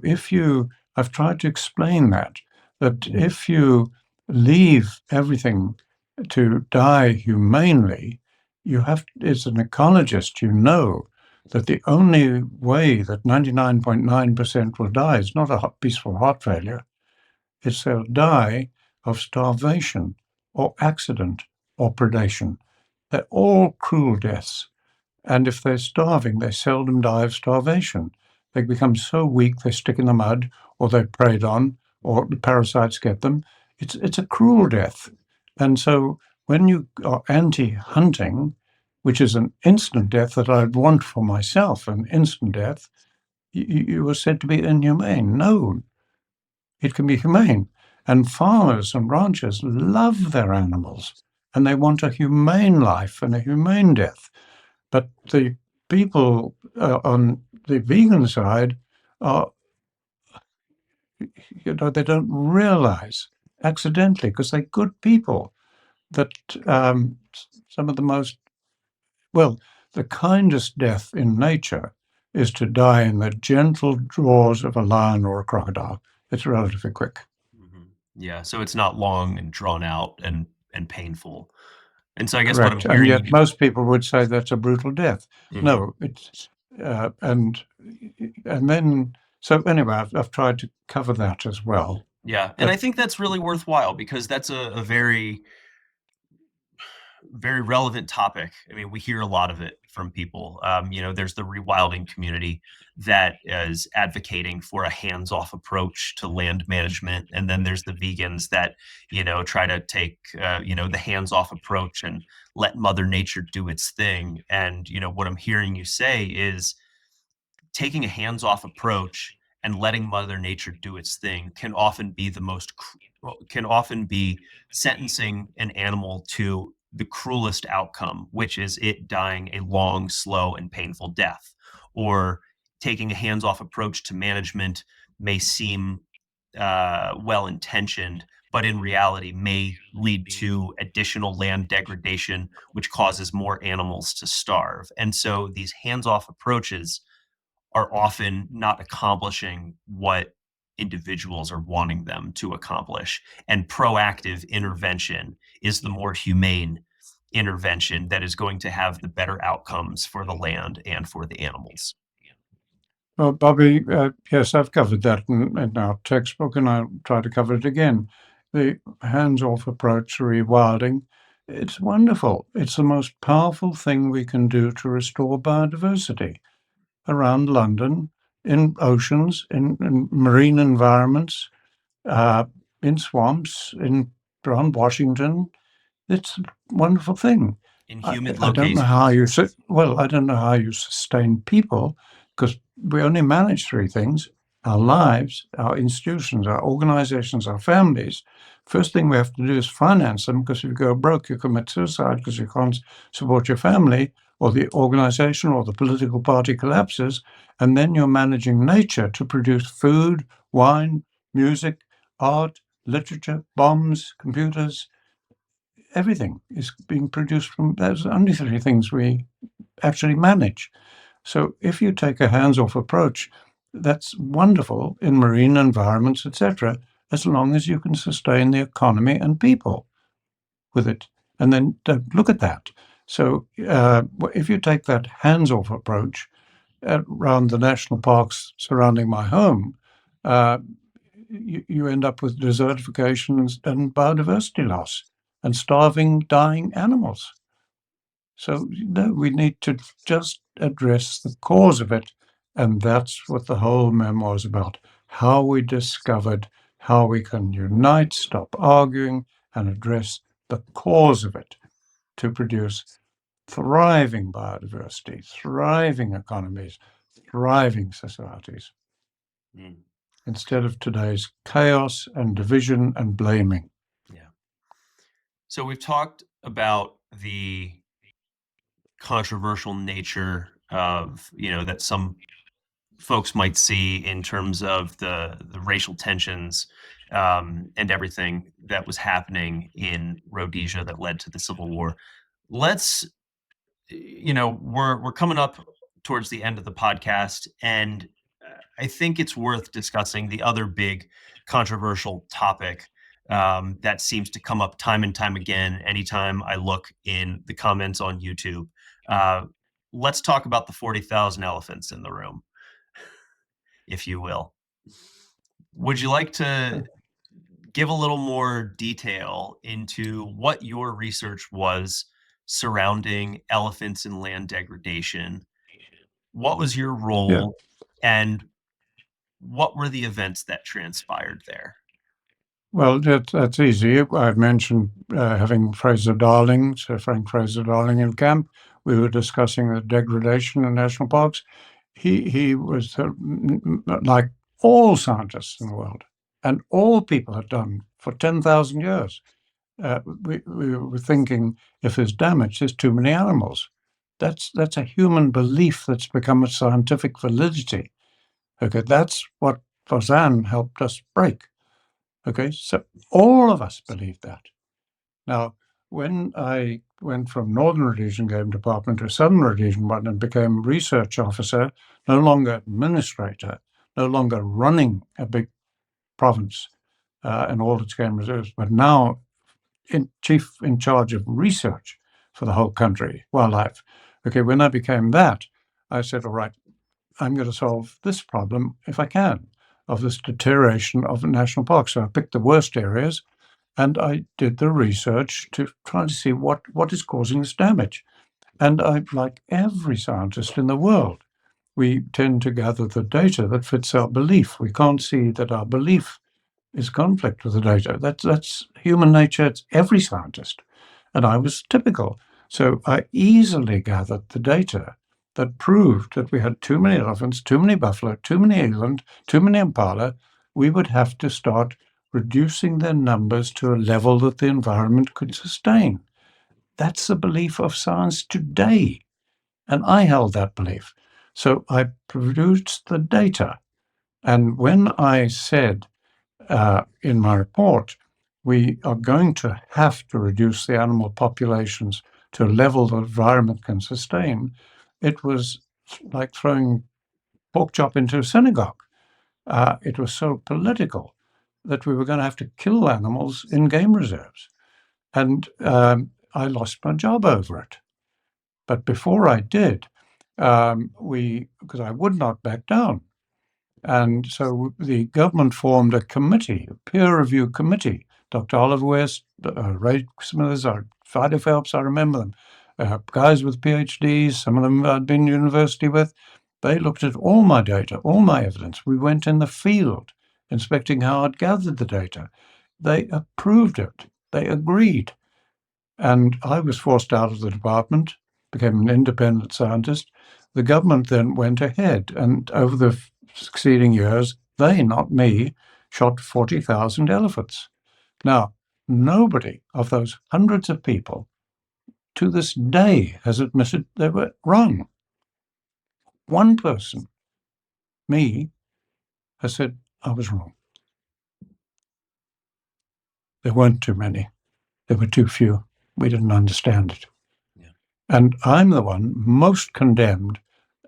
I've tried to explain that if you leave everything to die humanely, as an ecologist, you know that the only way that 99.9% will die is not a peaceful heart failure. It's they'll die of starvation or accident or predation. They're all cruel deaths. And if they're starving, they seldom die of starvation. They become so weak they stick in the mud, or they're preyed on, or the parasites get them. It's a cruel death. And so when you are anti-hunting, which is an instant death that I'd want for myself, an instant death, you are said to be inhumane. No, it can be humane. And farmers and ranchers love their animals, and they want a humane life and a humane death. But the people on the vegan side are, they don't realize accidentally, because they're good people, that some of the most, well, the kindest death in nature is to die in the gentle jaws of a lion or a crocodile. It's relatively quick. Yeah, so it's not long and drawn out and painful. And so I guess what I'm Correct. And hearing yet you. most people would say that's a brutal death. Mhm. No, it's, and then, so anyway, I've tried to cover that as well. Yeah, and I That think that's really worthwhile because that's a very very relevant topic. I mean, we hear a lot of it from people. There's the rewilding community that is advocating for a hands-off approach to land management, and then there's the vegans that try to take the hands-off approach and let Mother Nature do its thing. And what I'm hearing you say is taking a hands-off approach and letting Mother Nature do its thing can often be sentencing an animal to the cruelest outcome, which is it dying a long, slow, and painful death. Or taking a hands-off approach to management may seem well-intentioned, but in reality may lead to additional land degradation, which causes more animals to starve. And so these hands-off approaches are often not accomplishing what individuals are wanting them to accomplish. And proactive intervention is the more humane intervention that is going to have the better outcomes for the land and for the animals. Well, Bobby, yes, I've covered that in our textbook, and I'll try to cover it again. The hands-off approach to rewilding, it's wonderful. It's the most powerful thing we can do to restore biodiversity. Around London, in oceans, in marine environments, uh, in swamps, in around Washington. It's a wonderful thing. In I, humid I don't know how locations. I don't know how you sustain people, because we only manage three things: our lives, our institutions, our organizations, our families. First thing we have to do is finance them, because if you go broke, you commit suicide because you can't support your family, or the organization or the political party collapses. And then you're managing nature to produce food, wine, music, art, literature, bombs, computers. Everything is being produced from those only three things we actually manage. So if you take a hands-off approach, that's wonderful in marine environments, etc., as long as you can sustain the economy and people with it. And then look at that. So if you take that hands-off approach around the national parks surrounding my home, uh, you end up with desertification and biodiversity loss and starving, dying animals. So no, we need to just address the cause of it. And that's what the whole memoir is about: how we discovered how we can unite, stop arguing, and address the cause of it to produce thriving biodiversity, thriving economies, thriving societies, Mm, instead of today's chaos and division and blaming. yeah. So we've talked about the controversial nature of, that some folks might see in terms of the racial tensions, and everything that was happening in Rhodesia that led to the Civil War. Let's, we're coming up towards the end of the podcast, and I think it's worth discussing the other big controversial topic, that seems to come up time and time again anytime I look in the comments on YouTube. Uh, let's talk about the 40,000 elephants in the room, if you will. Would you like to give a little more detail into what your research was surrounding elephants and land degradation? What was your Yeah. role, and what were the events that transpired there? Well, that's easy. I've mentioned having Fraser Darling, Sir Frank Fraser Darling in camp. We were discussing the degradation in national parks. He was like all scientists in the world, and all people had done for 10,000 years. We were thinking, if there's damage, there's too many animals. That's a human belief that's become a scientific validity. Okay, that's what Voisin helped us break. Okay, so all of us believe that. Now, when I went from Northern Rhodesian Game Department to Southern Rhodesian one and became research officer, no longer administrator, no longer running a big province and all its game reserves, but now chief in charge of research for the whole country, wildlife. Okay, when I became that, I said, all right, I'm going to solve this problem if I can, of this deterioration of national parks. So I picked the worst areas and I did the research to try to see what is causing this damage. And I, like every scientist in the world, we tend to gather the data that fits our belief. We can't see that our belief is conflict with the data. That's human nature. It's every scientist. And I was typical. So I easily gathered the data that proved that we had too many elephants, too many buffalo, too many eland, too many impala. We would have to start reducing their numbers to a level that the environment could sustain. That's the belief of science today. And I held that belief. So I produced the data. And when I said in my report, we are going to have to reduce the animal populations to a level the environment can sustain, it was like throwing pork chop into a synagogue. It was so political that we were going to have to kill animals in game reserves. And I lost my job over it. But before I did, because I would not back down. And so the government formed a committee, a peer review committee. Dr. Oliver West, Ray Smithers, Friday Phelps, I remember them. Guys with PhDs, some of them I'd been to university with. They looked at all my data, all my evidence. We went in the field inspecting how I'd gathered the data. They approved it. They agreed. And I was forced out of the department, became an independent scientist. The government then went ahead, and over the succeeding years, they, not me, shot 40,000 elephants. Now, nobody of those hundreds of people to this day has admitted they were wrong. One person, me, has said I was wrong. There weren't too many. There were too few. We didn't understand it. Yeah. And I'm the one most condemned.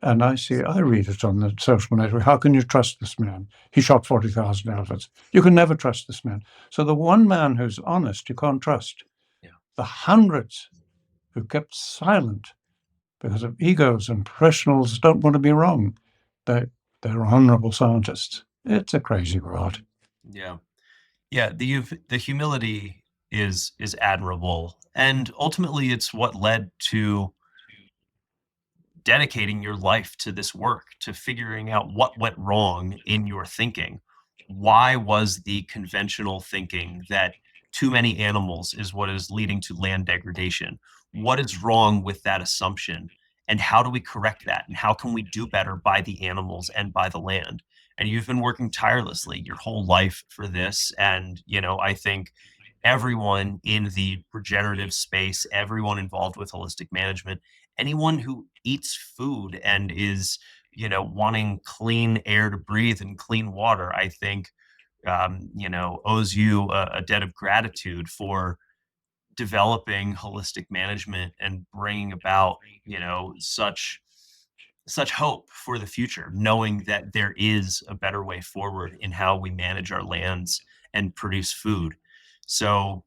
And I read it on the social network. How can you trust this man? He shot 40,000 elephants. You can never trust this man. So the one man who's honest, you can't trust. Yeah. The hundreds who kept silent because of egos and professionals don't want to be wrong. They're honorable scientists. It's a crazy world. Yeah. Yeah, the humility is admirable, and ultimately it's what led to dedicating your life to this work, to figuring out what went wrong in your thinking. Why was the conventional thinking that too many animals is what is leading to land degradation? What is wrong with that assumption? And how do we correct that? And how can we do better by the animals and by the land? And you've been working tirelessly your whole life for this. And, I think everyone in the regenerative space, everyone involved with holistic management, anyone who eats food and is, wanting clean air to breathe and clean water, I think, owes you a debt of gratitude for developing holistic management and bringing about, such hope for the future, knowing that there is a better way forward in how we manage our lands and produce food. So,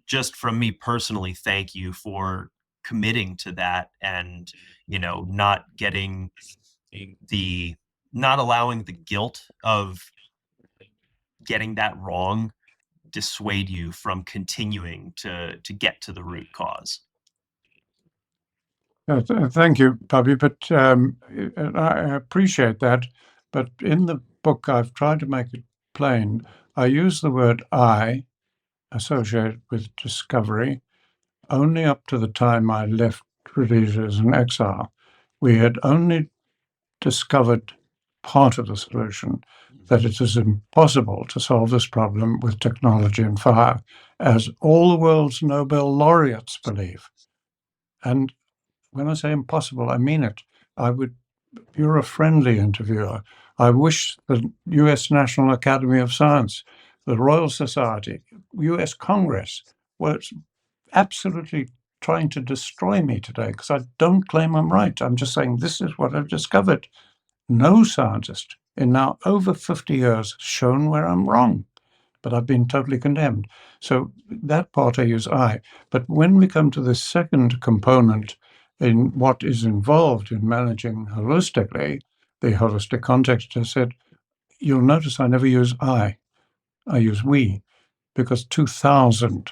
just from me personally, thank you for committing to that and, not getting the not allowing the guilt of getting that wrong dissuade you from continuing to get to the root cause. Thank you, Bobby. But I appreciate that. But in the book, I've tried to make it plain. I use the word I associated with discovery only up to the time I left Rhodesia as an exile. We had only discovered part of the solution, that it is impossible to solve this problem with technology and fire, as all the world's Nobel laureates believe. And when I say impossible, I mean it. You're a friendly interviewer. I wish the US National Academy of Science, the Royal Society, US Congress was absolutely trying to destroy me today because I don't claim I'm right. I'm just saying this is what I've discovered. No scientist in now over 50 years has shown where I'm wrong, but I've been totally condemned. So that part I use I. But when we come to the second component in what is involved in managing holistically, the holistic context, I said, you'll notice I never use I use we, because 2,000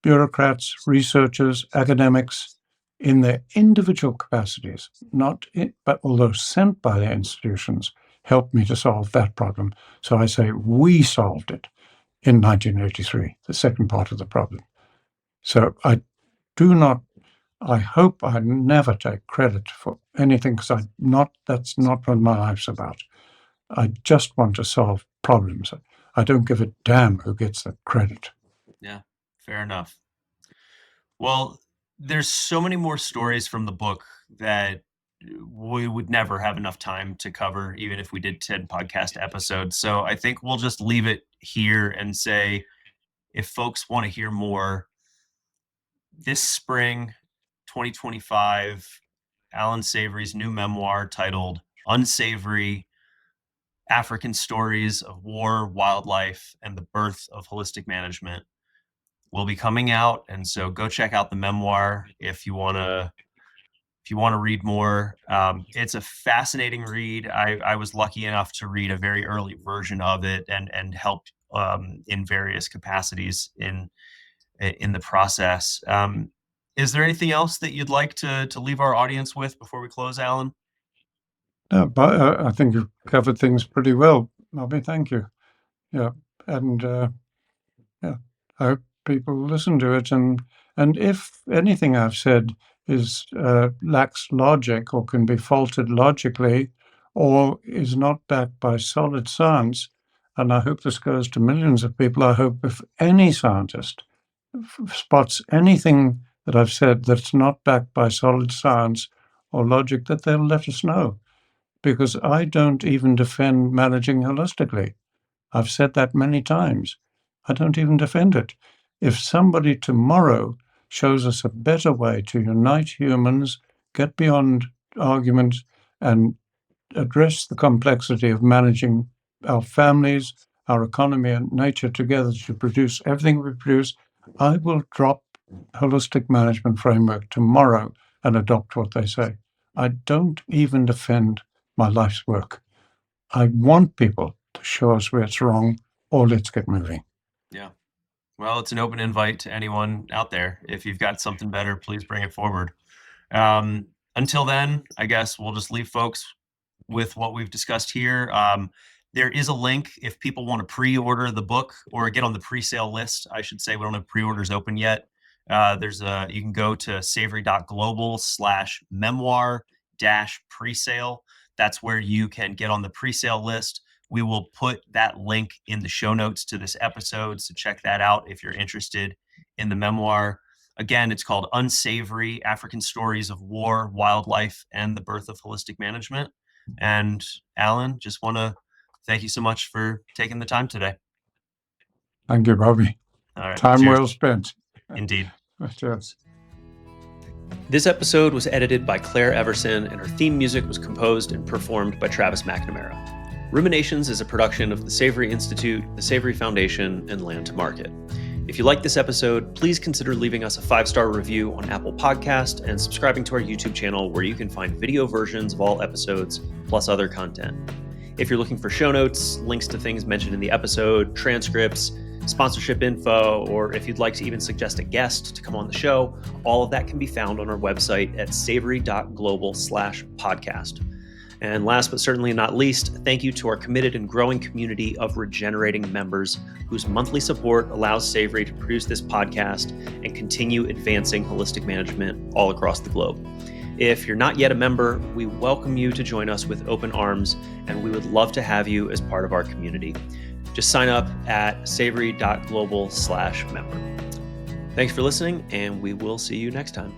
bureaucrats, researchers, academics, in their individual capacities, but although sent by their institutions, helped me to solve that problem. So I say we solved it in 1983, the second part of the problem. So I hope I never take credit for anything because that's not what my life's about. I just want to solve problems. I don't give a damn who gets the credit. Yeah, fair enough. Well, there's so many more stories from the book that we would never have enough time to cover, even if we did 10 podcast episodes. So I think we'll just leave it here and say if folks want to hear more, this spring, 2025, Allan Savory's new memoir titled Unsavory: African Stories of War, Wildlife, and the Birth of Holistic Management will be coming out. And so go check out the memoir if you want to read more. It's a fascinating read. I was lucky enough to read a very early version of it and help in various capacities in the process. Is there anything else that you'd like to leave our audience with before we close, Allan? No, but I think you've covered things pretty well, Bobby. Thank you. Yeah, and yeah, I hope people listen to it, and if anything I've said is lacks logic or can be faulted logically, or is not backed by solid science, and I hope this goes to millions of people. I hope if any scientist spots anything that I've said that's not backed by solid science or logic, that they'll let us know, because I don't even defend managing holistically. I've said that many times. I don't even defend it. If somebody tomorrow shows us a better way to unite humans, get beyond argument, and address the complexity of managing our families, our economy, and nature together to produce everything we produce, I will drop holistic management framework tomorrow and adopt what they say. I don't even defend my life's work. I want people to show us where it's wrong, or let's get moving. Yeah. Well, it's an open invite to anyone out there. If you've got something better, please bring it forward. Until then, I guess we'll just leave folks with what we've discussed here. There is a link if people want to pre-order the book or get on the pre-sale list. I should say we don't have pre-orders open yet. You can go to savory.global/memoir-presale. That's where you can get on the pre-sale list. We will put that link in the show notes to this episode, so check that out if you're interested in the memoir. Again, it's called Unsavory: African Stories of War, Wildlife, and the Birth of Holistic Management. And Allan, just want to thank you so much for taking the time today. Thank you, Bobby. All right. Time Cheers. well spent. Indeed. Cheers. This episode was edited by Claire Everson, and her theme music was composed and performed by Travis McNamara. Ruminations is a production of the Savory Institute, the Savory Foundation, and Land to Market. If you like this episode, please consider leaving us a 5-star review on Apple Podcast and subscribing to our YouTube channel, where you can find video versions of all episodes plus other content. If you're looking for show notes, links to things mentioned in the episode, transcripts, sponsorship info, or if you'd like to even suggest a guest to come on the show, all of that can be found on our website at savory.global/podcast. And last but certainly not least, thank you to our committed and growing community of regenerating members whose monthly support allows Savory to produce this podcast and continue advancing holistic management all across the globe. If you're not yet a member, we welcome you to join us with open arms, and we would love to have you as part of our community. Just sign up at savory.global/member. Thanks for listening, and we will see you next time.